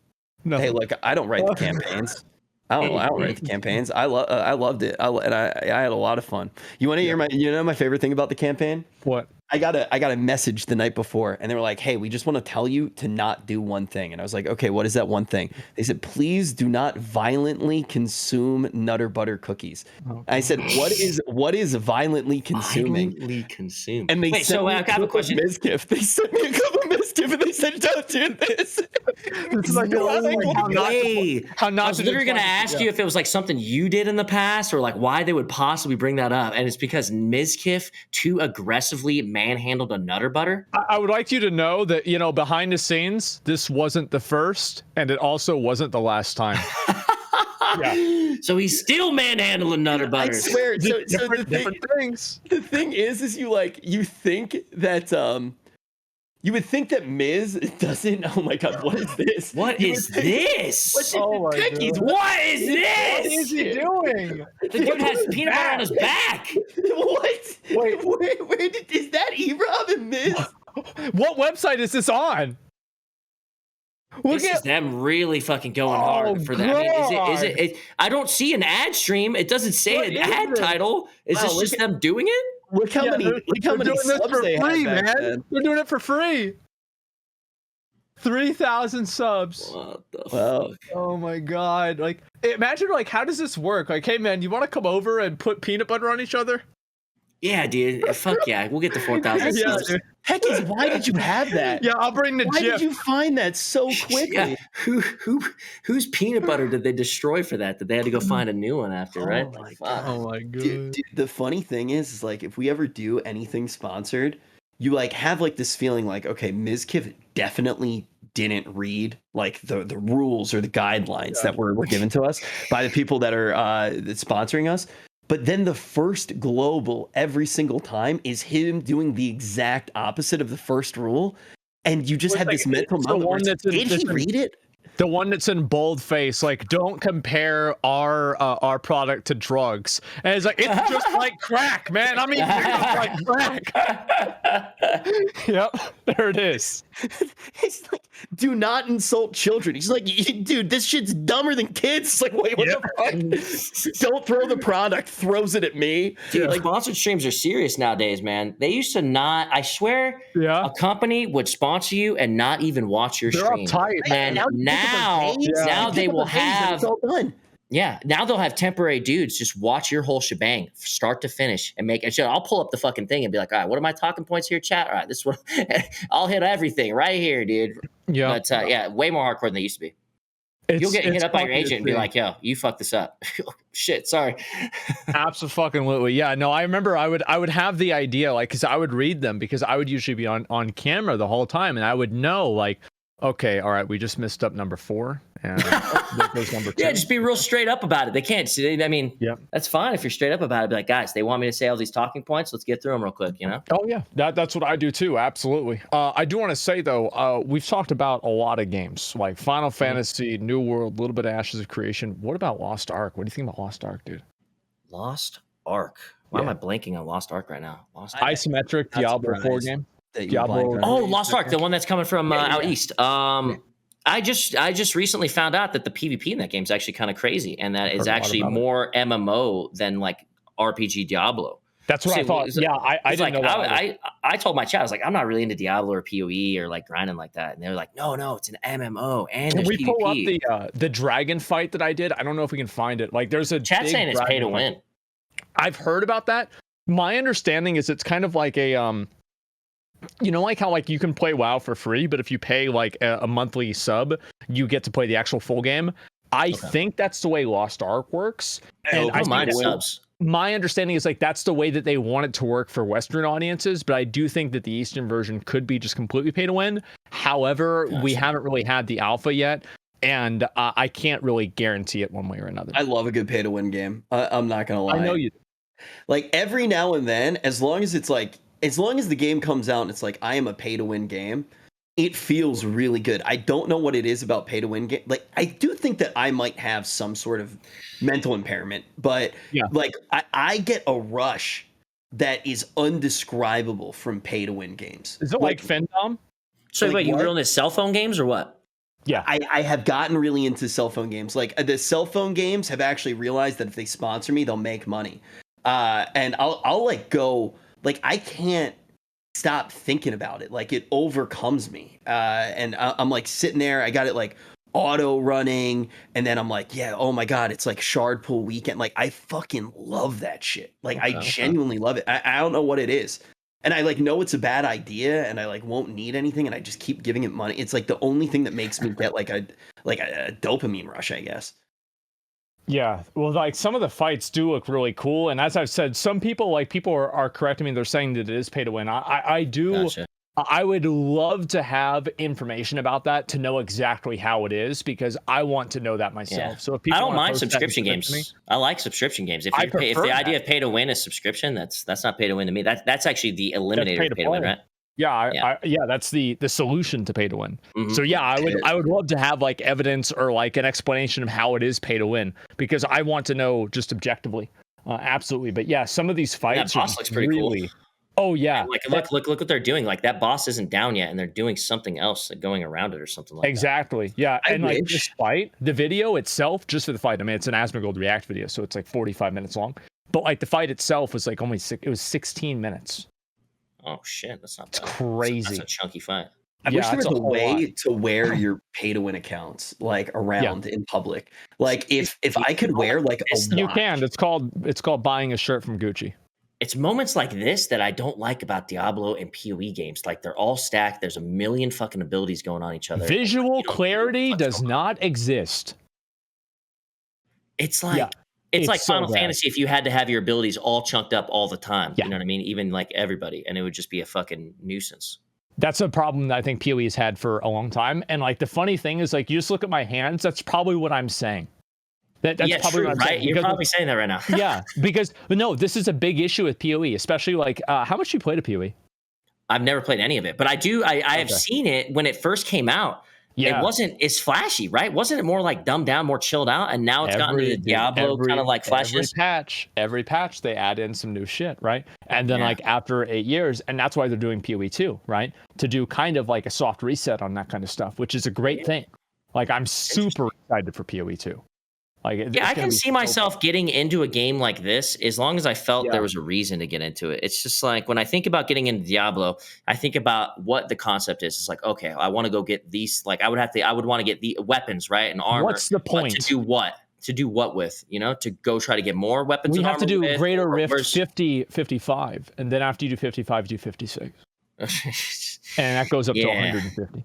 Nothing. Hey, look, I don't write the campaigns. I don't write the campaigns. I loved it. I had a lot of fun. You want to hear my favorite thing about the campaign? What? I got a message the night before, and they were like, "Hey, we just want to tell you to not do one thing." And I was like, "Okay, what is that one thing?" They said, "Please do not violently consume Nutter Butter cookies." I said, "What is violently consuming?" Violently consume. And they so I have a question. Mizkif. They sent me a couple of Mizkif, and they said, "Don't do this." It's like, I was literally going to ask you if it was like something you did in the past, or like why they would possibly bring that up. And it's because Mizkif too aggressively manhandled a Nutter Butter. I would like you to know that, behind the scenes, this wasn't the first, and it also wasn't the last time. So he's still manhandling Nutter Butters. I swear. So different things. The thing is you think that you would think that Miz doesn't. Oh my God, what is this? What is this? Oh my God. What is this? What is he doing? The dude has peanut butter on his back. What? Wait, is that E-Rob and Miz? What website is this on? This is them really fucking going hard for that. I mean, is it? I don't see an ad stream. It doesn't say an ad title. Is this just them doing it? Look how many subs they have, man. They're doing it for free. 3,000 subs. What the fuck? Oh my God. Like, imagine, like, how does this work? Like, hey man, you want to come over and put peanut butter on each other? Yeah, dude. Fuck yeah. We'll get the 4,000 subs. Heckies, why did you have that? Yeah, I'll bring the Why did you find that so quickly? Yeah. Whose peanut butter did they destroy for that they had to go find a new one after, right? Oh my God. Dude, the funny thing is like if we ever do anything sponsored, you like have like this feeling like, okay, Mizkif definitely didn't read like the rules or the guidelines that were given to us by the people that are sponsoring us. But then the first global every single time is him doing the exact opposite of the first rule. And you just have this mental moment. Did he read it? The one that's in bold face, like, don't compare our product to drugs. And it's like, it's just like crack, man. I mean, it's like crack. Yep, there it is. He's like, do not insult children. He's like, dude, this shit's dumber than kids. It's like, wait, what the fuck? Don't throw the product. Throws it at me. Dude, like, sponsored streams are serious nowadays, man. They used to not. I swear, a company would sponsor you and not even watch your stream. Uptight, and now they will have. Yeah, now they'll have temporary dudes just watch your whole shebang, start to finish, and make it. I'll pull up the fucking thing and be like, all right, what are my talking points here, chat? All right, this one, I'll hit everything right here, dude. Yeah, but way more hardcore than they used to be. You'll get hit up by your agent and be like, yo, you fucked this up. Shit, sorry. Absolutely. Yeah, no, I remember I would have the idea, like, because I would read them because I would usually be on camera the whole time, and I would know, like, okay, all right, we just missed up number 4. And there's number 2. Yeah, just be real straight up about it. They can't see. I mean, that's fine if you're straight up about it. Be like, guys, they want me to say all these talking points. Let's get through them real quick, you know? Oh, yeah. That's what I do, too. Absolutely. I do want to say, though, we've talked about a lot of games, like Final Fantasy, New World, a little bit of Ashes of Creation. What about Lost Ark? What do you think about Lost Ark, dude? Lost Ark? Why am I blanking on Lost Ark right now? Isometric Diablo 4 game. Diablo. Oh, Lost Ark, the one that's coming from out east. I just recently found out that the PvP in that game is actually kind of crazy, and that is actually more MMO than like RPG Diablo. That's what I thought. I didn't know that. I told my chat, I was like, I'm not really into Diablo or PoE or like grinding like that, and they were like, no, it's an MMO and can we PvP. Pull up the dragon fight that I did? I don't know if we can find it. Like, there's a chat saying it's pay to win. I've heard about that. My understanding is it's kind of like a you know, like how like you can play WoW for free, but if you pay like a monthly sub, you get to play the actual full game. I think that's the way Lost Ark works. And my understanding is like that's the way that they want it to work for Western audiences, but I do think that the Eastern version could be just completely pay to win. However, we haven't really had the alpha yet, and I can't really guarantee it one way or another. I love a good pay to win game. I'm not gonna lie. I know you do. Like every now and then, as long as the game comes out and it's like I am a pay to win game, it feels really good. I don't know what it is about pay to win game. Like, I do think that I might have some sort of mental impairment, but like I get a rush that is undescribable from pay to win games. Is it like Fendom? So wait, you were on the cell phone games or what? Yeah, I have gotten really into cell phone games. Like the cell phone games have actually realized that if they sponsor me, they'll make money. And I'll like go, like I can't stop thinking about it. Like it overcomes me. And I'm like sitting there, I got it like auto running, and then I'm like, yeah, oh my God, it's like Shard Pool weekend. Like I fucking love that shit. Like I genuinely love it. I don't know what it is. And I like know it's a bad idea and I like won't need anything and I just keep giving it money. It's like the only thing that makes me get like a dopamine rush, I guess. Yeah, well, like some of the fights do look really cool, and as I've said, some people are correcting me. They're saying that it is pay to win. I do. Gotcha. I would love to have information about that to know exactly how it is because I want to know that myself. Yeah. So if people I don't mind subscription games. I like subscription games. If the idea of pay to win is subscription, that's not pay to win to me. That's actually the eliminator of pay to win, right? Yeah, that's the solution to pay to win. Mm-hmm. So yeah, I would love to have like evidence or like an explanation of how it is pay to win because I want to know just objectively. Absolutely, but yeah, some of these fights that boss looks pretty cool. Oh yeah, like look what they're doing. Like that boss isn't down yet, and they're doing something else, like going around it or something like exactly. that. Yeah, and like this fight, the video itself, just for the fight. I mean, it's an Asmongold React video, so it's like 45 minutes long. But like the fight itself was like it was 16 minutes. Oh shit, that's not bad. It's crazy. That's a chunky fight. I wish there was a way to wear your pay to win accounts like around in public. Like if I could wear like a watch. You can. It's called buying a shirt from Gucci. It's moments like this that I don't like about Diablo and PoE games. Like they're all stacked. There's a million fucking abilities going on each other. Visual clarity does not exist. It's like it's like Final Fantasy if you had to have your abilities all chunked up all the time. Yeah. You know what I mean? Even like everybody, and it would just be a fucking nuisance. That's a problem that I think PoE has had for a long time. And like the funny thing is, like you just look at my hands. That's probably what I'm saying. That's probably true, what I'm saying. You're probably saying that right now. Yeah, because no, this is a big issue with PoE, especially like how much you played a PoE? I've never played any of it, but I have seen it when it first came out. Yeah. It wasn't as flashy, right? Wasn't it more like dumbed down, more chilled out? And now it's gotten to Diablo kind of like flashiness. Every patch, they add in some new shit, right? And then like after 8 years, and that's why they're doing PoE 2, right? To do kind of like a soft reset on that kind of stuff, which is a great thing. Like I'm super excited for PoE 2. Like, I can see myself getting into a game like this as long as I felt there was a reason to get into it. It's just like when I think about getting into Diablo, I think about what the concept is. It's like, okay, I want to go get these. Like I would want to get the weapons, right, and armor. What's the point? To do what? To do what with? You know, to go try to get more weapons. We have to do Greater Rift 50, 55, and then after you do 55, do 56, and that goes up to 150.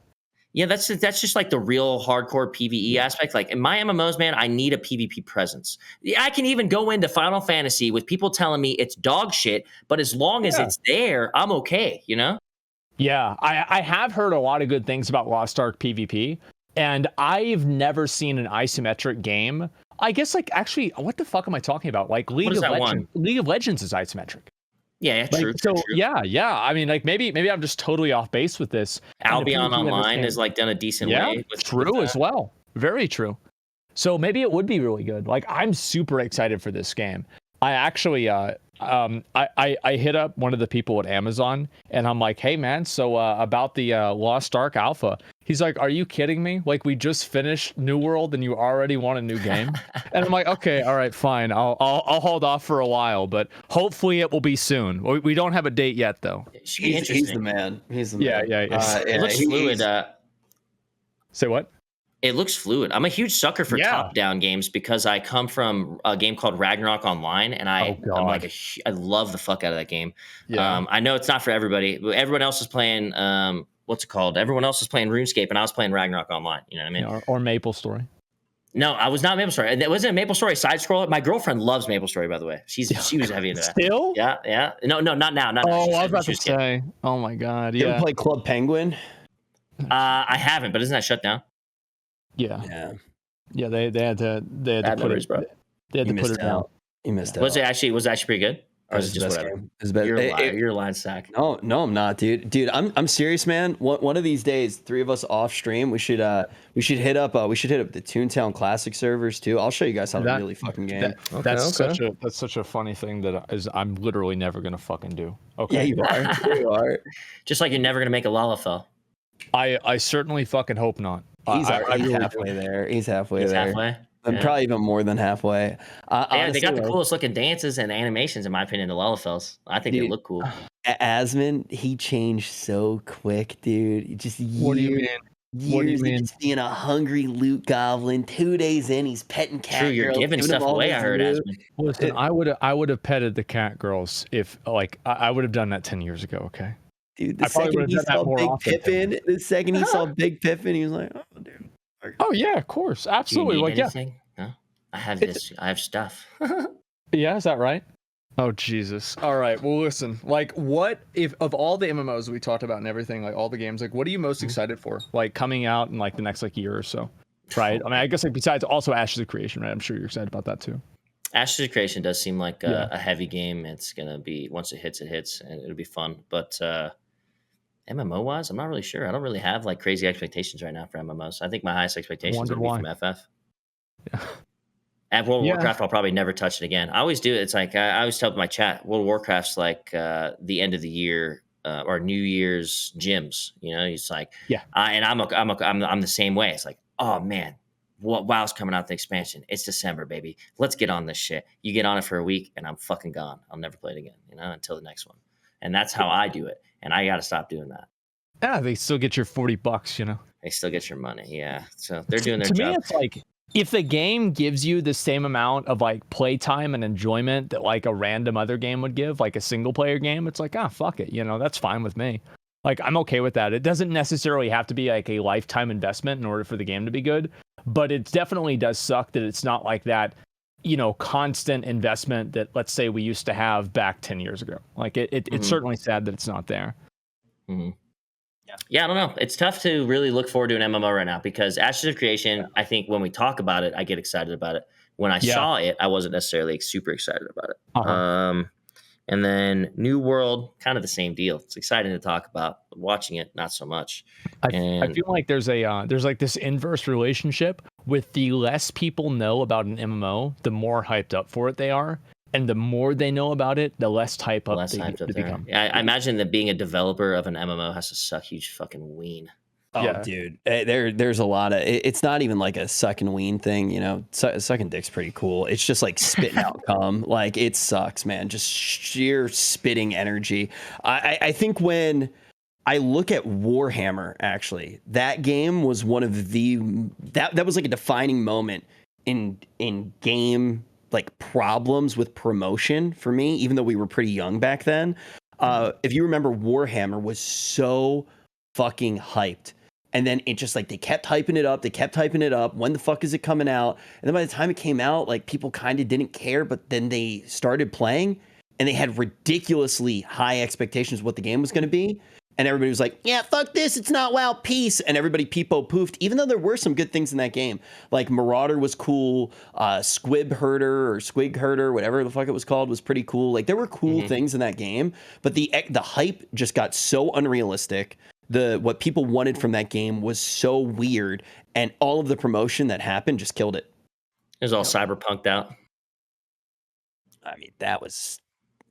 Yeah, that's just like the real hardcore PvE aspect. Like in my MMOs, man, I need a PvP presence. I can even go into Final Fantasy with people telling me it's dog shit, but as long as it's there, I'm okay, you know? Yeah, I have heard a lot of good things about Lost Ark PvP, and I've never seen an isometric game. I guess, like, actually, what the fuck am I talking about? Like, League of Legends is isometric. Yeah, true. So true. Yeah. I mean, like maybe I'm just totally off base with this. Albion Online has like done a decent way. True as well. Very true. So maybe it would be really good. Like I'm super excited for this game. I actually I hit up one of the people at Amazon and I'm like, hey man, so about the Lost Ark Alpha. He's like, are you kidding me? Like we just finished New World and you already want a new game? And I'm like, okay, all right, fine. I'll hold off for a while, but hopefully it will be soon. We don't have a date yet though. He's the man. He's the man. Yeah. It looks fluid. Say what? It looks fluid. I'm a huge sucker for top-down games because I come from a game called Ragnarok Online, and I love the fuck out of that game. Yeah. I know it's not for everybody, but everyone else is playing. What's it called? Everyone else is playing RuneScape, and I was playing Ragnarok Online. You know what I mean? Yeah, or MapleStory. No, I was not MapleStory. It wasn't MapleStory side scroller. My girlfriend loves MapleStory, by the way. She was heavy into that. Still? Yeah. No, not now. Not now. I was about to say. Oh my god. You ever play Club Penguin? I haven't, but isn't that shut down? Yeah. They had to put it, bro. They had to put it down. You missed out. Was it actually pretty good? Or is it just whatever? You're a line sack. No, I'm not, dude. Dude, I'm serious, man. One of these days, 3 of us off stream, we should hit up the Toontown Classic servers too. I'll show you guys how to really fucking game. That's such a funny thing that I'm literally never gonna fucking do. Okay. Yeah, you are. Just like you're never gonna make a Lalafell. I certainly fucking hope not. He's halfway there. He's halfway there. Halfway. I'm probably even more than halfway. Honestly, they got the coolest looking dances and animations, in my opinion, the Lalafells. I think they look cool. Asmon, he changed so quick, dude. Just what do you mean? What do you mean? Just being a hungry loot goblin. 2 days in, he's petting cat girls. You're giving stuff away. I heard, Asmon. Listen, I would have petted the cat girls if I would have done that 10 years ago. Okay. Dude, the second he saw Big Pippin, he was like, "Oh, dude." Oh yeah, of course, absolutely. Do you need anything? No, I have this. I have stuff. Yeah, is that right? Oh Jesus! All right. Well, listen. Like, what if of all the MMOs we talked about and everything, like all the games, like what are you most excited for? Like coming out in like the next like year or so, right? I mean, I guess like besides also Ashes of Creation, right? I'm sure you're excited about that too. Ashes of Creation does seem like a heavy game. It's gonna be once it hits, and it'll be fun. But MMO wise, I'm not really sure. I don't really have like crazy expectations right now for MMOs. I think my highest expectations would be from FF. Yeah. At World of Warcraft, I'll probably never touch it again. I always do. It's like I always tell my chat, World of Warcraft's like the end of the year or New Year's gyms. You know, it's like I'm the same way. It's like, oh man, WoW's coming out the expansion. It's December, baby. Let's get on this shit. You get on it for a week, and I'm fucking gone. I'll never play it again. You know, until the next one. And that's how I do it. And I got to stop doing that. Yeah, they still get your $40, you know. They still get your money, yeah. So they're doing their job. To me, it's like if the game gives you the same amount of like playtime and enjoyment that like a random other game would give, like a single player game, it's like, fuck it, you know, that's fine with me. Like I'm okay with that. It doesn't necessarily have to be like a lifetime investment in order for the game to be good, but it definitely does suck that it's not like that, you know, constant investment that let's say we used to have back 10 years ago. Like it's certainly sad that it's not there. Mm-hmm. Yeah, I don't know. It's tough to really look forward to an MMO right now because Ashes of Creation, I think when we talk about it, I get excited about it. When I saw it, I wasn't necessarily super excited about it. And then New World, kind of the same deal. It's exciting to talk about. Watching it, not so much. I feel like there's like this inverse relationship with the less people know about an MMO, the more hyped up for it they are. And the more they know about it, the less hyped up they become. I imagine that being a developer of an MMO has to suck huge fucking ween. Oh, dude, there's a lot of. It's not even like a suck and ween thing, you know. Sucking dick's pretty cool. It's just like spitting out cum. Like it sucks, man. Just sheer spitting energy. I think when I look at Warhammer, actually, that game was one of that was like a defining moment in game. Like problems with promotion for me, even though we were pretty young back then. If you remember, Warhammer was so fucking hyped. And then it just like, they kept hyping it up. When the fuck is it coming out? And then by the time it came out, like people kind of didn't care, but then they started playing and they had ridiculously high expectations of what the game was going to be. And everybody was like, yeah, fuck this. It's not WoW, peace. And everybody peepo-poofed, even though there were some good things in that game. Like Marauder was cool. Squig Herder, whatever the fuck it was called, was pretty cool. Like there were cool things in that game. But the hype just got so unrealistic. What people wanted from that game was so weird. And all of the promotion that happened just killed it. It was all cyberpunked out. I mean, that was...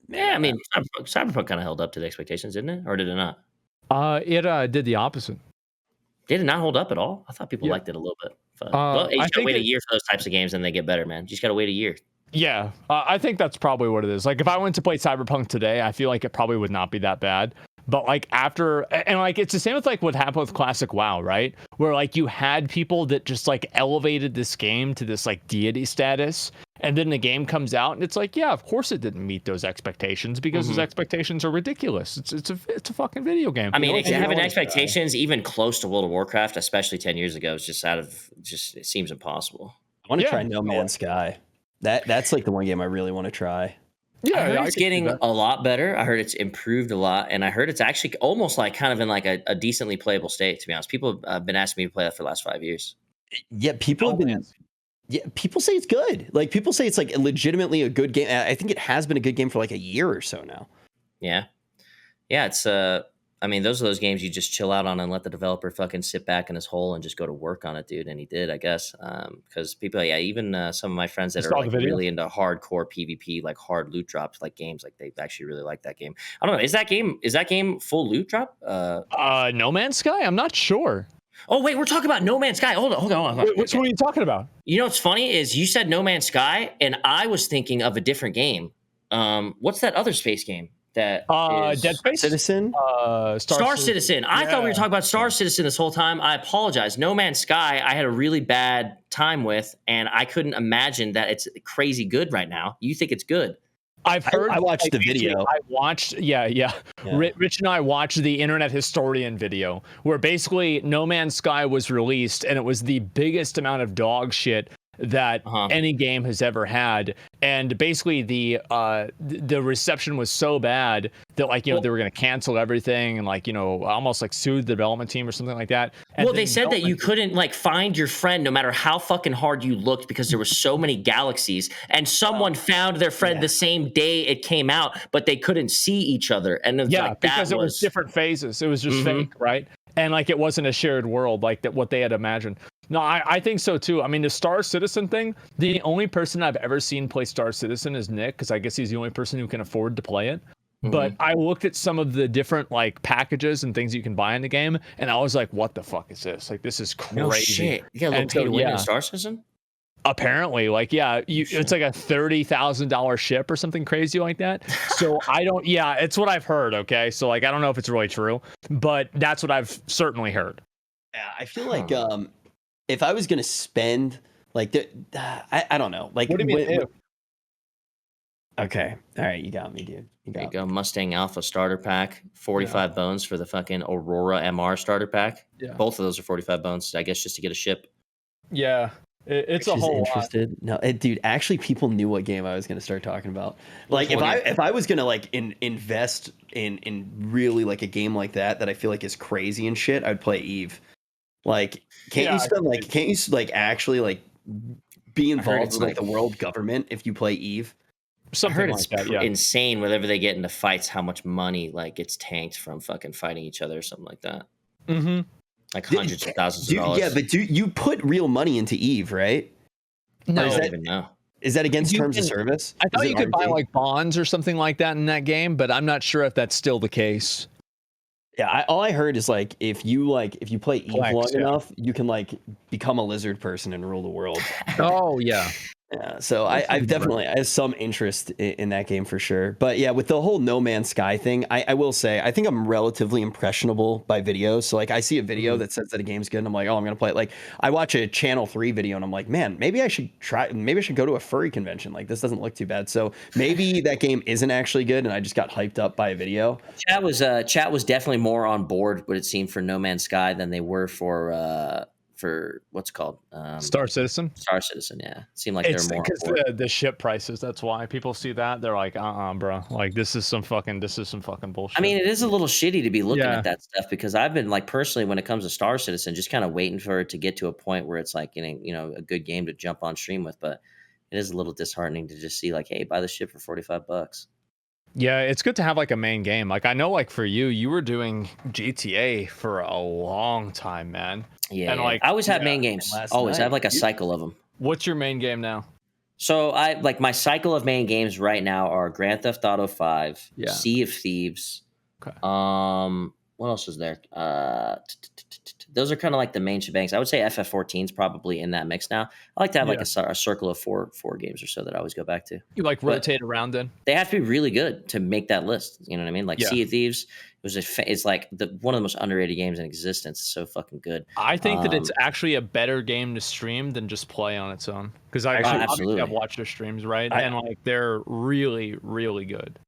Man, yeah, I mean, Cyberpunk kind of held up to the expectations, didn't it? Or did it not? It did the opposite. Did it not hold up at all? I thought people liked it a little bit. Well, you just gotta wait a year for those types of games and they get better, man. You just gotta wait a year. Yeah, I think that's probably what it is. Like, if I went to play Cyberpunk today, I feel like it probably would not be that bad. But like after, and like it's the same with like what happened with classic WoW, right? Where like you had people that just like elevated this game to this like deity status, and then the game comes out and it's like, yeah, of course it didn't meet those expectations because those expectations are ridiculous. It's a fucking video game. I mean, having expectations even close to World of Warcraft, especially 10 years ago, is just it seems impossible. I want to try No Man's Sky. That's like the one game I really want to try. Yeah, I heard it's getting a lot better. I heard it's improved a lot, and I heard it's actually almost like kind of in like a decently playable state. To be honest, people have been asking me to play that for the last 5 years. Yeah, people have been. Yeah, people say it's good. Like people say it's like legitimately a good game. I think it has been a good game for like a year or so now. Yeah. Yeah, it's I mean, those are those games you just chill out on and let the developer fucking sit back in his hole and just go to work on it, dude. And he did, I guess, because people, yeah, even some of my friends that are like really into hardcore PvP, like hard loot drops, like games, like they actually really like that game. I don't know, is that game full loot drop? No Man's Sky? I'm not sure. Oh wait, we're talking about No Man's Sky. Hold on. Which one are you talking about? You know what's funny is you said No Man's Sky, and I was thinking of a different game. What's that other space game? That is Dead Space? Citizen? Star Citizen. I thought we were talking about Star Citizen this whole time. I apologize. No Man's Sky, I had a really bad time with, and I couldn't imagine that it's crazy good right now. You think it's good? I've heard. I watched the video. I watched. Yeah. Rich and I watched the Internet Historian video, where basically No Man's Sky was released, and it was the biggest amount of dog shit that any game has ever had. And basically the reception was so bad that like, you know, they were going to cancel everything and like, you know, almost like sue the development team or something like that. And well, they said that you couldn't like find your friend no matter how fucking hard you looked because there were so many galaxies, and someone found their friend the same day it came out, but they couldn't see each other. And it's like, because it was different phases. It was just fake, right? And like it wasn't a shared world like that what they had imagined. No, I think so too. I mean, the Star Citizen thing, the only person I've ever seen play Star Citizen is Nick, because I guess he's the only person who can afford to play it. But I looked at some of the different like packages and things you can buy in the game, and I was like, what the fuck is this? Like, this is crazy. No shit. You got a little pay to win in Star Citizen? Apparently, like, it's like a $30,000 ship or something crazy like that. So it's what I've heard. Okay. So like, I don't know if it's really true, but that's what I've certainly heard. Yeah, I feel like, if I was going to spend like, I don't know. Like, what do you mean? Okay. All right. You got me, dude. There you go. Mustang Alpha starter pack, 45 bones for the fucking Aurora MR starter pack. Yeah. Both of those are 45 bones, I guess, just to get a ship. Yeah. It's a whole interested. lot. No, dude, actually people knew what game I was going to start talking about. Like if I was going to like invest in really like a game like that I feel like is crazy and shit, I'd play Eve. Like can't you actually like be involved with like the world government if you play Eve? Something like that, insane whenever they get into fights, how much money like gets tanked from fucking fighting each other or something like that. Like hundreds of thousands of dollars. Yeah, but you put real money into Eve, right? No, I don't even know. Is that against terms of service? I thought you could buy like bonds or something like that in that game, but I'm not sure if that's still the case. Yeah, all I heard is like if you play Eve long enough, you can like become a lizard person and rule the world. Oh yeah. Yeah, so I have some interest in that game for sure. But yeah, with the whole No Man's Sky thing, I will say I think I'm relatively impressionable by videos. So like I see a video that says that a game's good and I'm like, oh, I'm gonna play it. Like I watch a Channel 3 video and I'm like, man, maybe I should go to a furry convention. Like this doesn't look too bad. So maybe that game isn't actually good and I just got hyped up by a video. Chat was definitely more on board, what it seemed, for No Man's Sky than they were for what's it called Star Citizen. Yeah, it seemed like they're more because the ship prices. That's why people see that they're like, bro, like this is some fucking bullshit. I mean, it is a little shitty to be looking at that stuff, because I've been like personally, when it comes to Star Citizen, just kind of waiting for it to get to a point where it's like getting, you know, a good game to jump on stream with. But it is a little disheartening to just see like, hey, buy the ship for $45. Yeah, it's good to have like a main game. Like I know, like for you were doing GTA for a long time, man. Yeah, and like I always have main games. Always, I have like a cycle of them. What's your main game now? So I like my cycle of main games right now are Grand Theft Auto 5, Sea of Thieves. Okay. What else is there? Those are kind of like the main shebangs. I would say FF14 is probably in that mix now. I like to have like a circle of four games or so that I always go back to. You like rotate around then? They have to be really good to make that list. You know what I mean? Like Sea of Thieves, it's like one of the most underrated games in existence. It's so fucking good. I think that it's actually a better game to stream than just play on its own. Because I actually have watched their streams, right? And like they're really, really good.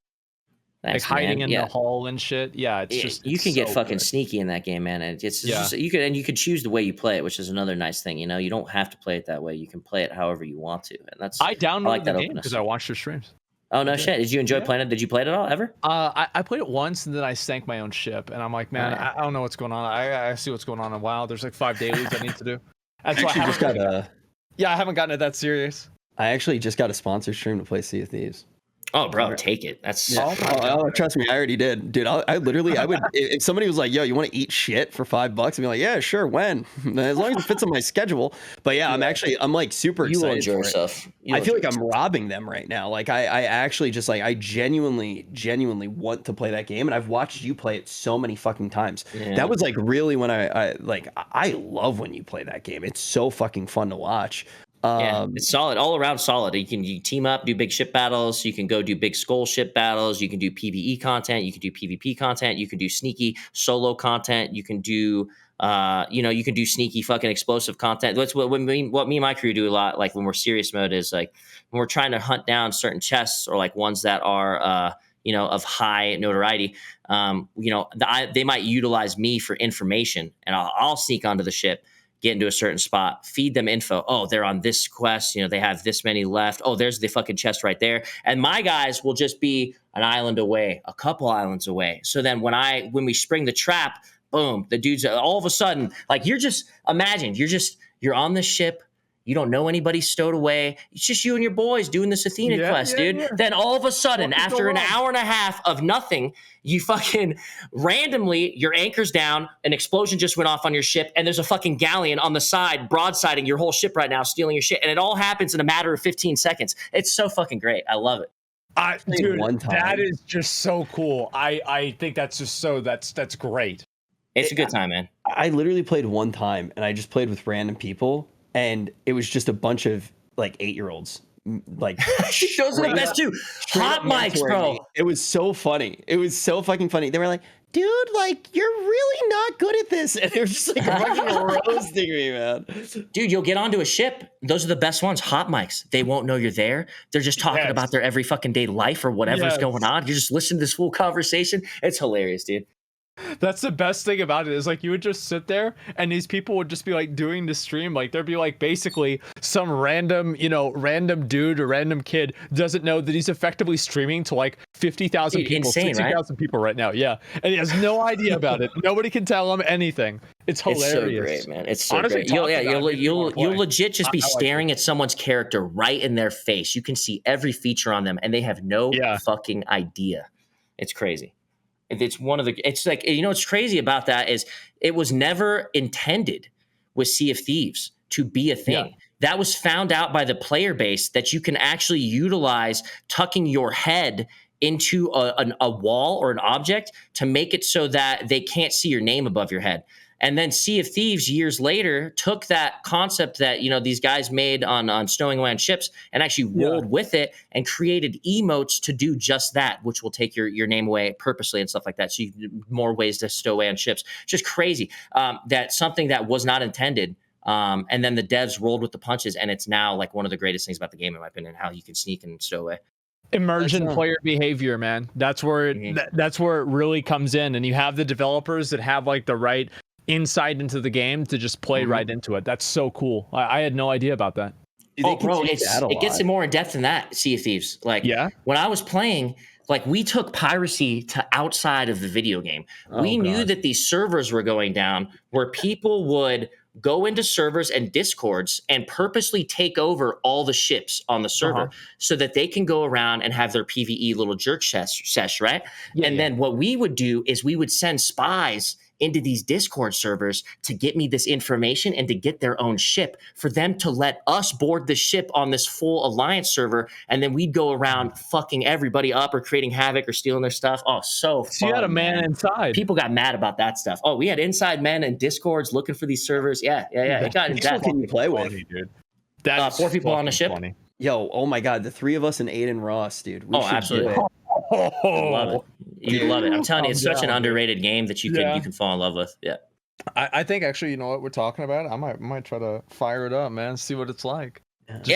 Thanks, like hiding in the hall and shit. Yeah, you can get fucking sneaky in that game, man. It's just you could choose the way you play it, which is another nice thing. You know, you don't have to play it that way. You can play it however you want to, and that's I downloaded the game because I watched your streams. Oh no shit! Did you enjoy playing it? Did you play it at all ever? I played it once and then I sank my own ship, and I'm like, man, I don't know what's going on. I see what's going on in WoW. There's like 5 dailies I need to do. That's why I just got Yeah, I haven't gotten it that serious. I actually just got a sponsor stream to play Sea of Thieves. Oh, bro, take it. That's trust me, I already did, dude. I literally, I would if somebody was like, "Yo, you want to eat shit for $5?" I'd be like, "Yeah, sure, when?" As long as it fits on my schedule. But yeah, I'm like super excited. You will enjoy yourself. I feel like I'm robbing them right now. Like I actually just like I genuinely want to play that game, and I've watched you play it so many fucking times. Yeah. That was like really when I love when you play that game. It's so fucking fun to watch. Yeah, it's solid, all around solid. You can team up, do big ship battles. You can go do big skull ship battles. You can do PvE content. You can do PvP content. You can do sneaky solo content. You can do, you can do sneaky fucking explosive content. That's what me and my crew do a lot. Like when we're serious mode is like when we're trying to hunt down certain chests or like ones that are, of high notoriety. They might utilize me for information, and I'll sneak onto the ship, get into a certain spot, feed them info. Oh, they're on this quest. They have this many left. Oh, there's the fucking chest right there. And my guys will just be an island away, a couple islands away. So then when we spring the trap, boom, the dudes all of a sudden, like you're on the ship. You don't know anybody stowed away. It's just you and your boys doing this Athena quest, dude. Yeah. Then all of a sudden, after an hour and a half of nothing, you fucking randomly, your anchor's down, an explosion just went off on your ship, and there's a fucking galleon on the side broadsiding your whole ship right now, stealing your shit. And it all happens in a matter of 15 seconds. It's so fucking great. I love it. Dude, that is just so cool. I think that's just that's great. It's a good time, man. I literally played one time, and I just played with random people. And it was just a bunch like 8-year-olds. Like those are the best too. Hot mics, bro. It was so funny. It was so fucking funny. They were like, "Dude, like you're really not good at this," and they were just like fucking roasting me, man. Dude, you'll get onto a ship. Those are the best ones. Hot mics. They won't know you're there. They're just talking about their every fucking day life or whatever's going on. You just listen to this full conversation. It's hilarious, dude. That's the best thing about it is like you would just sit there and these people would just be like doing the stream. Like there'd be like basically some random dude or random kid doesn't know that he's effectively streaming to like 50,000 people, 60,000 people right now. Yeah. And he has no idea about it. Nobody can tell him anything. It's hilarious. It's so great, man. It's so honestly great. You'll legit just be staring at someone's character right in their face. You can see every feature on them and they have no fucking idea. It's crazy. It's like, what's crazy about that is it was never intended with Sea of Thieves to be a thing. Yeah. That was found out by the player base that you can actually utilize tucking your head into a wall or an object to make it so that they can't see your name above your head. And then Sea of Thieves years later took that concept that, these guys made on stowing away on ships and actually rolled with it and created emotes to do just that, which will take your name away purposely and stuff like that. So you more ways to stow away on ships. Just crazy. That's something that was not intended. And then the devs rolled with the punches, and it's now like one of the greatest things about the game, in my opinion, how you can sneak and stow away. Immersion player behavior, man. That's where that's where it really comes in. And you have the developers that have like the right insight into the game to just play right into it. That's so cool. I had no idea about that. Bro, it gets more in depth than that, Sea of Thieves. Like when I was playing, like we took piracy to outside of the video game. We knew that these servers were going down where people would go into servers and discords and purposely take over all the ships on the server so that they can go around and have their PvE little jerk sesh, right? Then what we would do is we would send spies into these Discord servers to get me this information and to get their own ship for them to let us board the ship on this full alliance server. And then we'd go around fucking everybody up or creating havoc or stealing their stuff. Oh, so fun. So you had a man inside. People got mad about that stuff. Oh, we had inside men and Discords looking for these servers. Yeah. It got that. Can you play with? Dude. 4 people on the ship. Funny. Yo, oh my God, the 3 of us and Aiden Ross, dude. Absolutely. I love it. You love it. I'm telling you, it's such an underrated game that you can fall in love with. Yeah. I think actually, you know what we're talking about? I might try to fire it up, man. See what it's like.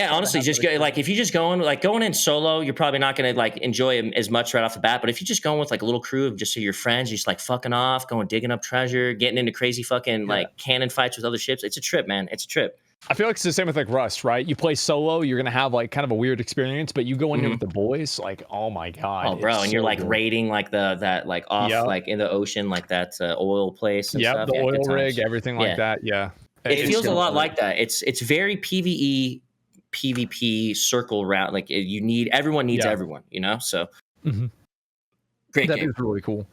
Honestly, just go like if you just going in solo, you're probably not gonna like enjoy it as much right off the bat. But if you just going with like a little crew of just your friends, just like fucking off, going digging up treasure, getting into crazy fucking like cannon fights with other ships, it's a trip, man. It's a trip. I feel like it's the same with like Rust, right? You play solo, you're gonna have like kind of a weird experience, but you go in here with the boys, like, oh my God. Oh, bro, and you're like raiding like that like off like in the ocean, like that oil place and stuff. The oil rig, everything like that. Yeah. It feels a lot like that. It's very PvE, PvP circle route. Like everyone needs everyone, you know? So great that game. is really cool.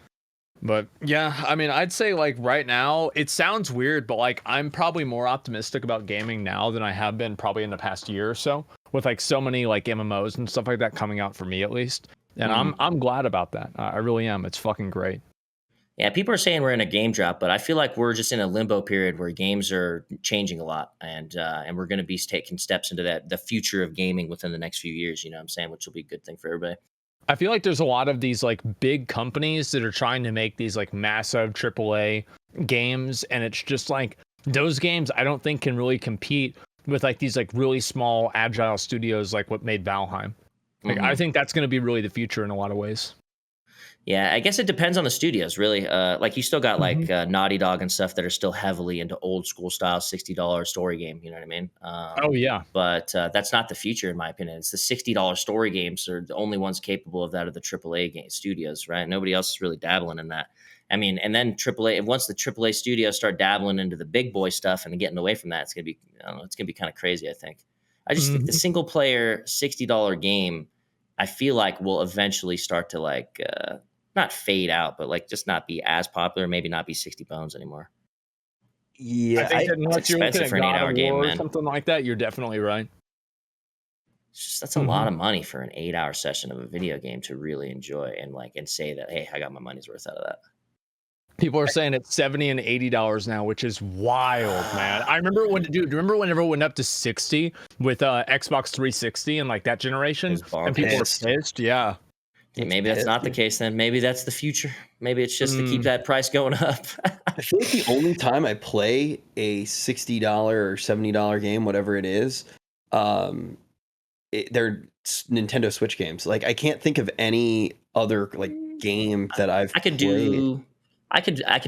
But yeah, I mean, I'd say like right now, it sounds weird, but like I'm probably more optimistic about gaming now than I have been probably in the past year or so, with like so many like MMOs and stuff like that coming out for me at least. And I'm glad about that. I really am. It's fucking great. Yeah, people are saying we're in a game drop, but I feel like we're just in a limbo period where games are changing a lot, and we're going to be taking steps into the future of gaming within the next few years. You know what I'm saying? Which will be a good thing for everybody. I feel like there's a lot of these like big companies that are trying to make these like massive AAA games, and it's just like those games I don't think can really compete with like these like really small agile studios like what made Valheim. Like I think that's going to be really the future in a lot of ways. Yeah, I guess it depends on the studios, really. Like you still got like Naughty Dog and stuff that are still heavily into old school style $60 story game. You know what I mean? Oh yeah. But that's not the future, in my opinion. It's the $60 story games are the only ones capable of that are the AAA game studios, right? Nobody else is really dabbling in that. I mean, and then AAA. Once the AAA studios start dabbling into the big boy stuff and getting away from that, it's gonna be, I don't know, it's gonna be kind of crazy. I think. I just think the single player $60 game, I feel like will eventually start to like. Not fade out, but like just not be as popular, maybe not be 60 bones anymore. Yeah, I think that unless you're looking at for an 8-hour game, or man. something like that, you're definitely right. That's a lot of money for an 8-hour session of a video game to really enjoy and say that, hey, I got my money's worth out of that. People are saying it's $70 and $80 now, which is wild, man. I remember do you remember whenever it went up to 60 with Xbox 360 and like that generation? And people were pissed. Yeah. Maybe that's not the case then. Maybe that's the future. Maybe it's just to keep that price going up. I feel like the only time I play a $60 or $70 game, whatever it is, they're Nintendo Switch games. Like I can't think of any other like game that I could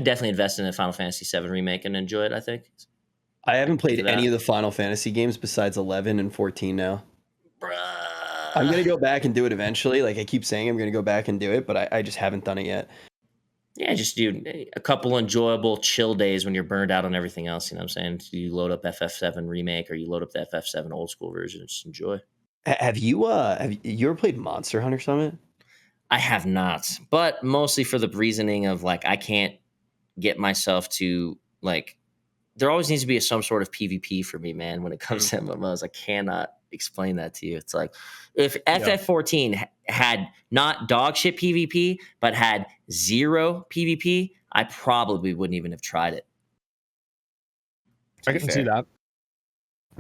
definitely invest in a Final Fantasy VII remake and enjoy it, I think. I haven't played any of the Final Fantasy games besides 11 and 14 now. Bruh. I'm going to go back and do it eventually. Like I keep saying I'm going to go back and do it, but I just haven't done it yet. Yeah, just do a couple enjoyable chill days when you're burned out on everything else. You know what I'm saying? You load up FF7 remake or you load up the FF7 old school version and just enjoy. Have you ever played Monster Hunter Summit? I have not, but mostly for the reasoning of like I can't get myself to like. There always needs to be some sort of PvP for me, man. When it comes to MMOs, I cannot explain that to you. It's like if FF14 had not dog shit PvP, but had zero PvP, I probably wouldn't even have tried it. I can see that.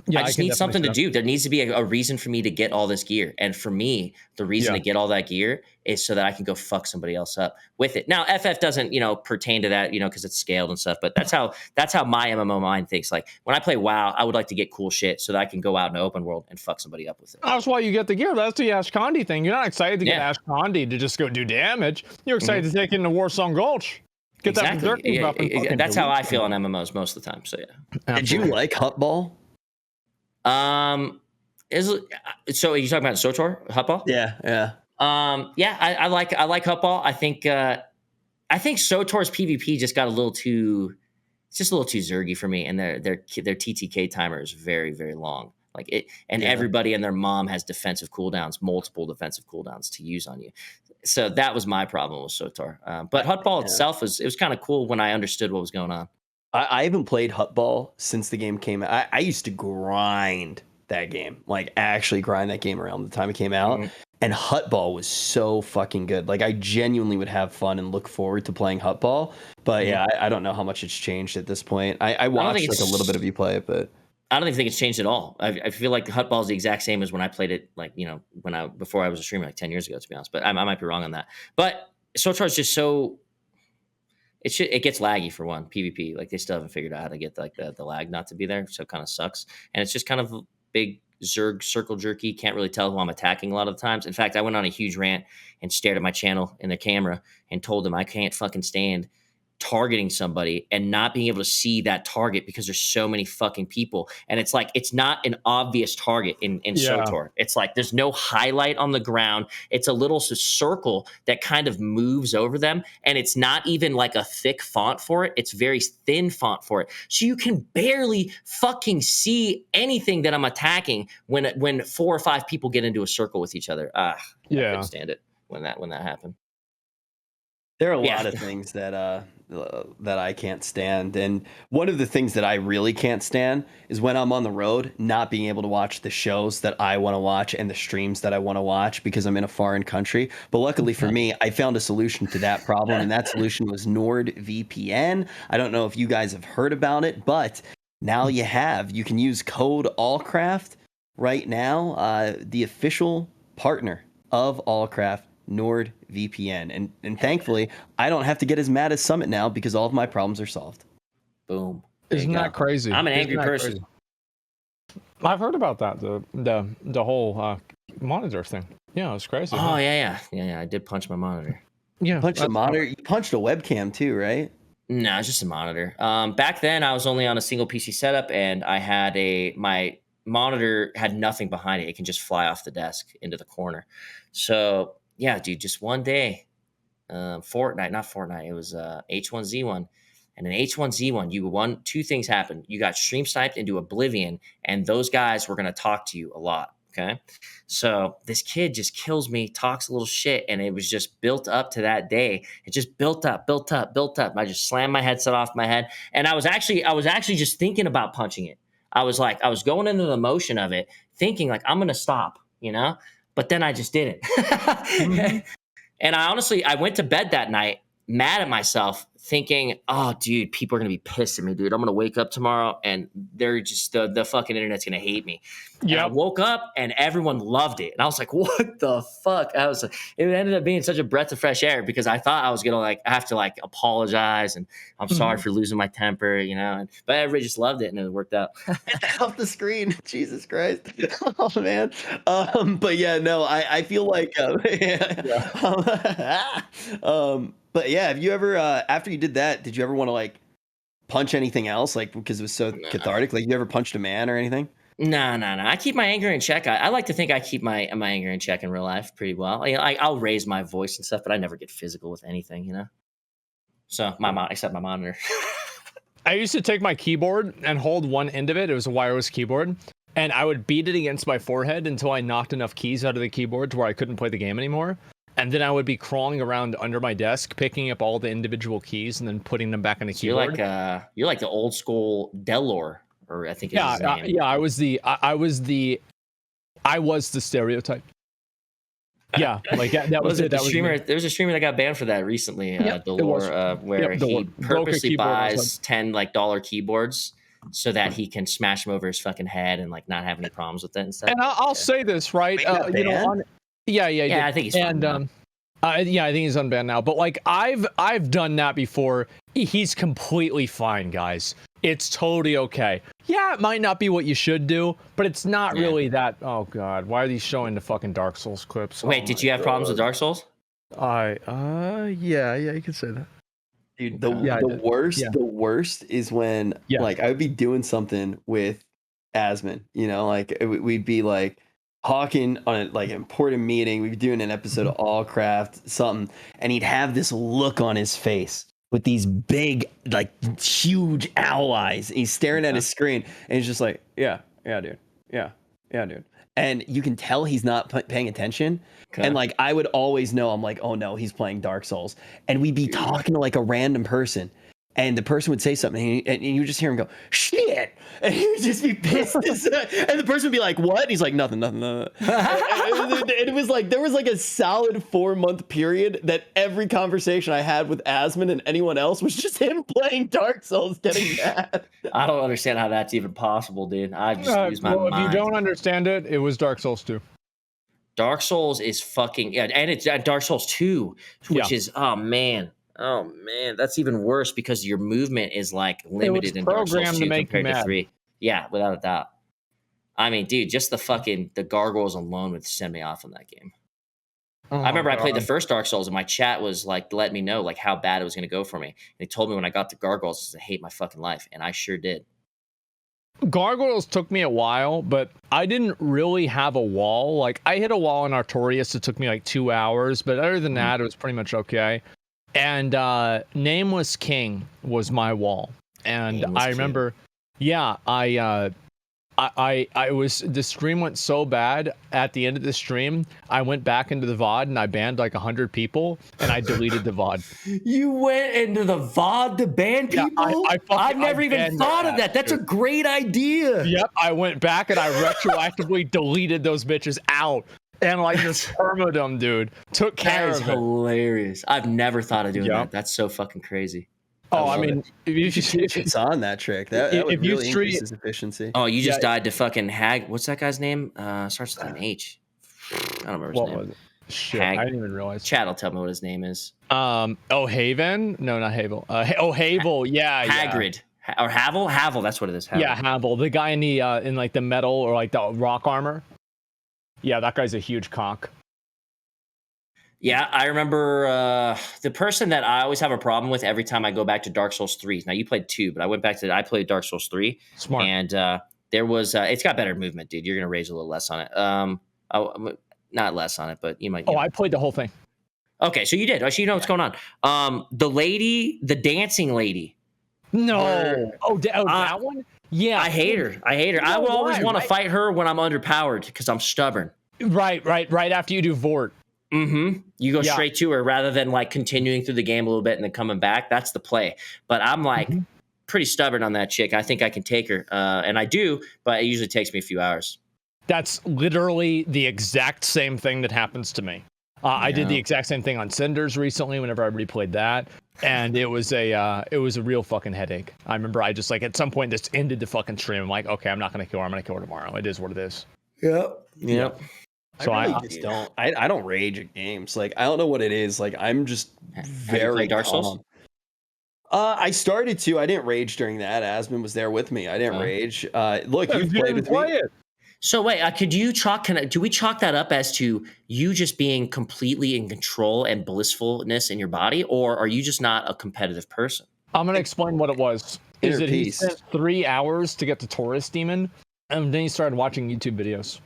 Yeah, I just need something to do. There needs to be a reason for me to get all this gear. And for me, the reason to get all that gear is so that I can go fuck somebody else up with it. Now, FF doesn't, pertain to that, because it's scaled and stuff. But that's how my MMO mind thinks. Like when I play WoW, I would like to get cool shit so that I can go out in the open world and fuck somebody up with it. That's why you get the gear. That's the Ashkandi thing. You're not excited to get Ashkandi to just go do damage. You're excited to take it into Warsong Gulch. Get that berserking buff. That's how I feel on MMOs most of the time. So yeah. Did you like Hutball? So are you talking about SOTOR Hutball? Yeah. I like Hutball. I think SOTOR's PvP just got a little too zergy for me, and their TTK timer is very, very long. Like it, and everybody and their mom has defensive cooldowns, multiple defensive cooldowns to use on you. So that was my problem with SOTOR. But Hutball itself was kind of cool when I understood what was going on. I haven't played Hutball since the game came out. I used to grind that game, like actually grind that game around the time it came out. And Hutball was so fucking good. Like I genuinely would have fun and look forward to playing Hutball. But I don't know how much it's changed at this point. I watched like a little bit of you play it, but I don't even think it's changed at all. I feel like Hutball is the exact same as when I played it, like, before I was a streamer like 10 years ago, to be honest. But I might be wrong on that. But SOTOR is just so. It gets laggy for one, PvP. Like they still haven't figured out how to get like the lag not to be there, so it kind of sucks. And it's just kind of big Zerg circle jerky. Can't really tell who I'm attacking a lot of the times. In fact, I went on a huge rant and stared at my channel in the camera and told them I can't fucking stand targeting somebody and not being able to see that target because there's so many fucking people. And it's like, it's not an obvious target in SWTOR. It's like, there's no highlight on the ground. It's a little circle that kind of moves over them. And it's not even like a thick font for it. It's very thin font for it. So you can barely fucking see anything that I'm attacking when 4 or 5 people get into a circle with each other. I couldn't stand it when that happened. There are a lot of things that I can't stand, and one of the things that I really can't stand is when I'm on the road, not being able to watch the shows that I want to watch and the streams that I want to watch because I'm in a foreign country. But luckily for me, I found a solution to that problem, and that solution was NordVPN. I don't know if you guys have heard about it, but now you have. You can use code Allcraft right now, the official partner of Allcraft, NordVPN, and thankfully I don't have to get as mad as Summit now because all of my problems are solved. Boom. Isn't that crazy? I'm an angry person. Crazy? I've heard about that, the whole monitor thing. Yeah, it was crazy. Oh yeah. I did punch my monitor. Yeah, punched a monitor. You punched a webcam too, right? No, it's just a monitor. Back then I was only on a single PC setup, and I had my monitor had nothing behind it. It can just fly off the desk into the corner. So yeah, dude, just one day, not Fortnite, it was H1Z1. And in H1Z1, 2 things happened. You got stream sniped into oblivion, and those guys were going to talk to you a lot, okay? So this kid just kills me, talks a little shit, and it was just built up to that day. It just built up. I just slammed my headset off my head, and I was actually just thinking about punching it. I was going into the motion of it, thinking like, I'm going to stop, you know? But then I just didn't. And I went to bed that night mad at myself, thinking, oh, dude, people are going to be pissed at me, dude. I'm going to wake up tomorrow and they're just, the fucking internet's going to hate me. Yeah. I woke up and everyone loved it. And I was like, what the fuck? It ended up being such a breath of fresh air because I thought I was going to have to apologize and I'm sorry for losing my temper, you know, but everybody just loved it and it worked out. Off the screen. Jesus Christ. Oh man. But yeah, no, I feel like, but yeah, have you ever, after you did that, did you ever want to punch anything else? Because it was so cathartic? You ever punched a man or anything? No. I keep my anger in check. I like to think I keep my anger in check in real life pretty well. I'll raise my voice and stuff, but I never get physical with anything, you know? So except my monitor. I used to take my keyboard and hold one end of it. It was a wireless keyboard. And I would beat it against my forehead until I knocked enough keys out of the keyboard to where I couldn't play the game anymore. And then I would be crawling around under my desk, picking up all the individual keys and then putting them back on the keyboard. You're like the old school Delor, or I think it's his name. Yeah, I was the stereotype. Yeah, that was it. There was a streamer that got banned for that recently, Delor, where he purposely buys $10 keyboards so that he can smash them over his fucking head and not have any problems with it and stuff. And I'll say this, right? Yeah, I think he's fine. I think he's unbanned now. But I've done that before. He's completely fine, guys. It's totally okay. Yeah, it might not be what you should do, but it's not really that. Oh God, why are these showing the fucking Dark Souls clips? Wait, did you have problems with Dark Souls? Yeah, you could say that. Dude, the worst is when I would be doing something with Asmon, you know, we'd be talking on an important meeting. We'd be doing an episode of Allcraft, something, and he'd have this look on his face with these big, huge owl eyes. He's staring at his screen, and he's just like, yeah, dude. Yeah, dude. And you can tell he's not paying attention. Okay. And I would always know, I'm like, oh no, he's playing Dark Souls. And we'd be talking to a random person. And the person would say something, and you just hear him go, shit! And he would just be pissed. And the person would be like, what? And he's like, nothing. And it was there was a solid 4-month period that every conversation I had with Asmon and anyone else was just him playing Dark Souls, getting mad. I don't understand how that's even possible, dude. I just use my mind. If you don't understand it, it was Dark Souls 2. Dark Souls is fucking... Yeah, and it's Dark Souls 2, which is... Oh, man, that's even worse because your movement is limited in Dark Souls 2 compared to 3. Yeah, without a doubt. I mean, dude, just the gargoyles alone would send me off on that game. I remember I played the first Dark Souls, and my chat was like letting me know like how bad it was going to go for me. And they told me when I got to Gargoyles, I hate my fucking life, and I sure did. Gargoyles took me a while, but I didn't really have a wall. Like, I hit a wall in Artorias. It took me like 2 hours, but other than that, it was pretty much okay. And Nameless King was my wall. And Nameless I remember, yeah, the stream went so bad at the end of the stream, I went back into the VOD and I banned like 100 people and I deleted the VOD. You went into the VOD to ban people? I've never even thought of that. That's a great idea. Yep, I went back and I retroactively deleted those bitches out and like just permaed them, dude. Took care of it. That is hilarious. I've never thought of doing that. That's so fucking crazy. Oh, I mean, if it's on that trick, that would really increase his efficiency. Oh, you just died to fucking Hag. What's that guy's name? Starts with an H. I don't remember his name. Was it? Shit, I didn't even realize. Chad will tell me what his name is. Haven? No, not Havel. Havel. Yeah. Hagrid. Or Havel? Havel. That's what it is. Havel. Yeah, Havel. The guy in the in like the metal or like the rock armor. Yeah, that guy's a huge cock. Yeah, I remember the person that I always have a problem with every time I go back to Dark Souls 3. Now, you played 2, but I played Dark Souls 3. Smart. And there was, it's got better movement, dude. You're going to raise a little less on it. Not less on it, but you might. I played the whole thing. Okay, so you did. So you know what's going on. The dancing lady. No. That one? Yeah. I hate her. I will always want to fight her when I'm underpowered because I'm stubborn. Right after you do Vort. Mm-hmm. You go straight to her rather than like continuing through the game a little bit and then coming back. That's the play. But I'm like pretty stubborn on that chick. I think I can take her. And I do, but it usually takes me a few hours. That's literally the exact same thing that happens to me. I did the exact same thing on Cinders recently whenever I replayed that. And it was a real fucking headache. I remember I just like at some point just ended the fucking stream. I'm like, okay, I'm not going to kill her. I'm going to kill her tomorrow. It is what it is. Yep. So I don't rage at games. Like, I don't know what it is. Like, I'm just very Dark Souls. I started to. I didn't rage during that. Asmund was there with me. I didn't rage. Look, you've played with me. So wait, do we chalk that up as to you just being completely in control and blissfulness in your body, or are you just not a competitive person? I'm gonna explain what it was. Is that he spent 3 hours to get the Taurus demon, and then he started watching YouTube videos.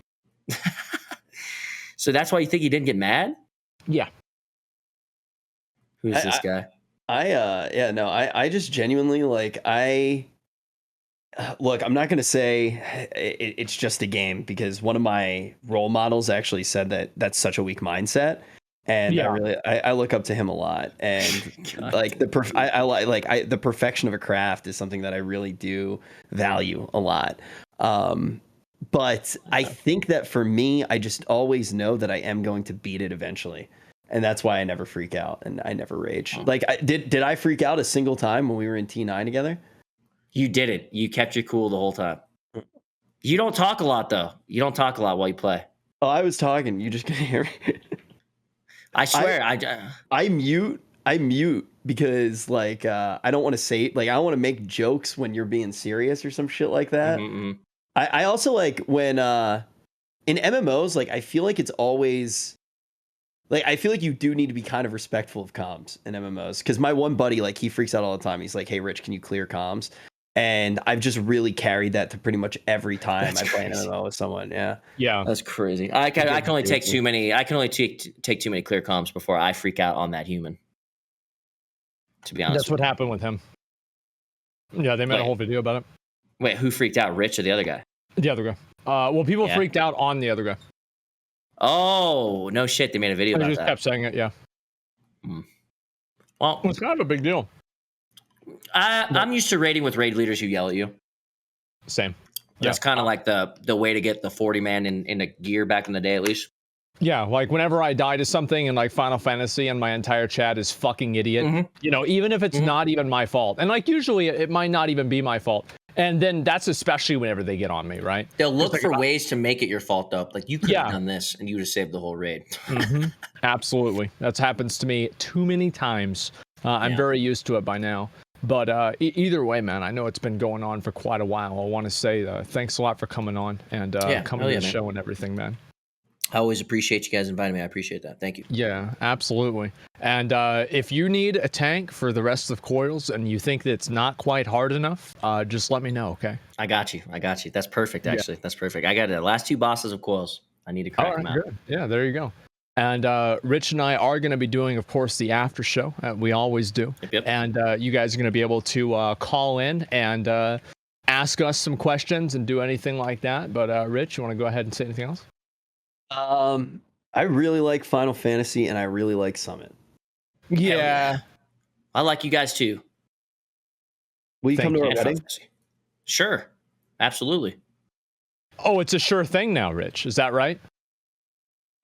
So that's why you think he didn't get mad? Yeah. Who's this guy? I just genuinely like look, I'm not going to say it's just a game because one of my role models actually said that that's such a weak mindset. And I look up to him a lot. And like the perfection of a craft is something that I really do value a lot. But I think that for me, I just always know that I am going to beat it eventually. And that's why I never freak out and I never rage. Like, did I freak out a single time when we were in T9 together? You did it. You kept your cool the whole time. You don't talk a lot, though. You don't talk a lot while you play. Oh, I was talking. You just couldn't hear me. I swear. I mute because, like, I don't want to say, like, I don't want to make jokes when you're being serious or some shit like that. Mm-hmm. I also like when in MMOs, like, I feel like it's always like, I feel like you do need to be kind of respectful of comms in MMOs. Because my one buddy, like, he freaks out all the time. He's like, hey, Rich, can you clear comms? And I've just really carried that to pretty much every time I play an MMO with someone. Yeah, that's crazy. I can only take too many. I can only take too many clear comms before I freak out on that human. To be honest, that's what happened with him. Yeah, they made a whole video about it. Wait, who freaked out, Rich or the other guy? The other guy. Well, people freaked out on the other guy. Oh, no shit. They made a video about that. They just kept saying it, yeah. Well, it's kind of a big deal. I'm used to raiding with raid leaders who yell at you. Same. That's kind of like the way to get the 40 man in the gear back in the day, at least. Yeah, like whenever I die to something in like Final Fantasy and my entire chat is fucking idiot, you know, even if it's not even my fault. And like usually it might not even be my fault. And then that's especially whenever they get on me, right? They'll look for ways to make it your fault, though. Like, you could have done this, and you would have saved the whole raid. Absolutely. That happens to me too many times. I'm very used to it by now. But either way, man, I know it's been going on for quite a while. I want to say thanks a lot for coming on and coming to the show and everything, man. I always appreciate you guys inviting me. I appreciate that. Thank you. Yeah, absolutely. And if you need a tank for the rest of coils and you think that it's not quite hard enough, just let me know, okay? I got you. That's perfect, actually. Yeah. That's perfect. I got the last 2 bosses of coils. I need to crack them out. Good. Yeah, there you go. And Rich and I are going to be doing, of course, the after show. We always do. Yep. And you guys are going to be able to call in and ask us some questions and do anything like that. But Rich, you want to go ahead and say anything else? I really like Final Fantasy and I really like Summit. Yeah. I like you guys too. Will you come to our wedding? Sure. Absolutely. Oh, it's a sure thing now, Rich. Is that right?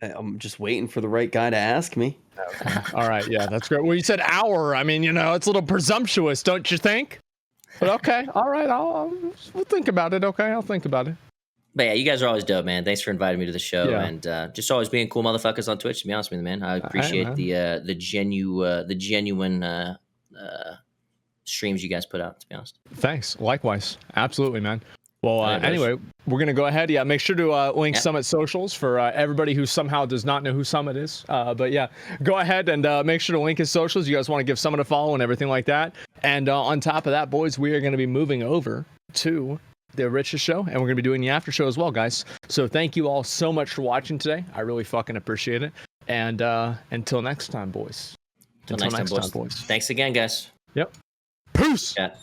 I'm just waiting for the right guy to ask me. Okay. All right. Yeah, that's great. Well, you said hour. I mean, it's a little presumptuous, don't you think? But okay. All right. We'll think about it. Okay. I'll think about it. But yeah, you guys are always dope, man. Thanks for inviting me to the show and just always being cool motherfuckers on Twitch. To be honest with you, man, I appreciate the genuine streams you guys put out. To be honest, thanks. Likewise, absolutely, man. Well, anyway, we're gonna go ahead. Yeah, make sure to link Summit socials for everybody who somehow does not know who Summit is. But yeah, go ahead and make sure to link his socials. You guys want to give Summit a follow and everything like that. And on top of that, boys, we are going to be moving over to the Rich's show, and we're going to be doing the after show as well, guys. So thank you all so much for watching today. I really fucking appreciate it. And until next time, boys. Until next time, boys. Thanks again, guys. Yep. Peace. Yeah.